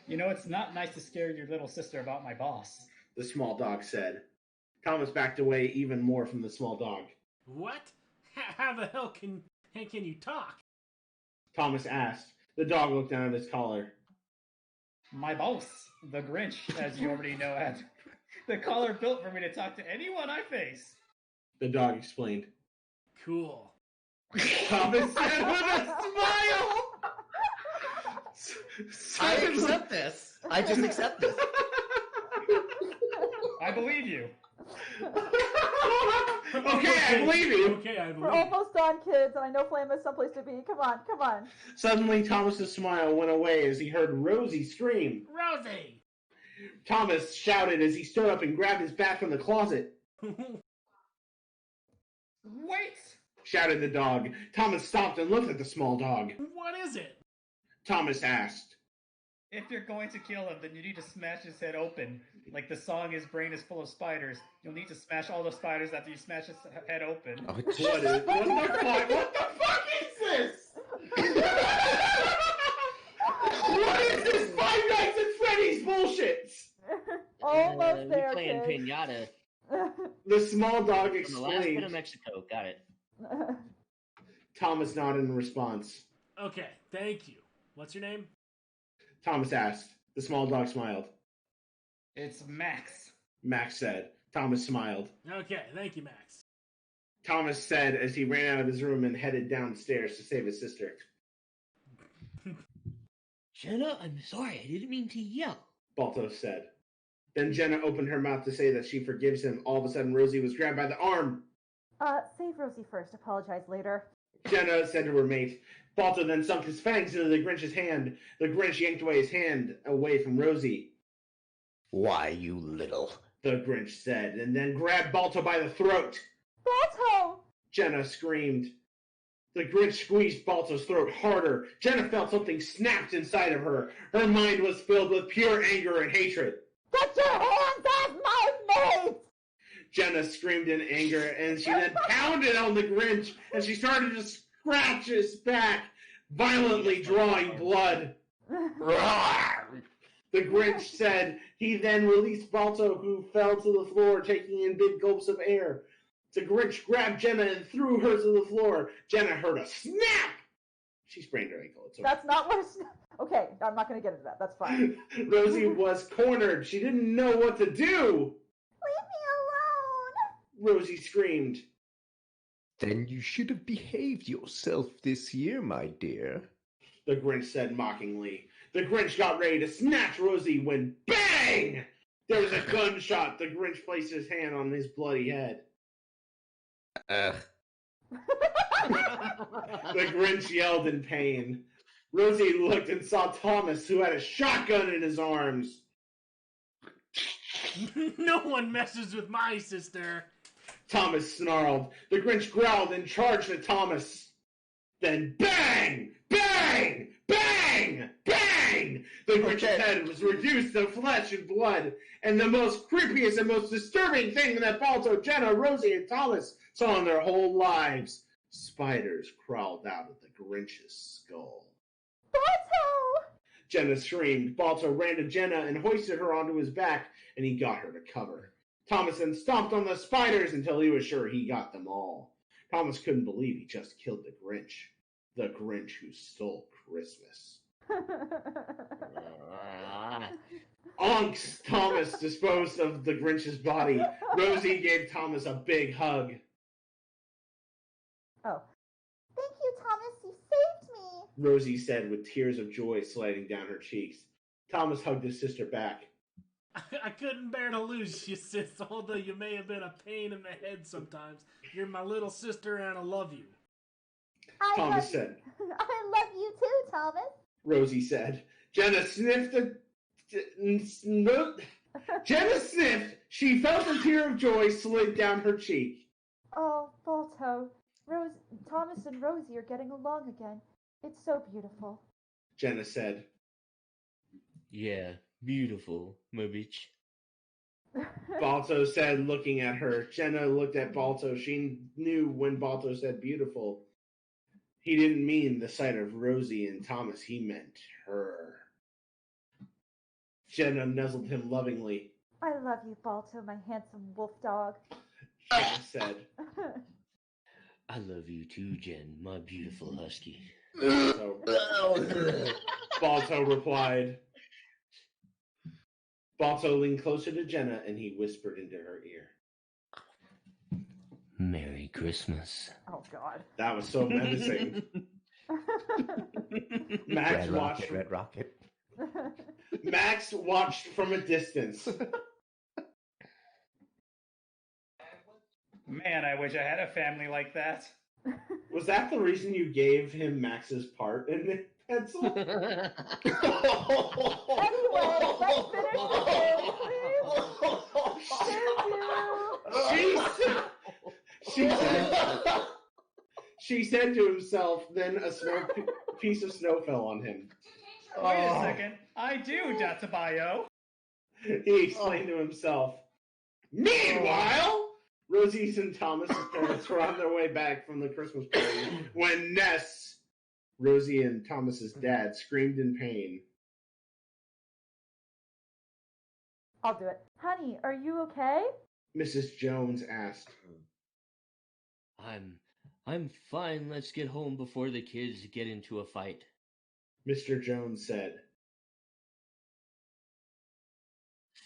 You know, it's not nice to scare your little sister about my boss. The small dog said. Thomas backed away even more from the small dog. What? How the hell can you talk? Thomas asked. The dog looked down at his collar. My boss, the Grinch, as you already know, had the collar built for me to talk to anyone I face. The dog explained. Cool. Thomas said with a smile. I accept this. I just accept this. I believe you. Okay, I believe you. Okay, I believe We're almost done, kids, and I know Flame has someplace to be. Come on. Suddenly, Thomas's smile went away as he heard Rosie scream. Rosie! Thomas shouted as he stood up and grabbed his bat from the closet. Wait! Shouted the dog. Thomas stopped and looked at the small dog. What is it? Thomas asked. If you're going to kill him, then you need to smash his head open. Like the song, his brain is full of spiders. You'll need to smash all the spiders after you smash his head open. Oh, What the fuck is this? What is this Five Nights at Freddy's bullshit? Almost there, We're playing kid. Pinata The small dog from the last bit of exclaimed. Mexico. Got it. Thomas nodded in response. Okay, thank you. What's your name? Thomas asked. The small dog smiled. It's Max. Max said. Thomas smiled. Okay, thank you, Max. Thomas said as he ran out of his room and headed downstairs to save his sister. Jenna, I'm sorry. I didn't mean to yell. Balto said. Then Jenna opened her mouth to say that she forgives him. All of a sudden, Rosie was grabbed by the arm. Save Rosie first. Apologize later. Jenna said to her mate. Balto then sunk his fangs into the Grinch's hand. The Grinch yanked away his hand away from Rosie. why, you little... The Grinch said, and then grabbed Balto by the throat. Balto! Jenna screamed. The Grinch squeezed Balto's throat harder. Jenna felt something snapped inside of her. Her mind was filled with pure anger and hatred. Get your hands off my mate! Jenna screamed in anger, and she then pounded on the Grinch, and she started to scratch his back, violently drawing blood. The Grinch said. He then released Balto, who fell to the floor, taking in big gulps of air. The Grinch grabbed Jenna and threw her to the floor. Jenna heard a snap. She sprained her ankle. It's okay. That's not what. Okay, I'm not going to get into that. That's fine. Rosie was cornered. She didn't know what to do. Leave me alone! Rosie screamed. Then you should have behaved yourself this year, my dear. The Grinch said mockingly. The Grinch got ready to snatch Rosie when bang! There was a gunshot. The Grinch placed his hand on his bloody head. Ugh. The Grinch yelled in pain. Rosie looked and saw Thomas, who had a shotgun in his arms. No one messes with my sister. Thomas snarled. The Grinch growled and charged at Thomas. Then bang! Bang! Bang! Bang! The Grinch's head was reduced to flesh and blood, and the most creepiest and most disturbing thing that Balto, Jenna, Rosie, and Thomas saw in their whole lives. Spiders crawled out of the Grinch's skull. Balto! Jenna screamed. Balto ran to Jenna and hoisted her onto his back, and he got her to cover. Thomas then stomped on the spiders until he was sure he got them all. Thomas couldn't believe he just killed the Grinch. The Grinch who stole Christmas. Onks! Thomas disposed of the Grinch's body. Rosie gave Thomas a big hug. Oh. Thank you, Thomas. You saved me. Rosie said with tears of joy sliding down her cheeks. Thomas hugged his sister back. I couldn't bear to lose you, sis, although you may have been a pain in the head sometimes. You're my little sister and I love you. Thomas said. I love you too, Thomas. Rosie said. Jenna sniffed. Jenna sniffed. She felt a tear of joy slid down her cheek. Oh, Balto. Thomas and Rosie are getting along again. It's so beautiful. Jenna said. Yeah, beautiful, my bitch. Balto said, looking at her. Jenna looked at Balto. She knew when Balto said beautiful, he didn't mean the sight of Rosie and Thomas. He meant her. Jenna nuzzled him lovingly. I love you, Balto, my handsome wolf dog. Jenna said. I love you too, Jen, my beautiful husky. Balto replied. Balto leaned closer to Jenna and he whispered into her ear. Merry Christmas. Oh, God. That was so menacing. Max Red watched. Rocket, Red Rocket. Max watched from a distance. Man, I wish I had a family like that. Was that the reason you gave him Max's part in the pencil? Anyway, let's finish the game, please. She said to himself, then a piece of snow fell on him. Wait a second. I do, Databayo. He explained to himself. Meanwhile, Rosie's and Thomas's parents were on their way back from the Christmas party when Ness, Rosie and Thomas's dad, screamed in pain. I'll do it. Honey, are you okay? Mrs. Jones asked. I'm fine. Let's get home before the kids get into a fight. Mr. Jones said.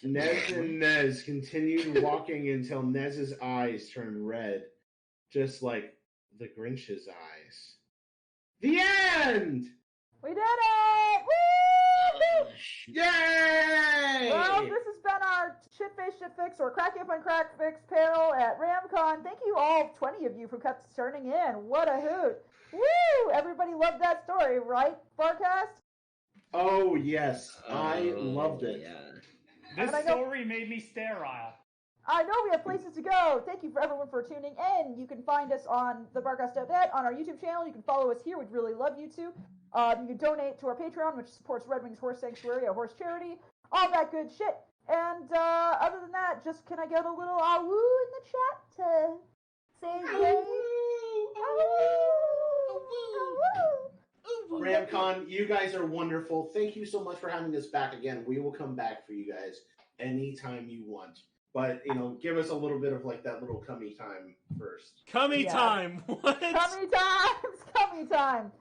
Nez and Nez continued walking until Nez's eyes turned red, just like the Grinch's eyes. The end! We did it! Woo! Yay! Well, this has been our Shitfix, or Crack Up on Crackfix panel at Ramcon. Thank you all, 20 of you, who kept turning in. What a hoot. Woo! Everybody loved that story, right, Barcast? Oh, yes. I loved it. Yeah. This story made me sterile. I know we have places to go. Thank you for everyone for tuning in. You can find us on thebarcast.net, on our YouTube channel. You can follow us here. We'd really love you to. You can donate to our Patreon, which supports Red Wings Horse Sanctuary, a horse charity. All that good shit. And other than that, just can I get a little AWOO in the chat to say hey? Ramcon, you guys are wonderful. Thank you so much for having us back again. We will come back for you guys anytime you want. But, give us a little bit of, that little cummy time first. Cummy time! What? Cummy time!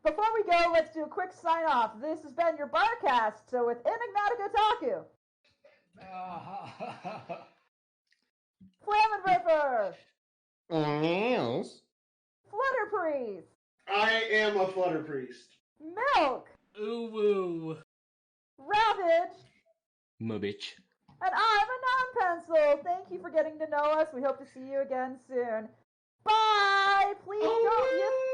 Before we go, let's do a quick sign-off. This has been your Barcast, so with Enigmatic Otaku. Flamin' Ripper! Yes. Flutter Priest! I am a Flutter Priest. Milk! OwOs. Ravage! My bitch. And I'm a non-pencil. Thank you for getting to know us. We hope to see you again soon. Bye! Please don't...